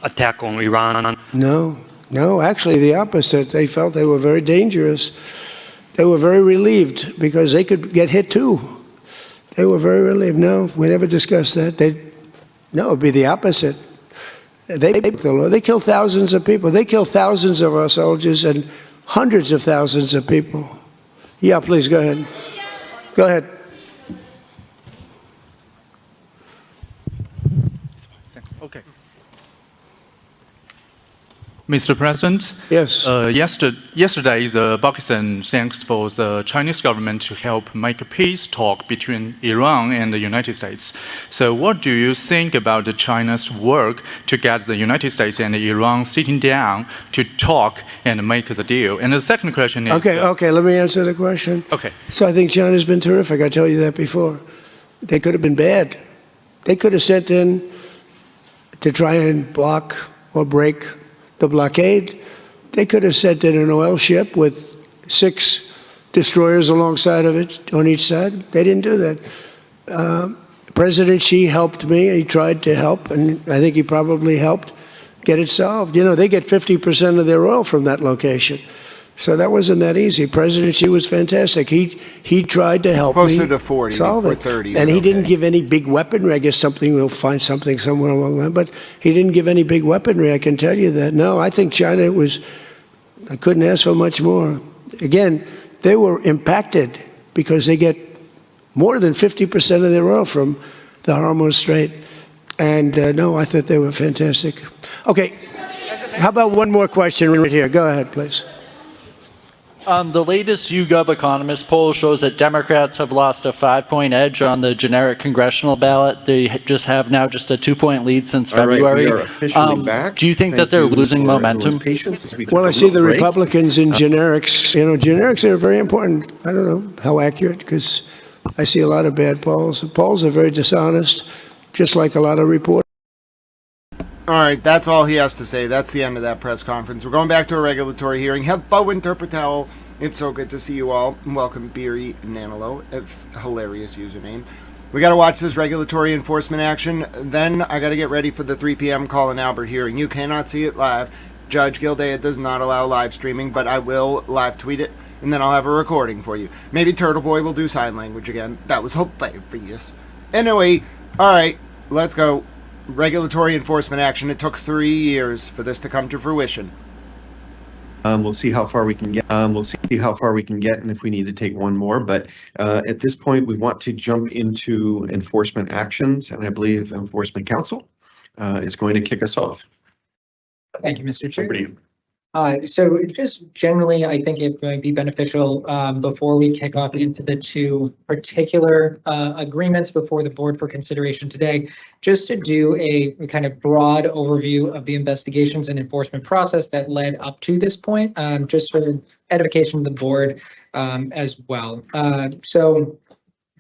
attack on Iran?
No, actually the opposite. They felt they were very dangerous. They were very relieved because they could get hit too. They were very relieved. No, we never discussed that. No, it would be the opposite. They broke the law. They killed thousands of people. They killed thousands of our soldiers and hundreds of thousands of people. Yeah, please, go ahead. Go ahead.
Okay. Mr. President,
yes.
Yesterday, Pakistan thanks for the Chinese government to help make a peace talk between Iran and the United States. So, what do you think about China's work to get the United States and Iran sitting down to talk and make the deal? And the second question is.
Okay. Let me answer the question.
Okay.
So I think China's been terrific. I told you that before. They could have been bad. They could have sent in to try and block or break the blockade. They could have sent in an oil ship with 6 destroyers alongside of it on each side. They didn't do that. President Xi helped me. He tried to help, and I think he probably helped get it solved. You know, they get 50% of their oil from that location. So that wasn't that easy. President Xi was fantastic. He tried to help
Closer
me
to 40
solve
or
it.
30.
And he didn't give any big weaponry. I guess we'll find something somewhere along the line. But he didn't give any big weaponry, I can tell you that. No, I think China I couldn't ask for much more. Again, they were impacted because they get more than 50% of their oil from the Hormuz Strait. And no, I thought they were fantastic. Okay, how about one more question right here? Go ahead, please.
The latest YouGov Economist poll shows that Democrats have lost a 5-point edge on the generic congressional ballot. They just have now just a 2-point lead since February.
We are officially back.
Do you think that they're losing momentum?
Well, I see the Republicans in generics. You know, generics are very important. I don't know how accurate, because I see a lot of bad polls. The polls are very dishonest, just like a lot of reporters.
All right, that's all he has to say. That's the end of that press conference. We're going back to a regulatory hearing. Hello, Interpretel. It's so good to see you all. Welcome, Beery Nanalo, a hilarious username. We got to watch this regulatory enforcement action. Then I got to get ready for the 3 p.m. Colin Albert hearing. You cannot see it live. Judge Gildea does not allow live streaming, but I will live tweet it, and then I'll have a recording for you. Maybe Turtle Boy will do sign language again. That was hilarious. Anyway, all right, let's go. Regulatory enforcement action. It took 3 years for this to come to fruition.
We'll see how far we can get. We'll see how far we can get, and if we need to take one more. But at this point, we want to jump into enforcement actions, and I believe Enforcement Council is going to kick us off.
Thank you, Mr. Chair.
Over to you.
So just generally, I think it might be beneficial before we kick off into the 2 particular agreements before the board for consideration today, just to do a kind of broad overview of the investigations and enforcement process that led up to this point, just for edification of the board as well. So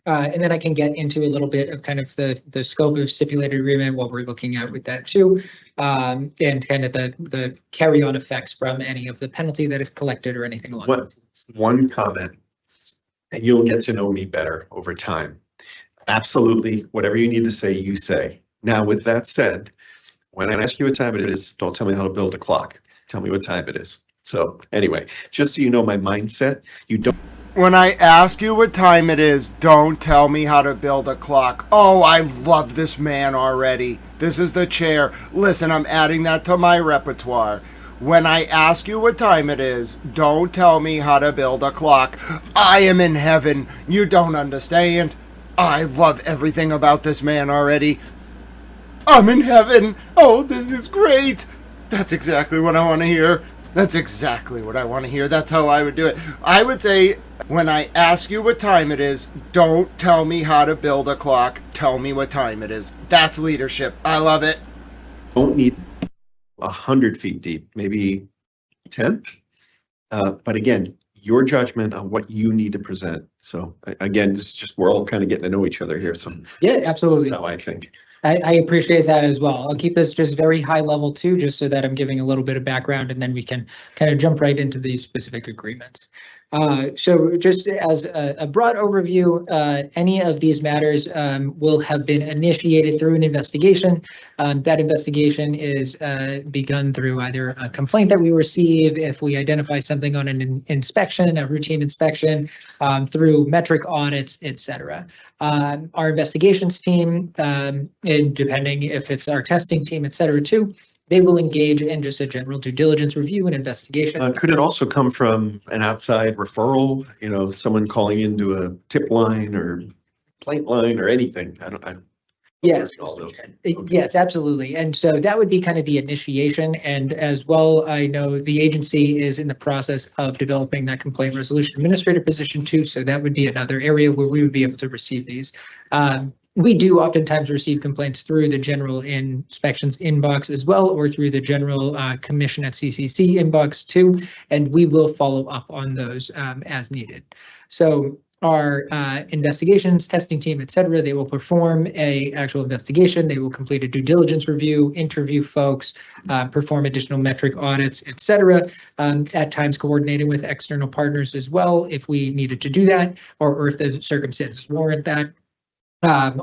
And then I can get into a little bit of kind of the scope of stipulated agreement, what we're looking at with that too, and kind of the carry-on effects from any of the penalty that is collected or anything along those lines.
One comment, and you'll get to know me better over time. Absolutely, whatever you need to say, you say. Now, with that said, when I ask you what time it is, don't tell me how to build a clock. Tell me what time it is. So anyway, just so you know my mindset, you don't.
When I ask you what time it is, don't tell me how to build a clock. Oh, I love this man already. This is the chair. Listen, I'm adding that to my repertoire. When I ask you what time it is, don't tell me how to build a clock. I am in heaven. You don't understand. I love everything about this man already. I'm in heaven. Oh, this is great. That's exactly what I want to hear. That's exactly what I want to hear. That's how I would do it. I would say, when I ask you what time it is, don't tell me how to build a clock. Tell me what time it is. That's leadership. I love it.
Don't need 100 feet deep, maybe 10. But again, your judgment on what you need to present. So again, this is just, we're all kind of getting to know each other here. So
yeah, absolutely.
That's how I think.
I appreciate that as well. I'll keep this just very high level too, just so that I'm giving a little bit of background and then we can kind of jump right into these specific agreements. So just as a broad overview, any of these matters will have been initiated through an investigation. That investigation is begun through either a complaint that we receive, if we identify something on an inspection, a routine inspection, through metric audits, etc. Our investigations team, and depending if it's our testing team, etc. too, they will engage in just a general due diligence review and investigation.
Could it also come from an outside referral? You know, someone calling into a tip line or complaint line or anything?
Yes, yes, absolutely. And so that would be kind of the initiation. And as well, I know the agency is in the process of developing that complaint resolution administrator position too. So that would be another area where we would be able to receive these. We do oftentimes receive complaints through the general inspections inbox as well, or through the general commission at CCC inbox too, and we will follow up on those as needed. So our investigations, testing team, et cetera, they will perform a actual investigation. They will complete a due diligence review, interview folks, perform additional metric audits, et cetera, at times coordinating with external partners as well if we needed to do that, or if the circumstances warrant that.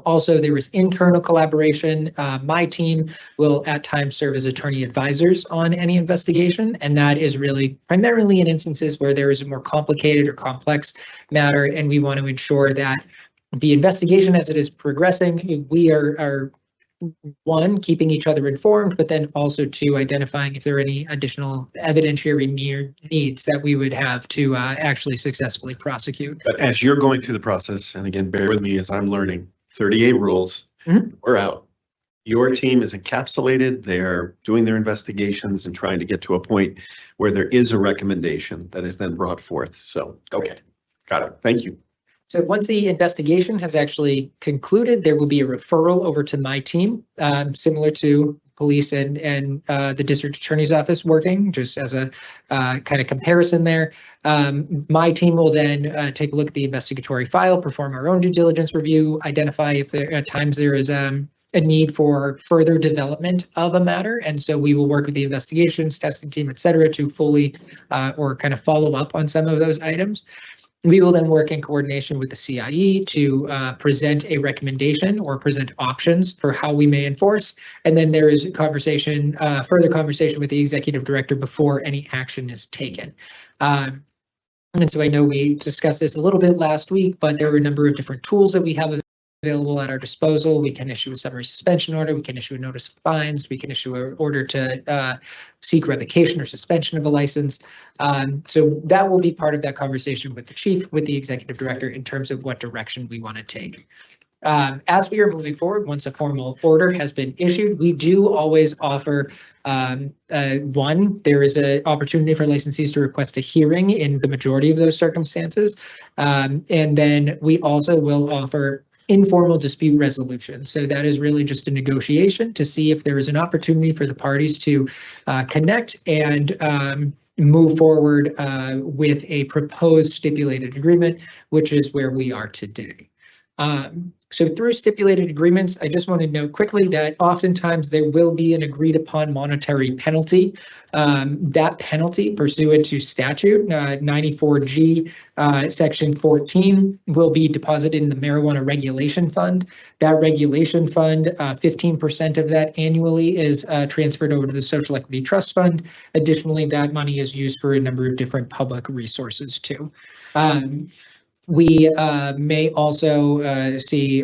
Also, there was internal collaboration. My team will at times serve as attorney advisors on any investigation, and that is really primarily in instances where there is a more complicated or complex matter, and we want to ensure that the investigation as it is progressing, we are one, keeping each other informed, but then also two, identifying if there are any additional evidentiary needs that we would have to actually successfully prosecute.
But as you're going through the process, and again, bear with me as I'm learning, 38 rules, we're out. Your team is encapsulated. They're doing their investigations and trying to get to a point where there is a recommendation that is then brought forth. So, okay, got it. Thank you.
So once the investigation has actually concluded, there will be a referral over to my team, similar to police and the district attorney's office working, just as a kind of comparison there. My team will then take a look at the investigatory file, perform our own due diligence review, identify if there at times there is a need for further development of a matter. And so we will work with the investigations, testing team, et cetera, to fully or kind of follow up on some of those items. We will then work in coordination with the CIE to present a recommendation or present options for how we may enforce. And then there is a conversation, further conversation with the executive director before any action is taken. And so I know we discussed this a little bit last week, but there are a number of different tools that we have available at our disposal. We can issue a summary suspension order. We can issue a notice of fines. We can issue an order to seek revocation or suspension of a license. So that will be part of that conversation with the chief, with the executive director in terms of what direction we want to take. As we are moving forward, once a formal order has been issued, we do always offer one, there is an opportunity for licensees to request a hearing in the majority of those circumstances. And then we also will offer informal dispute resolution. So that is really just a negotiation to see if there is an opportunity for the parties to connect and move forward with a proposed stipulated agreement, which is where we are today. So through stipulated agreements, I just want to note quickly that oftentimes there will be an agreed upon monetary penalty. That penalty pursuant to statute 94G section 14 will be deposited in the marijuana regulation fund. That regulation fund, 15% of that annually is transferred over to the social equity trust fund. Additionally, that money is used for a number of different public resources too. We may also see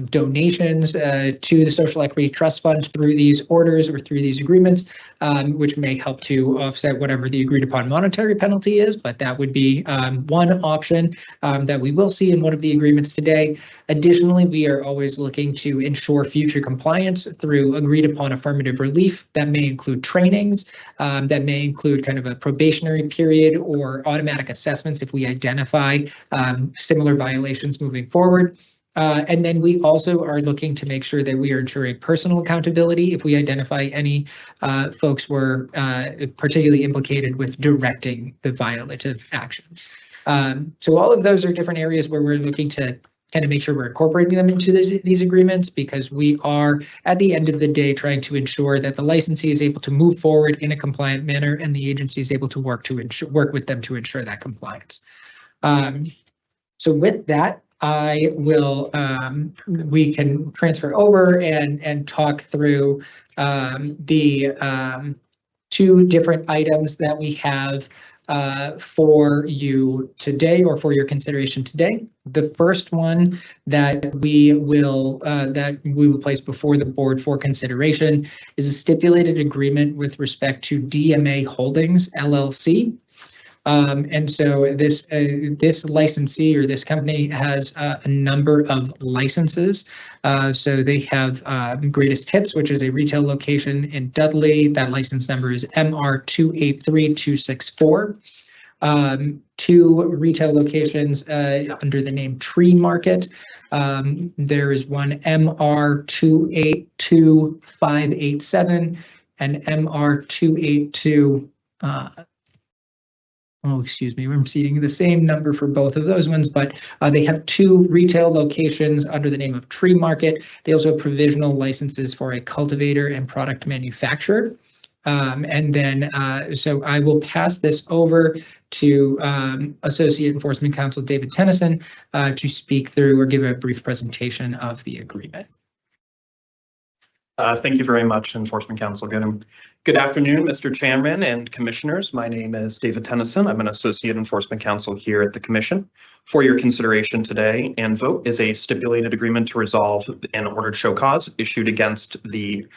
donations to the Social Equity Trust Fund through these orders or through these agreements, which may help to offset whatever the agreed upon monetary penalty is, but that would be one option that we will see in one of the agreements today. Additionally, we are always looking to ensure future compliance through agreed upon affirmative relief. That may include trainings, that may include kind of a probationary period or automatic assessments if we identify similar violations moving forward. And then we also are looking to make sure that we are ensuring personal accountability if we identify any folks were particularly implicated with directing the violative actions. So all of those are different areas where we're looking to kind of make sure we're incorporating them into these agreements, because we are, at the end of the day, trying to ensure that the licensee is able to move forward in a compliant manner and the agency is able to work with them to ensure that compliance. So with that, I will, we can transfer over and talk through the two different items that we have for you today, or for your consideration today. The first one that we will place before the board for consideration is a stipulated agreement with respect to DMA Holdings LLC. And so this licensee, or this company, has a number of licenses. So they have Greatest Hits, which is a retail location in Dudley. That license number is MR283264. Two retail locations under the name Tree Market. There is one MR282587 and MR282. Oh, excuse me, I'm seeing the same number for both of those ones, but they have two retail locations under the name of Tree Market. They also have provisional licenses for a cultivator and product manufacturer. And then, so I will pass this over to Associate Enforcement Counsel David Tennyson to speak through or give a brief presentation of the agreement.
Thank you very much, Enforcement Counsel Goodham. Good afternoon, Mr. Chairman and Commissioners. My name is David Tennyson. I'm an Associate Enforcement Counsel here at the Commission. For your consideration today and vote is a stipulated agreement to resolve an ordered show cause issued against the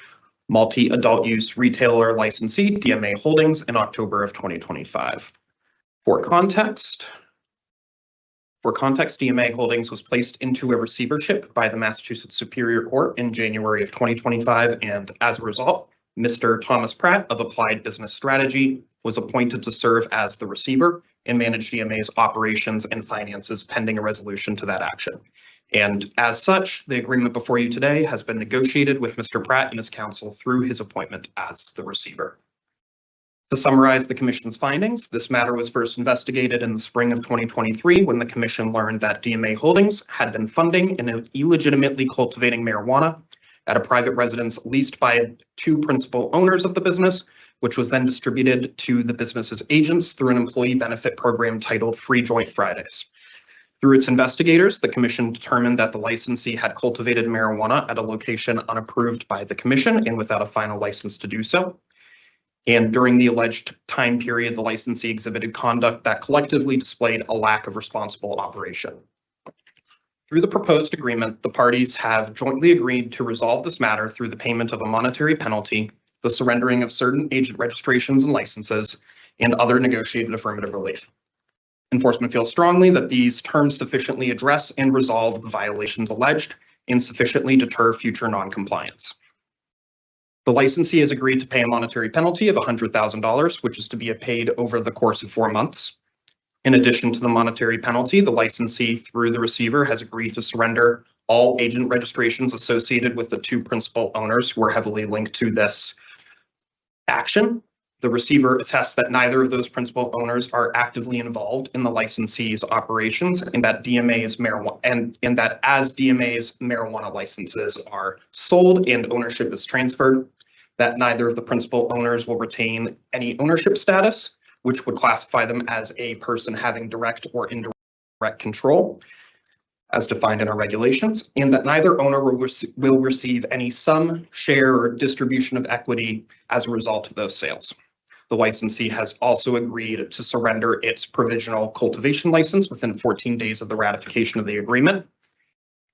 multi-adult use retailer licensee DMA Holdings in October of 2025. For context, DMA Holdings was placed into a receivership by the Massachusetts Superior Court in January of 2025, and as a result, Mr. Thomas Pratt of Applied Business Strategy was appointed to serve as the receiver and manage DMA's operations and finances pending a resolution to that action. And as such, the agreement before you today has been negotiated with Mr. Pratt and his counsel through his appointment as the receiver. To summarize the Commission's findings, this matter was first investigated in the spring of 2023 when the Commission learned that DMA Holdings had been funding and illegitimately cultivating marijuana at a private residence leased by two principal owners of the business, which was then distributed to the business's agents through an employee benefit program titled Free Joint Fridays. Through its investigators, the Commission determined that the licensee had cultivated marijuana at a location unapproved by the Commission and without a final license to do so. And during the alleged time period, the licensee exhibited conduct that collectively displayed a lack of responsible operation. Through the proposed agreement, the parties have jointly agreed to resolve this matter through the payment of a monetary penalty, the surrendering of certain agent registrations and licenses, and other negotiated affirmative relief. Enforcement feels strongly that these terms sufficiently address and resolve the violations alleged and sufficiently deter future noncompliance. The licensee has agreed to pay a monetary penalty of $100,000, which is to be paid over the course of 4 months. In addition to the monetary penalty, the licensee, through the receiver, has agreed to surrender all agent registrations associated with the two principal owners who are heavily linked to this action. The receiver attests that neither of those principal owners are actively involved in the licensee's operations, and that DMA's marijuana and that as DMA's marijuana licenses are sold and ownership is transferred, that neither of the principal owners will retain any ownership status, which would classify them as a person having direct or indirect control, as defined in our regulations, and that neither owner will receive any sum, share, or distribution of equity as a result of those sales. The licensee has also agreed to surrender its provisional cultivation license within 14 days of the ratification of the agreement.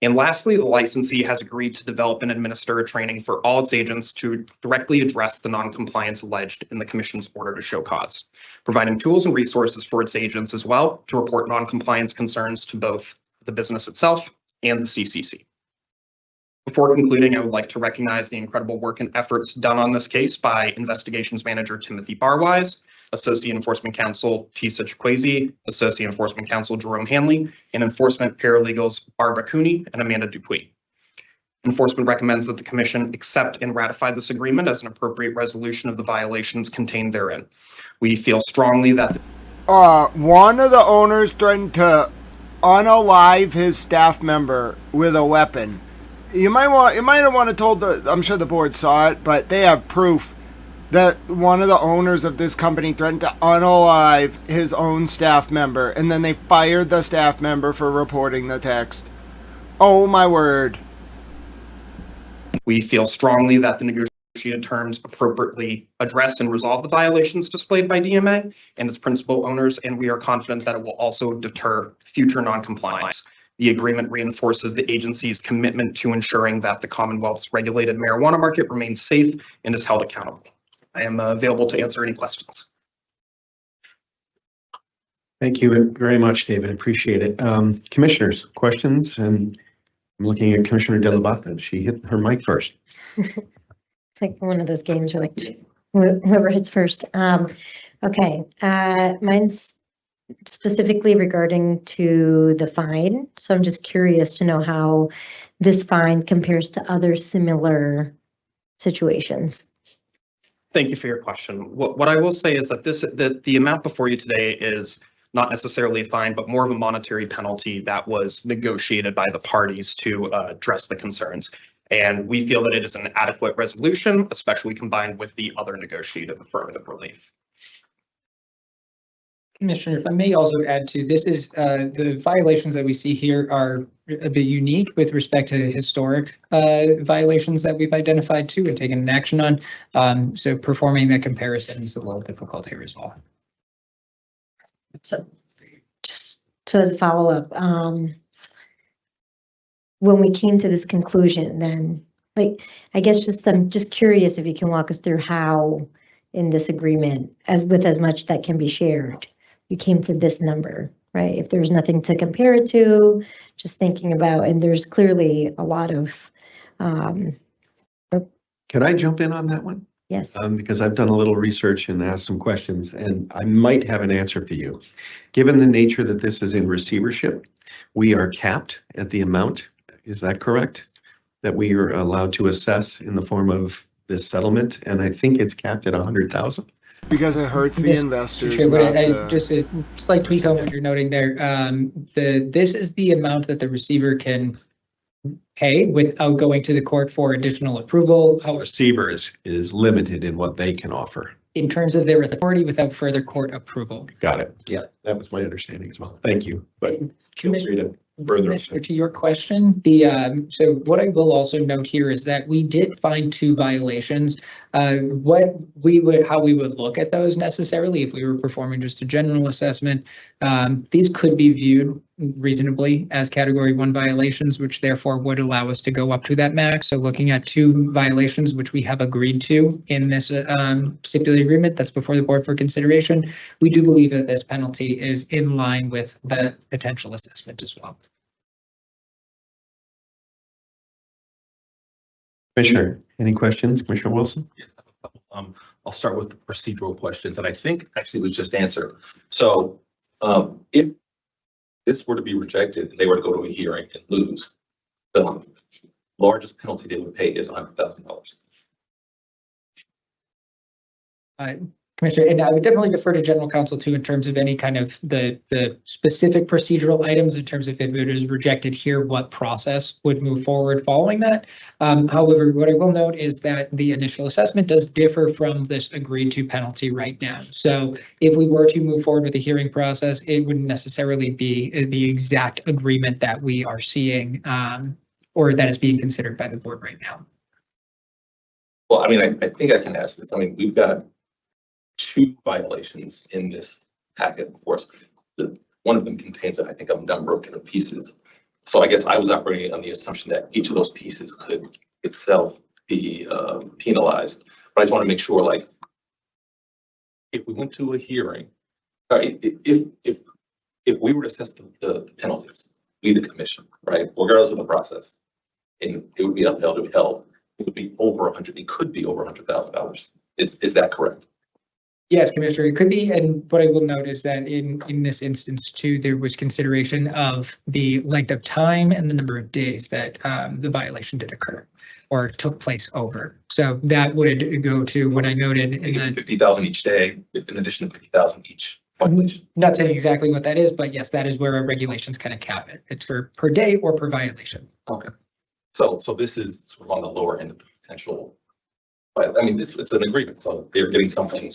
And lastly, the licensee has agreed to develop and administer a training for all its agents to directly address the non-compliance alleged in the Commission's order to show cause, providing tools and resources for its agents as well to report non-compliance concerns to both the business itself and the CCC. Before concluding, I would like to recognize the incredible work and efforts done on this case by Investigations Manager Timothy Barwise, Associate Enforcement Counsel Tisa Chikwueze, Associate Enforcement Counsel Jerome Hanley, and Enforcement Paralegals Barbara Cooney and Amanda Dupuy. Enforcement recommends that the Commission accept and ratify this agreement as an appropriate resolution of the violations contained therein. We feel strongly that
one of the owners threatened to unalive his staff member with a weapon. You might have want to told I'm sure the board saw it, but they have proof that one of the owners of this company threatened to unalive his own staff member, and then they fired the staff member for reporting the text. Oh my word.
We feel strongly that the negotiated terms appropriately address and resolve the violations displayed by DMA and its principal owners, and we are confident that it will also deter future non-compliance. The agreement reinforces the agency's commitment to ensuring that the Commonwealth's regulated marijuana market remains safe and is held accountable. I am available to answer any questions.
Thank you very much, David. Appreciate it. Commissioners, questions? And I'm looking at Commissioner Delabata. She hit her mic first.
It's like one of those games where like whoever hits first. Okay, mine's specifically regarding to the fine. So I'm just curious to know how this fine compares to other similar situations.
Thank you for your question. What I will say is that the amount before you today is not necessarily a fine, but more of a monetary penalty that was negotiated by the parties to address the concerns. And we feel that it is an adequate resolution, especially combined with the other negotiated affirmative relief.
Commissioner, if I may also add to this is the violations that we see here are a bit unique with respect to historic violations that we've identified too and taken an action on. So performing that comparison is a little difficult here as well.
So just so as a follow-up, when we came to this conclusion, then like I guess I'm just curious if you can walk us through how in this agreement, as much that can be shared, you came to this number, right? If there's nothing to compare it to, just thinking about, and there's clearly a lot of.
Can I jump in on that one?
Yes.
Because I've done a little research and asked some questions, and I might have an answer for you. Given the nature that this is in receivership, we are capped at the amount. Is that correct? That we are allowed to assess in the form of this settlement, and I think it's capped at 100,000.
Because it hurts the investors.
Sure, but just a slight tweak on what you're noting there. This is the amount that the receiver can pay without going to the court for additional approval.
The receiver is limited in what they can offer.
In terms of their authority without further court approval.
Got it. Yeah, that was my understanding as well. Thank you. But
Commissioner, to your question, so what I will also note here is that we did find 2 violations. How we would look at those necessarily if we were performing just a general assessment. These could be viewed reasonably as category 1 violations, which therefore would allow us to go up to that max. So looking at 2 violations, which we have agreed to in this stipulated agreement that's before the board for consideration, we do believe that this penalty is in line with the potential assessment as well.
Commissioner, any questions? Commissioner Wilson?
Yes, I'll start with the procedural questions that I think actually was just answered. So if this were to be rejected and they were to go to a hearing and lose, the largest penalty they would pay is $100,000.
Commissioner, and I would definitely defer to general counsel too in terms of any kind of the specific procedural items in terms of if it is rejected here, what process would move forward following that. However, what I will note is that the initial assessment does differ from this agreed to penalty right now. So if we were to move forward with the hearing process, it wouldn't necessarily be the exact agreement that we are seeing or that is being considered by the board right now.
Well, I mean, I think I can ask this. I mean, we've got 2 violations in this packet, of course. One of them contains, I think, a number of different pieces. So I guess I was operating on the assumption that each of those pieces could itself be penalized. But I just want to make sure, like, if we went to a hearing, if we were to assess the penalties, we the commission, right, regardless of the process, and it would be upheld or held, it would be over 100. It could be over $100,000. Is that correct?
Yes, Commissioner, it could be. And what I will note is that in this instance too, there was consideration of the length of time and the number of days that the violation did occur or took place over. So that would go to what I noted in that
50,000 each day, in addition to 50,000 each violation.
Not saying exactly what that is, but yes, that is where our regulations kind of cap it. It's for per day or per violation.
Okay. So this is sort of on the lower end of the potential. But I mean, it's an agreement, so they're getting something.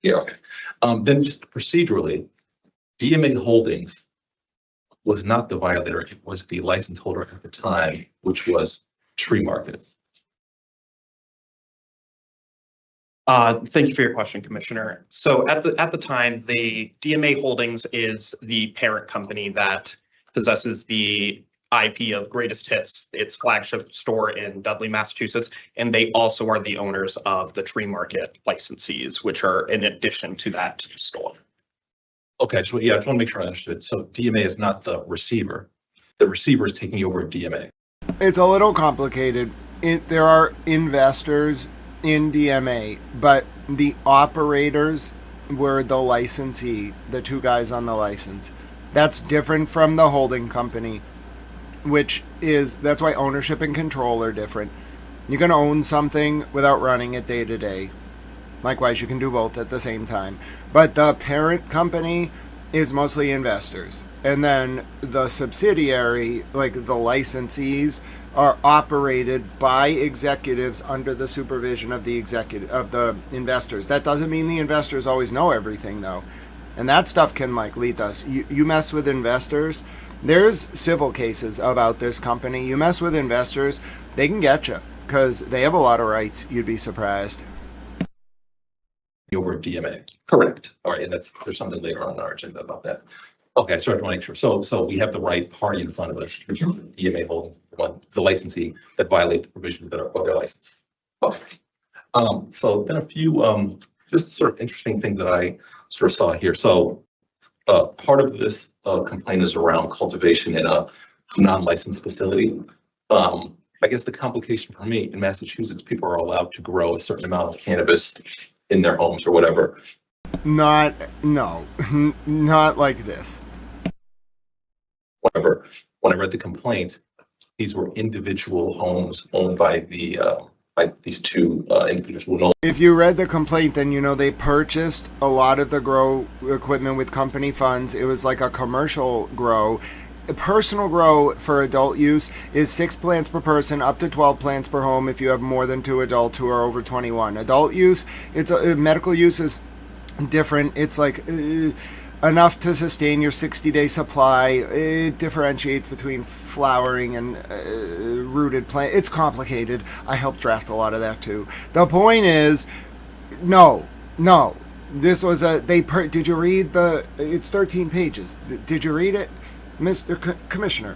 Yeah, okay. Then just procedurally, DMA Holdings was not the violator. It was the license holder at the time, which was Tree Market.
Thank you for your question, Commissioner. So at the time, the DMA Holdings is the parent company that possesses the IP of Greatest Hits, its flagship store in Dudley, Massachusetts, and they also are the owners of the Tree Market licensees, which are in addition to that store.
Okay, so yeah, I just want to make sure I understood. So DMA is not the receiver. The receiver is taking over DMA.
It's a little complicated. There are investors in DMA, but the operators were the licensee, the 2 guys on the license. That's different from the holding company, that's why ownership and control are different. You can own something without running it day to day. Likewise, you can do both at the same time. But the parent company is mostly investors. And then the subsidiary, like the licensees, are operated by executives under the supervision of the investors. That doesn't mean the investors always know everything, though. And that stuff can, lead us. You mess with investors, there's civil cases about this company. You mess with investors, they can get you because they have a lot of rights. You'd be surprised.
Over DMA. Correct. All right, and there's something later on our agenda about that. Okay, so I want to make sure. So we have the right party in front of us. DMA Holdings, the licensee that violate the provisions that are of their license. Okay. So then a few just sort of interesting things that I sort of saw here. So part of this complaint is around cultivation in a non-licensed facility. I guess the complication for me in Massachusetts, people are allowed to grow a certain amount of cannabis in their homes or whatever.
Not like this.
Whatever. When I read the complaint, these were individual homes owned by the these 2 individuals.
If you read the complaint, then you know they purchased a lot of the grow equipment with company funds. It was like a commercial grow. A personal grow for adult use is 6 plants per person, up to 12 plants per home if you have more than 2 adults who are over 21. Adult use, medical use is different. It's enough to sustain your 60-day supply. It differentiates between flowering and rooted plant. It's complicated. I helped draft a lot of that too. The point is, no. This was did you read it's 13 pages. Did you read it? Mr. Commissioner,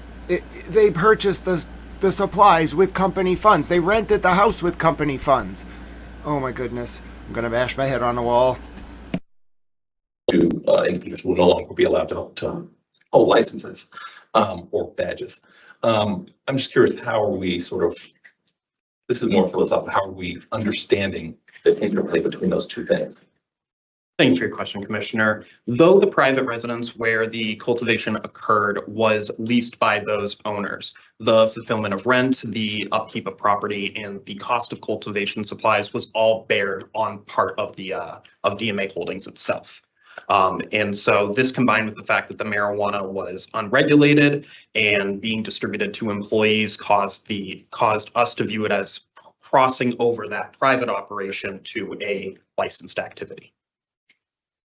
they purchased the supplies with company funds. They rented the house with company funds. Oh my goodness. I'm going to bash my head on the wall.
Individuals will no longer be allowed to hold licenses or badges. I'm just curious, how are we this is more philosophical, how are we understanding the interplay between those 2 things?
Thank you for your question, Commissioner. Though the private residence where the cultivation occurred was leased by those owners, the fulfillment of rent, the upkeep of property, and the cost of cultivation supplies was all bared on part of the of DMA Holdings itself. And so this combined with the fact that the marijuana was unregulated and being distributed to employees caused us to view it as crossing over that private operation to a licensed activity.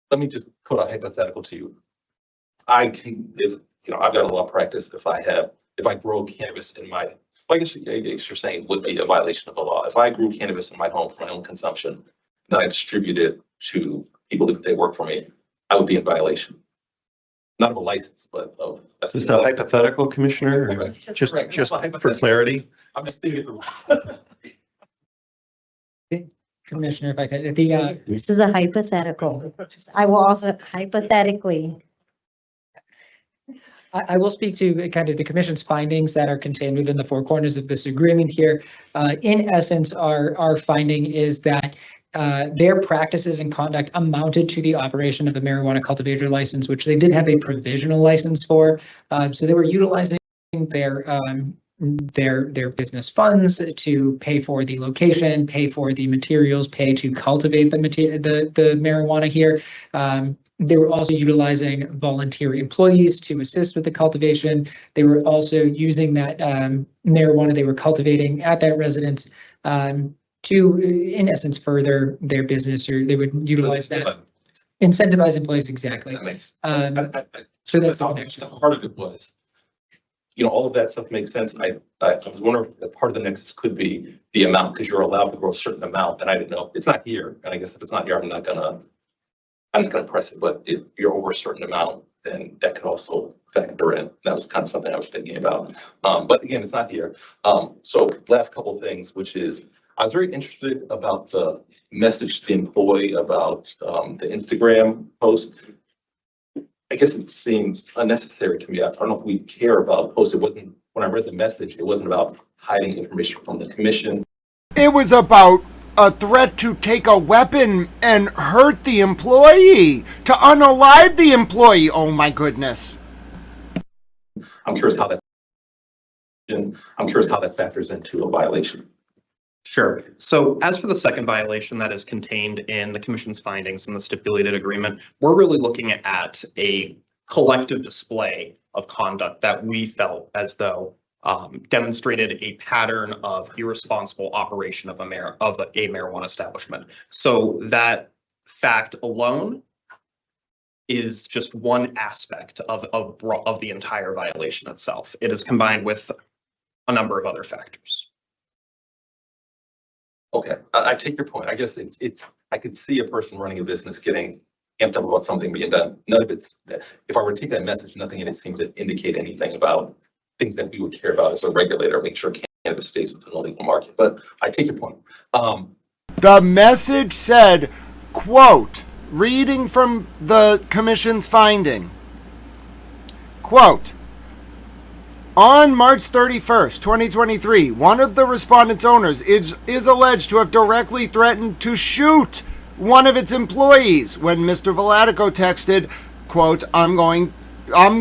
Let me just put a hypothetical to you. I can, if, I've got a lot of practice. If I grow cannabis in my, I guess you're saying it would be a violation of the law. If I grew cannabis in my home for my own consumption, then I distribute it to people if they work for me, I would be in violation. Not of a license, but of.
Is this a hypothetical, Commissioner? Just for clarity.
I'm just thinking through.
Commissioner, if I could,
This is a hypothetical. I will also hypothetically.
I will speak to kind of the commission's findings that are contained within the four corners of this agreement here. In essence, our finding is that their practices and conduct amounted to the operation of a marijuana cultivator license, which they did have a provisional license for. So they were utilizing their business funds to pay for the location, pay for the materials, pay to cultivate the marijuana here. They were also utilizing volunteer employees to assist with the cultivation. They were also using that marijuana they were cultivating at that residence to, in essence, further their business, or they would utilize that. Incentivize employees, exactly.
That makes,
so that's the connection.
Part of it was, all of that stuff makes sense. I was wondering if part of the nexus could be the amount, because you're allowed to grow a certain amount, and I didn't know. It's not here, and I guess if it's not here, I'm not gonna press it. But if you're over a certain amount, then that could also factor in. That was kind of something I was thinking about. But again, it's not here. So last couple of things, which is, I was very interested about the message to the employee about the Instagram post. I guess it seems unnecessary to me. I don't know if we care about posts. It wasn't, when I read the message, it wasn't about hiding information from the commission.
It was about a threat to take a weapon and hurt the employee, to unalive the employee. Oh my goodness.
I'm curious how that factors into a violation.
Sure. So as for the second violation that is contained in the commission's findings in the stipulated agreement, we're really looking at a collective display of conduct that we felt as though demonstrated a pattern of irresponsible operation of a marijuana establishment. So that fact alone is just one aspect of the entire violation itself. It is combined with a number of other factors.
Okay, I take your point. I guess I could see a person running a business getting amped up about something being done. None of it's, if I were to take that message, nothing in it seemed to indicate anything about things that we would care about as a regulator, make sure cannabis stays within the legal market. But I take your point.
The message said, quote, reading from the commission's finding, quote, on March 31st, 2023, one of the respondent's owners is alleged to have directly threatened to shoot one of its employees when Mr. Velatico texted, quote, I'm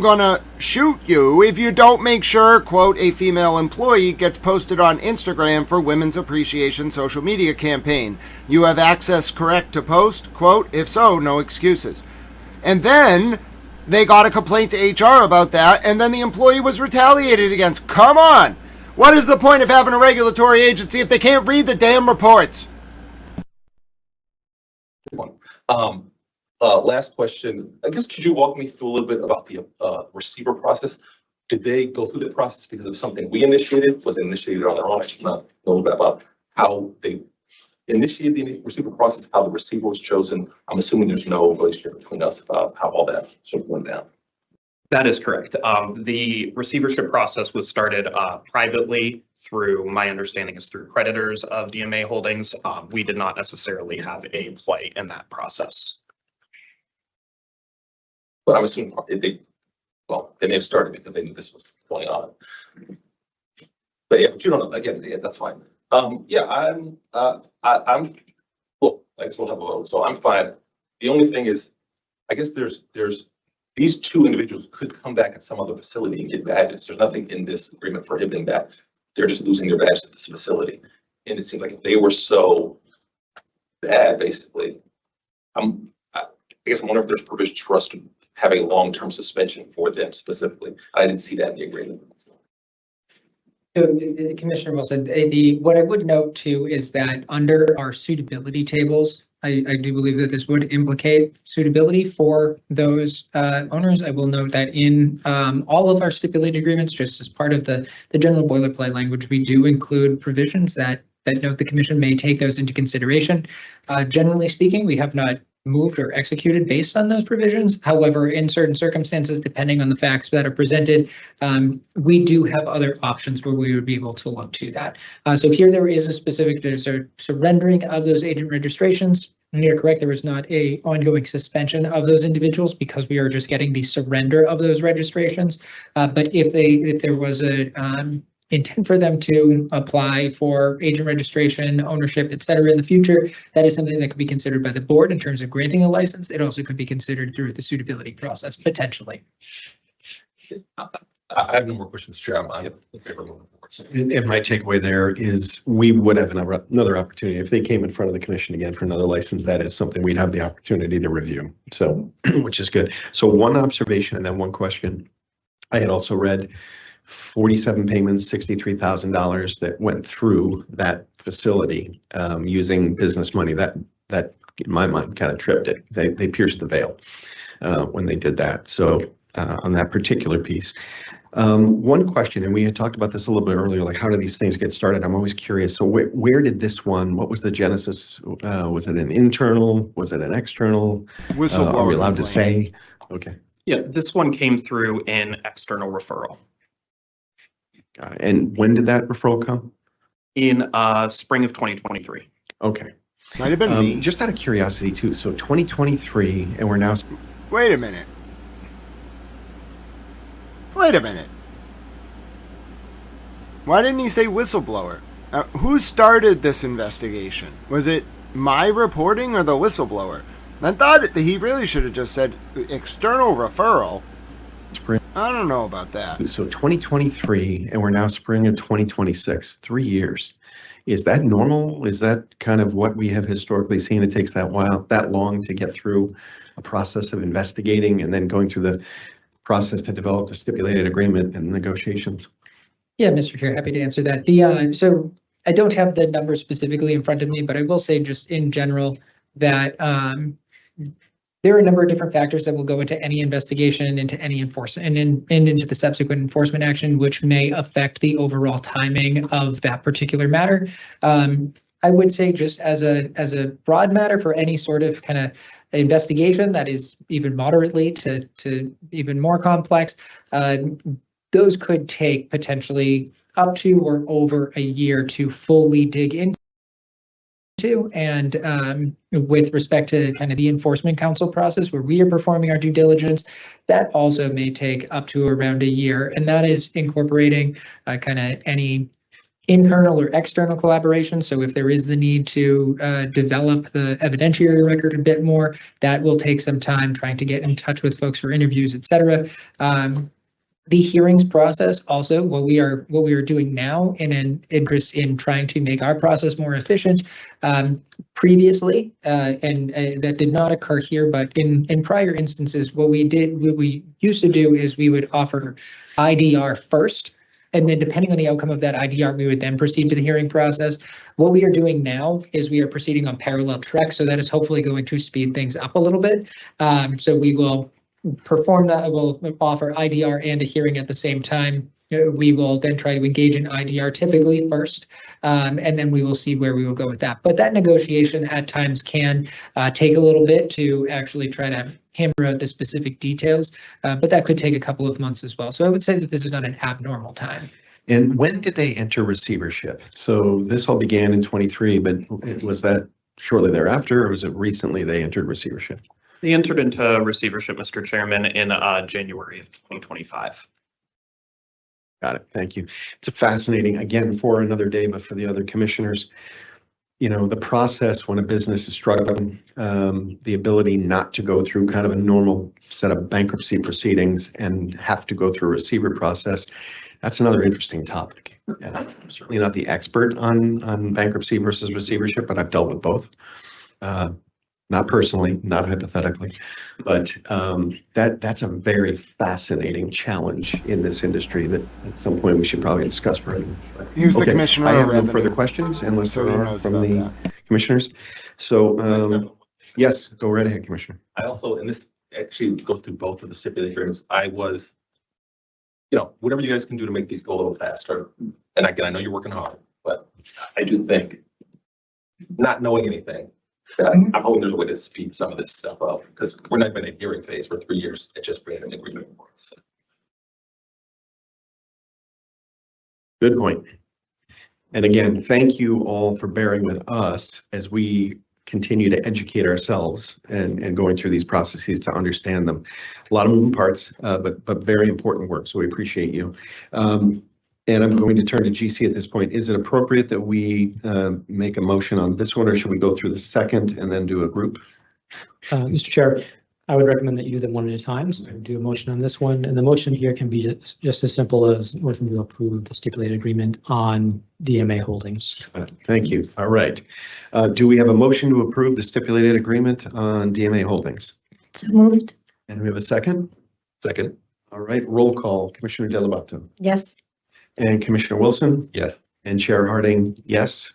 gonna shoot you if you don't make sure, quote, a female employee gets posted on Instagram for Women's Appreciation social media campaign. You have access correct to post, quote, if so, no excuses. And then they got a complaint to HR about that, and then the employee was retaliated against. Come on! What is the point of having a regulatory agency if they can't read the damn reports?
Last question. I guess could you walk me through a little bit about the receiver process? Did they go through the process because of something we initiated? Was it initiated on their own? I should know a little bit about how they initiated the receiver process, how the receiver was chosen. I'm assuming there's no relationship between us about how all that sort of went down.
That is correct. The receivership process was started privately through, my understanding is through creditors of DMA Holdings. We did not necessarily have a play in that process.
But I'm assuming they may have started because they knew this was going on. But yeah, but you don't know. Again, yeah, that's fine. I'm cool. I guess we'll have a vote. So I'm fine. The only thing is, I guess there's these two individuals could come back at some other facility and get badges. There's nothing in this agreement prohibiting that. They're just losing their badges at this facility. And it seems like if they were so bad, basically, I guess I'm wondering if there's provisions for us to have a long-term suspension for them specifically. I didn't see that in the agreement.
So, Commissioner Wilson, what I would note too is that under our suitability tables, I do believe that this would implicate suitability for those owners. I will note that in all of our stipulated agreements, just as part of the general boilerplate language, we do include provisions that note the commission may take those into consideration. Generally speaking, we have not moved or executed based on those provisions. However, in certain circumstances, depending on the facts that are presented, we do have other options where we would be able to look to that. So here there is a specific, there's a surrendering of those agent registrations. And you're correct, there was not a ongoing suspension of those individuals because we are just getting the surrender of those registrations. But if there was a intent for them to apply for agent registration, ownership, et cetera, in the future, that is something that could be considered by the board in terms of granting a license. It also could be considered through the suitability process, potentially.
I have no more questions, Chair. I'm in favor of moving forward.
And my takeaway there is we would have another opportunity. If they came in front of the commission again for another license, that is something we'd have the opportunity to review. So, which is good. So one observation and then one question. I had also read 47 payments, $63,000 that went through that facility using business money. That in my mind kind of tripped it. They pierced the veil when they did that. So on that particular piece. One question, and we had talked about this a little bit earlier, like how do these things get started? I'm always curious. So where did this one, what was the genesis? Was it an internal? Was it an external?
Whistleblower.
Are we allowed to say? Okay.
Yeah, this one came through in external referral.
Got it. And when did that referral come?
In spring of 2023.
Okay.
Might have been me.
Just out of curiosity too. So 2023, and we're now.
Wait a minute. Wait a minute. Why didn't he say whistleblower? Who started this investigation? Was it my reporting or the whistleblower? I thought that he really should have just said external referral. I don't know about that.
So 2023, and we're now spring of 2026, 3 years. Is that normal? Is that kind of what we have historically seen? It takes that long to get through a process of investigating and then going through the process to develop the stipulated agreement and negotiations?
Yeah, Mr. Chair, happy to answer that. So I don't have the numbers specifically in front of me, but I will say just in general that there are a number of different factors that will go into any investigation, into any enforcement, and into the subsequent enforcement action, which may affect the overall timing of that particular matter. I would say just as a broad matter for any sort of kind of investigation that is even moderately to even more complex, those could take potentially up to or over a year to fully dig into. And with respect to kind of the enforcement council process where we are performing our due diligence, that also may take up to around a year. And that is incorporating kind of any internal or external collaboration. So if there is the need to develop the evidentiary record a bit more, that will take some time trying to get in touch with folks for interviews, et cetera. The hearings process also, what we are doing now in an interest in trying to make our process more efficient. Previously, and that did not occur here, but in prior instances, what we used to do is we would offer IDR first. And then depending on the outcome of that IDR, we would then proceed to the hearing process. What we are doing now is we are proceeding on parallel tracks, so that is hopefully going to speed things up a little bit. So we will perform that, we'll offer IDR and a hearing at the same time. We will then try to engage in IDR typically first, and then we will see where we will go with that. But that negotiation at times can take a little bit to actually try to hammer out the specific details, but that could take a couple of months as well. So I would say that this is not an abnormal time.
And when did they enter receivership? So this all began in 23, but was that shortly thereafter, or was it recently they entered receivership?
They entered into receivership, Mr. Chairman, in January of 2025.
Got it. Thank you. It's a fascinating, again, for another day, but for the other commissioners. the process when a business is struggling, the ability not to go through kind of a normal set of bankruptcy proceedings and have to go through a receiver process. That's another interesting topic. And I'm certainly not the expert on bankruptcy versus receivership, but I've dealt with both. Not personally, not hypothetically, but that's a very fascinating challenge in this industry that at some point we should probably discuss further.
Here's the commissioner
I
of
have no
revenue.
further questions unless
So
there
he
are
knows
from
about
the commissioners. So yes, go right ahead, Commissioner.
I also, and this actually goes through both of the stipulated agreements, I was, whatever you guys can do to make these go a little faster. And again, I know you're working hard, but I do think not knowing anything, I'm hoping there's a way to speed some of this stuff up because we're not even in a hearing phase for 3 years. It just bringing an agreement. So.
Good point. And again, thank you all for bearing with us as we continue to educate ourselves and going through these processes to understand them. A lot of moving parts, but very important work. So we appreciate you. And I'm going to turn to GC at this point. Is it appropriate that we make a motion on this one, or should we go through the second and then do a group?
Mr. Chair, I would recommend that you do them one at a time. So I would do a motion on this one, and the motion here can be just as simple as motion to approve the stipulated agreement on DMA Holdings.
Thank you. All right. Do we have a motion to approve the stipulated agreement on DMA Holdings?
So moved.
And we have a second?
Second.
All right. Roll call. Commissioner Delabato.
Yes.
And Commissioner Wilson?
Yes.
And Chair Harding, yes.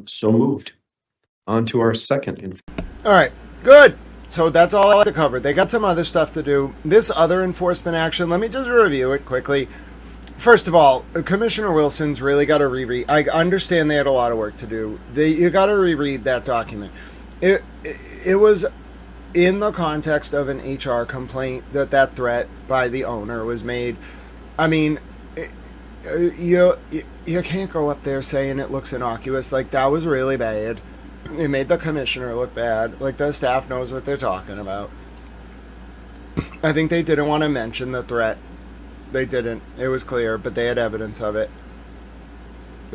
So moved. On to our second.
All right, good. So that's all I have to cover. They got some other stuff to do. This other enforcement action, let me just review it quickly. First of all, Commissioner Wilson's really got to reread. I understand they had a lot of work to do. You got to reread that document. It was in the context of an HR complaint that threat by the owner was made. I mean, you can't go up there saying it looks innocuous. Like, that was really bad. It made the commissioner look bad. Like, the staff knows what they're talking about. I think they didn't want to mention the threat. They didn't. It was clear, but they had evidence of it.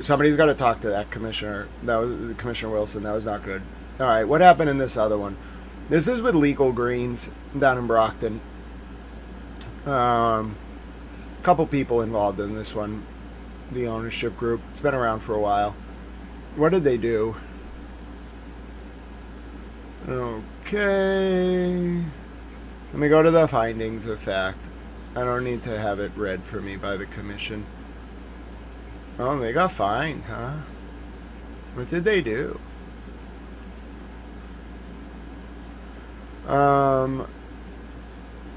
Somebody's got to talk to that commissioner. That was Commissioner Wilson. That was not good. All right, what happened in this other one? This is with Legal Greens down in Brockton. Couple people involved in this one. The ownership group. It's been around for a while. What did they do? Okay. Let me go to the findings of fact. I don't need to have it read for me by the commission. Oh, they got fined, huh? What did they do?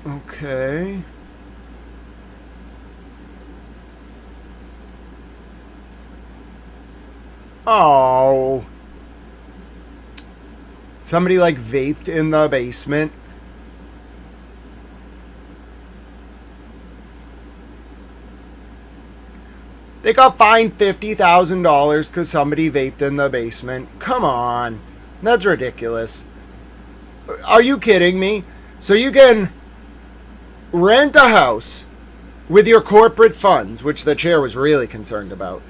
Okay. Oh. Somebody like vaped in the basement. They got fined $50,000 because somebody vaped in the basement. Come on. That's ridiculous. Are you kidding me? So you can rent a house with your corporate funds, which the chair was really concerned about,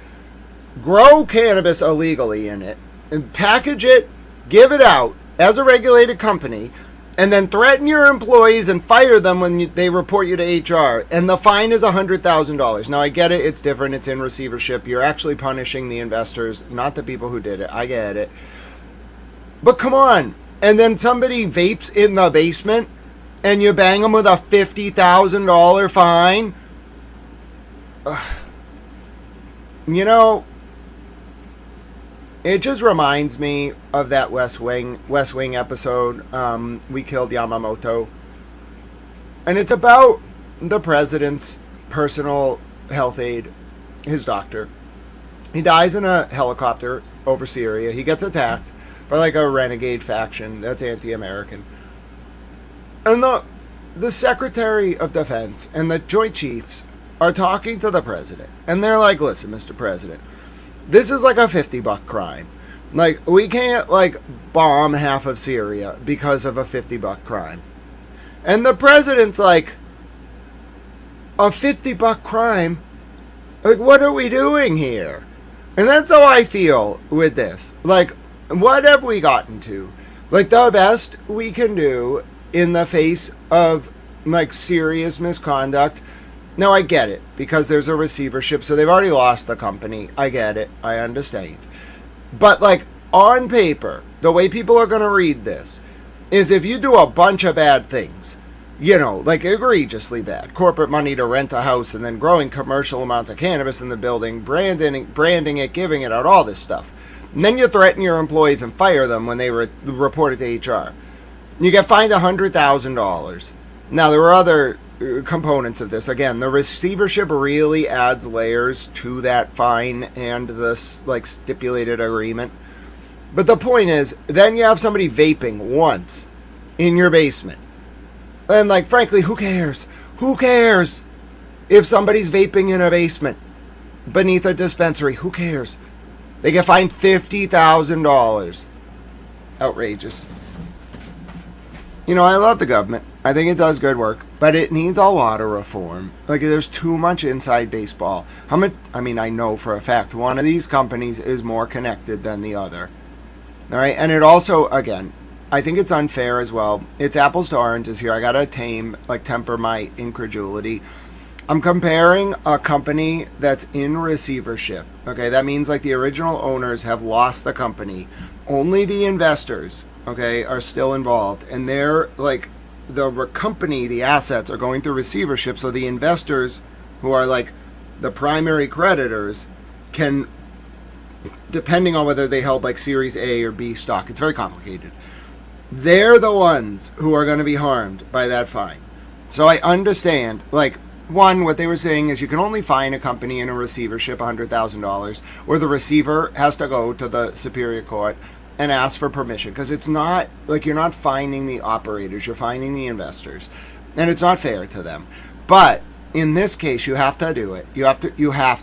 grow cannabis illegally in it, and package it, give it out as a regulated company, and then threaten your employees and fire them when they report you to HR, and the fine is $100,000. Now, I get it. It's different. It's in receivership. You're actually punishing the investors, not the people who did it. I get it. But come on. And then somebody vapes in the basement, and you bang them with a $50,000 fine. You know, it just reminds me of that West Wing episode, We Killed Yamamoto. And it's about the president's personal health aide, his doctor. He dies in a helicopter over Syria. He gets attacked by like a renegade faction that's anti-American. And the Secretary of Defense and the Joint Chiefs are talking to the president. And they're like, listen, Mr. President, this is like a $50 crime. Like, we can't like bomb half of Syria because of a $50 crime. And the president's like, a $50 crime? Like, what are we doing here? And that's how I feel with this. Like, what have we gotten to? Like, the best we can do in the face of, like, serious misconduct. Now, I get it, because there's a receivership, so they've already lost the company. I get it. I understand. But, like, on paper, the way people are going to read this is if you do a bunch of bad things, you know, like egregiously bad, corporate money to rent a house and then growing commercial amounts of cannabis in the building, branding it, giving it out, all this stuff. And then you threaten your employees and fire them when they report it to HR. You get fined $100,000. Now, there were other components of this. Again, the receivership really adds layers to that fine and this, like, stipulated agreement. But the point is, then you have somebody vaping once in your basement. And, like, frankly, who cares? Who cares if somebody's vaping in a basement beneath a dispensary? Who cares? They get fined $50,000. Outrageous. You know, I love the government. I think it does good work, but it needs a lot of reform. Like, there's too much inside baseball. I mean, I know for a fact one of these companies is more connected than the other. All right, and it also, again, I think it's unfair as well. It's apples to oranges here. I gotta temper my incredulity. I'm comparing a company that's in receivership. Okay, that means like the original owners have lost the company. Only the investors, okay, are still involved, and they're like the company, the assets are going through receivership. So the investors, who are like the primary creditors, can, depending on whether they held like Series A or B stock, it's very complicated. They're the ones who are going to be harmed by that fine. So I understand, like, one, what they were saying is you can only fine a company in a receivership $100,000, where the receiver has to go to the Superior Court and ask for permission, because it's not, like, you're not fining the operators, you're fining the investors, and it's not fair to them. But in this case, you have to do it. You have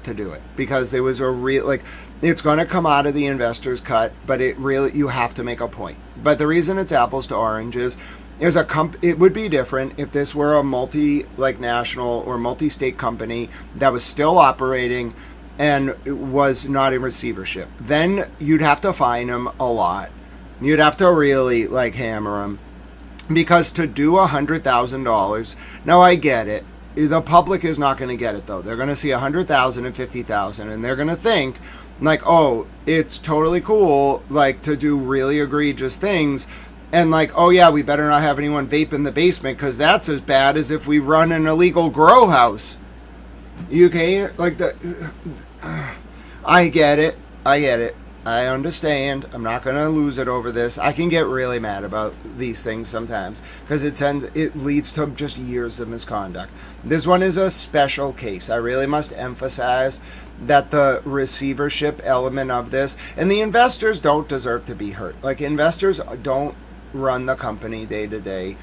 to do it, because there was a real, like, it's going to come out of the investors' cut, but you have to make a point. But the reason it's apples to oranges is it would be different if this were a national or multi-state company that was still operating and was not in receivership. Then you'd have to fine them a lot. You'd have to really, like, hammer them, because to do $100,000, now I get it. The public is not going to get it, though. They're going to see $100,000 and $50,000, and they're going to think, like, oh, it's totally cool, like, to do really egregious things, and like, oh yeah, we better not have anyone vape in the basement, because that's as bad as if we run an illegal grow house. You can't, like, I get it, I understand. I'm not going to lose it over this. I can get really mad about these things sometimes, because it leads to just years of misconduct. This one is a special case. I really must emphasize that the receivership element of this, and the investors don't deserve to be hurt. Like, investors don't run the company day to day.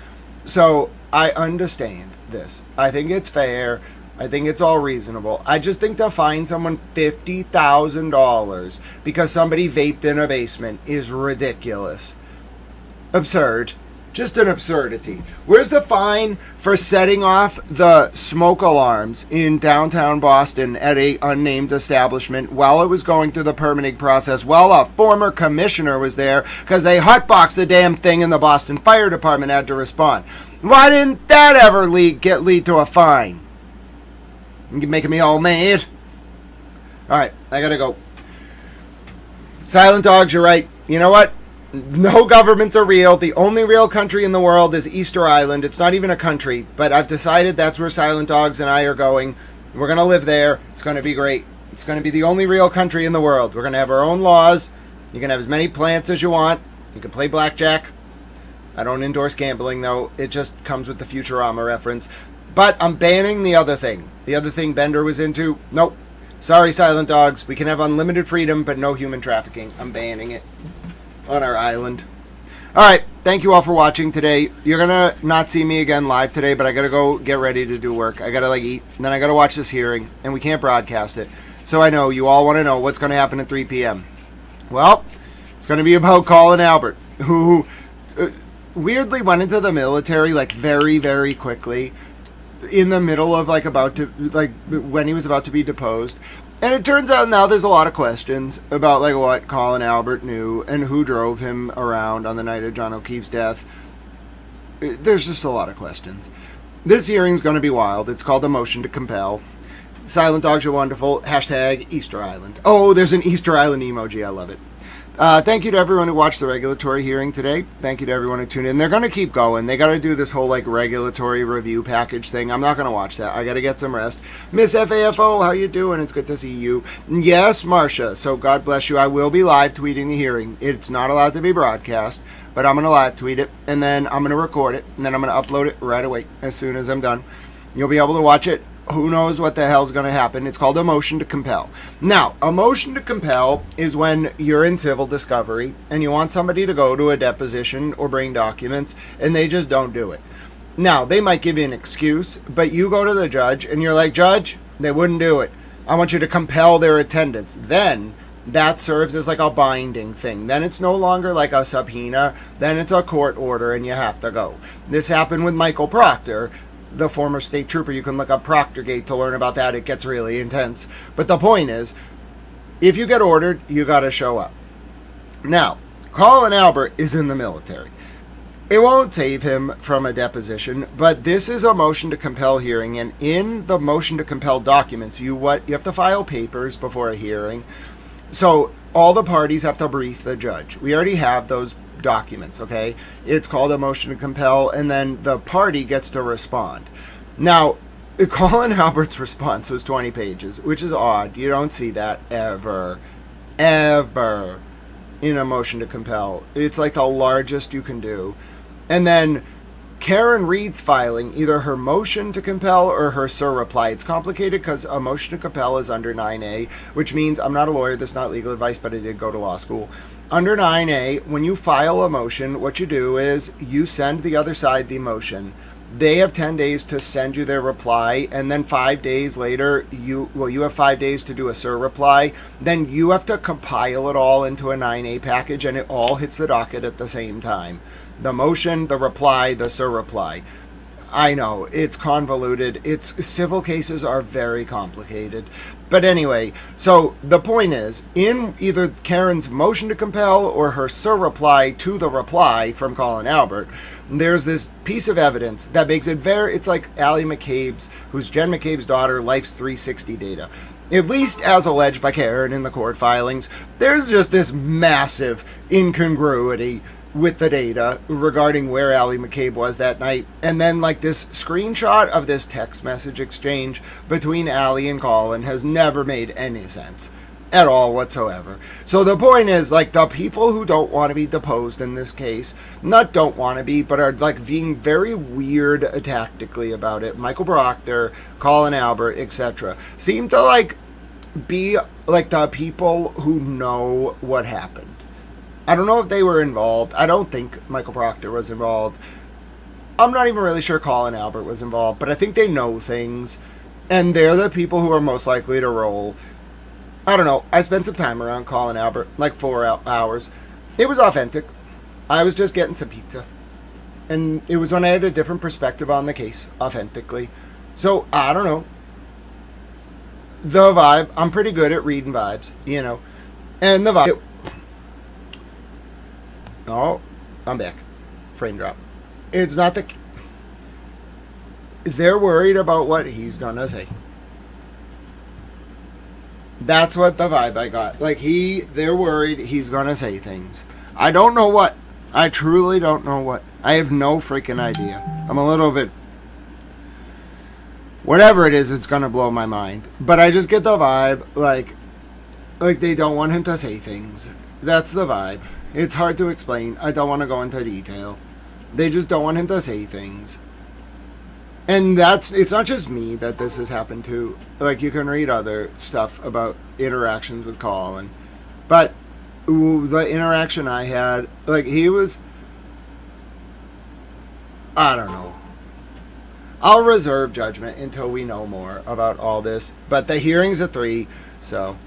So I understand this. I think it's fair. I think it's all reasonable. I just think to fine someone $50,000 because somebody vaped in a basement is ridiculous. Absurd. Just an absurdity. Where's the fine for setting off the smoke alarms in downtown Boston at a unnamed establishment while it was going through the permitting process, while a former commissioner was there, because they hotboxed the damn thing and the Boston Fire Department had to respond? Why didn't that ever lead to a fine? You're making me all mad. All right, I gotta go. Silent dogs, you're right. You know what? No governments are real. The only real country in the world is Easter Island. It's not even a country, but I've decided that's where Silent Dogs and I are going. We're going to live there. It's going to be great. It's going to be the only real country in the world. We're going to have our own laws. You can have as many plants as you want. You can play blackjack. I don't endorse gambling, though. It just comes with the Futurama reference. But I'm banning the other thing. The other thing Bender was into. Nope. Sorry, Silent Dogs. We can have unlimited freedom, but no human trafficking. I'm banning it on our island. All right, thank you all for watching today. You're gonna not see me again live today, but I gotta go get ready to do work. I gotta eat, and then I gotta watch this hearing, and we can't broadcast it. So I know you all want to know what's gonna happen at 3 p.m. Well, it's gonna be about Colin Albert, who weirdly went into the military like very, very quickly. in the middle of when he was about to be deposed. And it turns out now there's a lot of questions about what Colin Albert knew and who drove him around on the night of John O'Keefe's death. There's just a lot of questions. This hearing's going to be wild. It's called a motion to compel. Silent dogs are wonderful. Hashtag Easter Island. Oh, there's an Easter Island emoji. I love it. Thank you to everyone who watched the regulatory hearing today. Thank you to everyone who tuned in. They're going to keep going. They got to do this whole regulatory review package thing. I'm not going to watch that. I got to get some rest. Miss FAFO, how you doing? It's good to see you. Yes, Marcia. So God bless you. I will be live tweeting the hearing. It's not allowed to be broadcast, but I'm going to live tweet it, and then I'm going to record it, and then I'm going to upload it right away as soon as I'm done. You'll be able to watch it. Who knows what the hell's going to happen? It's called a motion to compel. Now, a motion to compel is when you're in civil discovery and you want somebody to go to a deposition or bring documents and they just don't do it. Now, they might give you an excuse, but you go to the judge and you're like, Judge, they wouldn't do it. I want you to compel their attendance. Then that serves as a binding thing. Then it's no longer like a subpoena. Then it's a court order and you have to go. This happened with Michael Proctor, the former state trooper. You can look up Proctorgate to learn about that. It gets really intense. But the point is, if you get ordered, you got to show up. Now, Colin Albert is in the military. It won't save him from a deposition, but this is a motion to compel hearing, and in the motion to compel documents, you have to file papers before a hearing. So all the parties have to brief the judge. We already have those documents, okay? It's called a motion to compel, and then the party gets to respond. Now, Colin Albert's response was 20 pages, which is odd. You don't see that ever in a motion to compel. It's the largest you can do. And then Karen Reed's filing either her motion to compel or her surreply. It's complicated because a motion to compel is under 9A, which means I'm not a lawyer, that's not legal advice, but I did go to law school. Under 9A, when you file a motion, what you do is you send the other side the motion. They have 10 days to send you their reply, and then 5 days later, you have 5 days to do a surreply. Then you have to compile it all into a 9A package, and it all hits the docket at the same time. The motion, the reply, the surreply. I know, it's convoluted. Civil cases are very complicated. But anyway, so the point is, in either Karen's motion to compel or her surreply to the reply from Colin Albert, there's this piece of evidence that makes it it's like Allie McCabe's, who's Jen McCabe's daughter, Life's 360 data. At least as alleged by Karen in the court filings, there's just this massive incongruity with the data regarding where Allie McCabe was that night. And then this screenshot of this text message exchange between Allie and Colin has never made any sense at all whatsoever. So the point is, the people who don't want to be deposed in this case, not don't want to be, but are being very weird tactically about it. Michael Proctor, Colin Albert, etc. seem to be the people who know what happened. I don't know if they were involved. I don't think Michael Proctor was involved. I'm not even really sure Colin Albert was involved, but I think they know things, and they're the people who are most likely to roll. I don't know. I spent some time around Colin Albert, 4 hours. It was authentic. I was just getting some pizza. And it was when I had a different perspective on the case, authentically. So, I don't know. The vibe, I'm pretty good at reading vibes, And the vibe... Oh, I'm back. Frame drop. It's not they're worried about what he's gonna say. That's what the vibe I got. They're worried he's gonna say things. I don't know what. I truly don't know what. I have no freaking idea. I'm a little bit... Whatever it is, it's gonna blow my mind. But I just get the vibe, like they don't want him to say things. That's the vibe. It's hard to explain. I don't want to go into detail. They just don't want him to say things. And it's not just me that this has happened to. You can read other stuff about interactions with Colin. But the interaction I had, he was... I don't know. I'll reserve judgment until we know more about all this. But the hearing's at 3, so...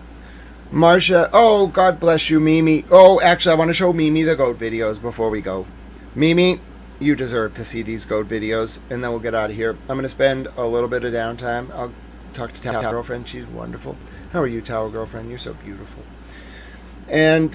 Marcia, oh, God bless you, Mimi. Oh, actually, I want to show Mimi the goat videos before we go. Mimi, you deserve to see these goat videos, and then we'll get out of here. I'm going to spend a little bit of downtime. I'll talk to Tower Girlfriend. She's wonderful. How are you, Tower Girlfriend? You're so beautiful. And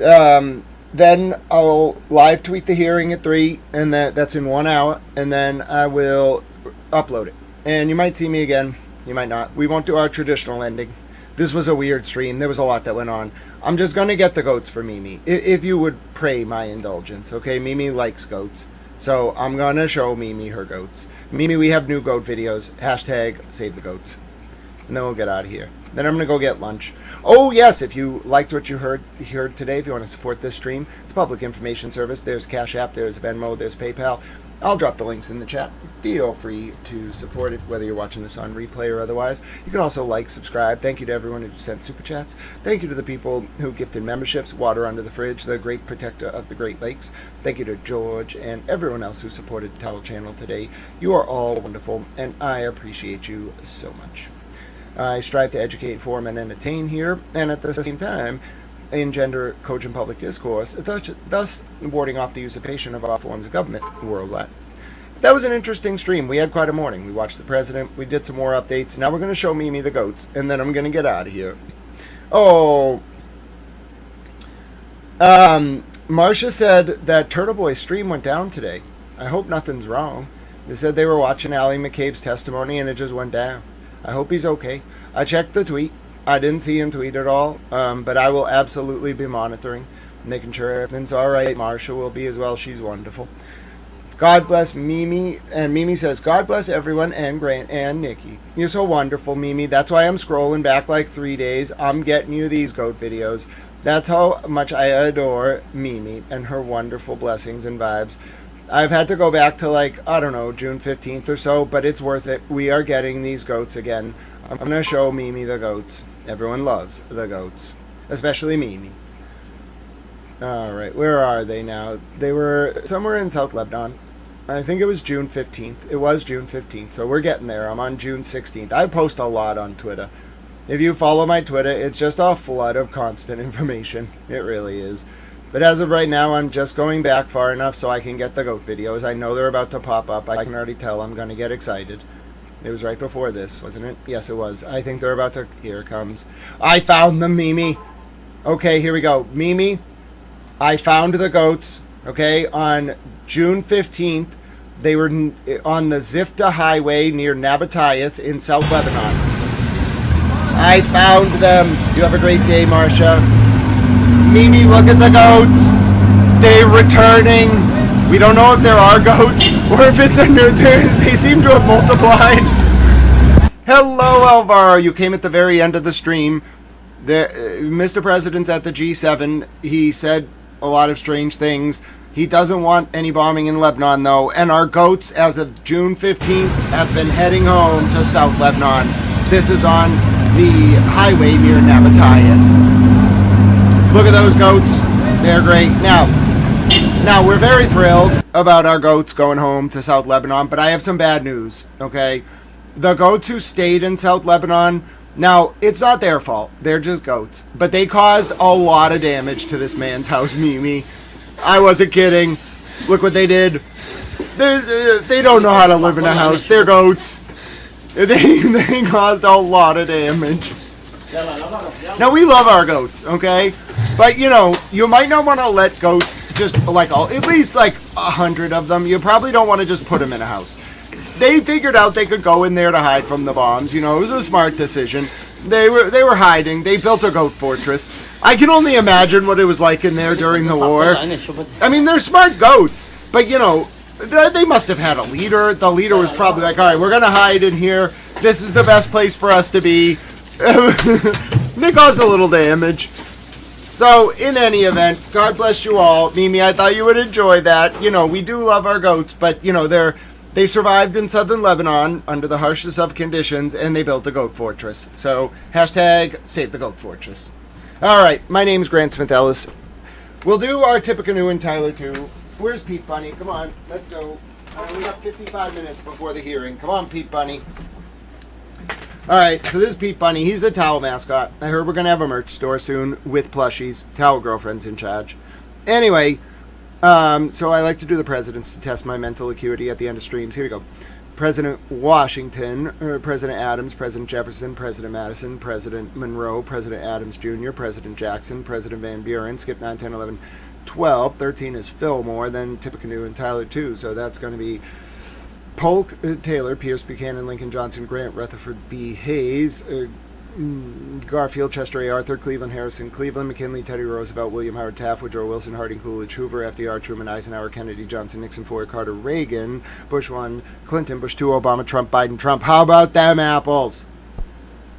then I'll live tweet the hearing at 3, and that's in 1 hour, and then I will upload it. And you might see me again. You might not. We won't do our traditional ending. This was a weird stream. There was a lot that went on. I'm just going to get the goats for Mimi. If you would pray my indulgence, okay? Mimi likes goats. So I'm going to show Mimi her goats. Mimi, we have new goat videos. Hashtag save the goats. And then we'll get out of here. Then I'm going to go get lunch. Oh, yes, if you liked what you heard today, if you want to support this stream, it's a public information service. There's Cash App, there's Venmo, there's PayPal. I'll drop the links in the chat. Feel free to support it, whether you're watching this on replay or otherwise. You can also like, subscribe. Thank you to everyone who sent super chats. Thank you to the people who gifted memberships, Water Under the Fridge, the great protector of the Great Lakes. Thank you to George and everyone else who supported Towel Channel today. You are all wonderful, and I appreciate you so much. I strive to educate, inform, and entertain here, and at the same time, engender cogent public discourse, thus warding off the usurpation of our forms of government worldwide. That was an interesting stream. We had quite a morning. We watched the president. We did some more updates. Now we're going to show Mimi the goats, and then I'm going to get out of here. Oh. Marcia said that Turtle Boy's stream went down today. I hope nothing's wrong. They said they were watching Ally McCabe's testimony, and it just went down. I hope he's okay. I checked the tweet. I didn't see him tweet at all, but I will absolutely be monitoring, making sure everything's all right. Marsha will be as well. She's wonderful. God bless Mimi. And Mimi says, God bless everyone and Grant and Nikki. You're so wonderful, Mimi. That's why I'm scrolling back like 3 days. I'm getting you these goat videos. That's how much I adore Mimi and her wonderful blessings and vibes. I've had to go back to June 15th or so, but it's worth it. We are getting these goats again. I'm going to show Mimi the goats. Everyone loves the goats, especially Mimi. All right, where are they now? They were somewhere in South Lebanon. I think it was June 15th. It was June 15th, so we're getting there. I'm on June 16th. I post a lot on Twitter. If you follow my Twitter, it's just a flood of constant information. It really is. But as of right now, I'm just going back far enough so I can get the goat videos. I know they're about to pop up. I can already tell I'm going to get excited. It was right before this, wasn't it? Yes, it was. I think they're about to... Here it comes. I found them, Mimi. Okay, here we go. Mimi, I found the goats, okay, on June 15th. They were on the Zifta Highway near Nabatayeth in South Lebanon. I found them. You have a great day, Marcia. Mimi, look at the goats. They're returning. We don't know if there are goats or if it's a new... They seem to have multiplied. Hello, Alvaro. You came at the very end of the stream. Mr. President's at the G7. He said a lot of strange things. He doesn't want any bombing in Lebanon, though. And our goats, as of June 15th, have been heading home to South Lebanon. This is on the highway near Nabatayeth. Look at those goats. They're great. Now, we're very thrilled about our goats going home to South Lebanon, but I have some bad news, okay? The goats who stayed in South Lebanon, now, it's not their fault. They're just goats. But they caused a lot of damage to this man's house, Mimi. I wasn't kidding. Look what they did. They don't know how to live in a house. They're goats. They caused a lot of damage. Now, we love our goats, okay? But, you might not want to let goats just, at least 100 of them. You probably don't want to just put them in a house. They figured out they could go in there to hide from the bombs. It was a smart decision. They were hiding. They built a goat fortress. I can only imagine what it was like in there during the war. I mean, they're smart goats. But, they must have had a leader. The leader was probably like, all right, we're going to hide in here. This is the best place for us to be. They caused a little damage. So, in any event, God bless you all. Mimi, I thought you would enjoy that. We do love our goats, but, they survived in southern Lebanon under the harshest of conditions, and they built a goat fortress. So, hashtag save the goat fortress. All right, my name's Grant Smith Ellis. We'll do our Tippecanoe and Tyler too. Where's Pete Bunny? Come on, let's go. We have 55 minutes before the hearing. Come on, Pete Bunny. All right, so this is Pete Bunny. He's the towel mascot. I heard we're going to have a merch store soon with plushies. Towel Girlfriend's in charge. Anyway, So I like to do the presidents to test my mental acuity at the end of streams. Here we go. President Washington, President Adams, President Jefferson, President Madison, President Monroe, President Adams Jr., President Jackson, President Van Buren, skip 9, 10, 11, 12. 13 is Fillmore, then Tippecanoe and Tyler 2. So that's going to be Polk, Taylor, Pierce, Buchanan, Lincoln, Johnson, Grant, Rutherford B. Hayes, Garfield, Chester A. Arthur, Cleveland, Harrison, Cleveland, McKinley, Teddy Roosevelt, William Howard Taft, Woodrow Wilson, Harding, Coolidge, Hoover, FDR, Truman, Eisenhower, Kennedy, Johnson, Nixon, Ford, Carter, Reagan, Bush 1, Clinton, Bush 2, Obama, Trump, Biden, Trump. How about them apples?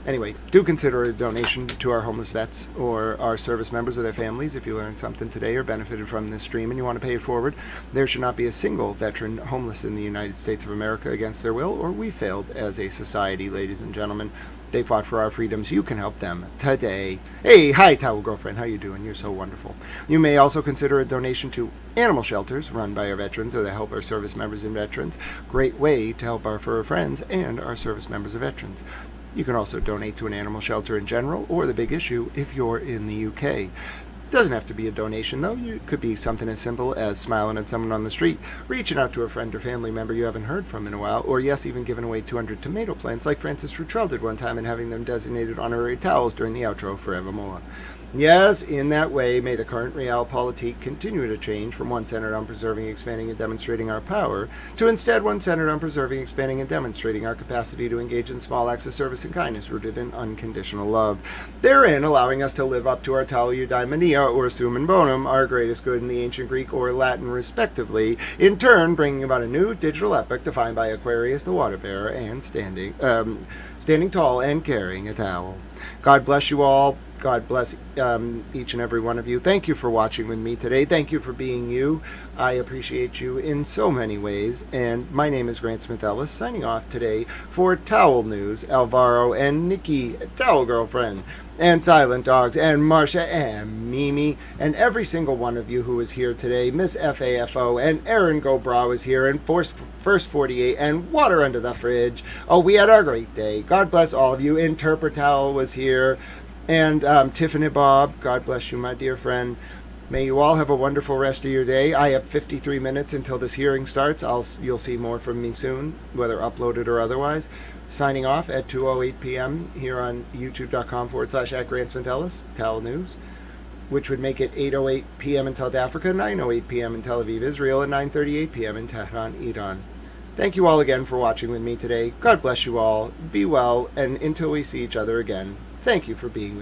Anyway, do consider a donation to our homeless vets or our service members or their families. If you learned something today or benefited from this stream and you want to pay it forward, there should not be a single veteran homeless in the United States of America against their will, or we failed as a society, ladies and gentlemen. They fought for our freedoms. You can help them today. Hey, hi, Towel Girlfriend. How you doing? You're so wonderful. You may also consider a donation to animal shelters run by our veterans or that help our service members and veterans. Great way to help our fur friends and our service members and veterans. You can also donate to an animal shelter in general or the Big Issue if you're in the UK. Doesn't have to be a donation, though. It could be something as simple as smiling at someone on the street, reaching out to a friend or family member you haven't heard from in a while, or yes, even giving away 200 tomato plants like Francis Futrell did one time and having them designated honorary towels during the outro forevermore. Yes, in that way, may the current realpolitik continue to change from one centered on preserving, expanding, and demonstrating our power to instead one centered on preserving, expanding, and demonstrating our capacity to engage in small acts of service and kindness rooted in unconditional love. Therein, allowing us to live up to our Tau Eudaimonia or Summum Bonum, our greatest good in the ancient Greek or Latin respectively, in turn bringing about a new digital epoch defined by Aquarius the water bearer and standing tall and carrying a towel. God bless you all. God bless each and every one of you. Thank you for watching with me today. Thank you for being you. I appreciate you in so many ways. And my name is Grant Smith Ellis, signing off today for Towel News. Alvaro and Nikki, Towel Girlfriend, and Silent Dogs, and Marcia, and Mimi, and every single one of you who is here today. Miss FAFO, and Aaron Gobra is here, and First 48, and Water Under the Fridge. Oh, we had our great day. God bless all of you. Interpretal was here. And Tiffany Bob, God bless you, my dear friend. May you all have a wonderful rest of your day. I have 53 minutes until this hearing starts. You'll see more from me soon, whether uploaded or otherwise. Signing off at 2:08 p.m. here on youtube.com/@GrantSmithEllis, Towel News, which would make it 8:08 p.m. in South Africa, 9:08 p.m. in Tel Aviv, Israel, and 9:38 p.m. in Tehran, Iran. Thank you all again for watching with me today. God bless you all. Be well, and until we see each other again, thank you for being with me.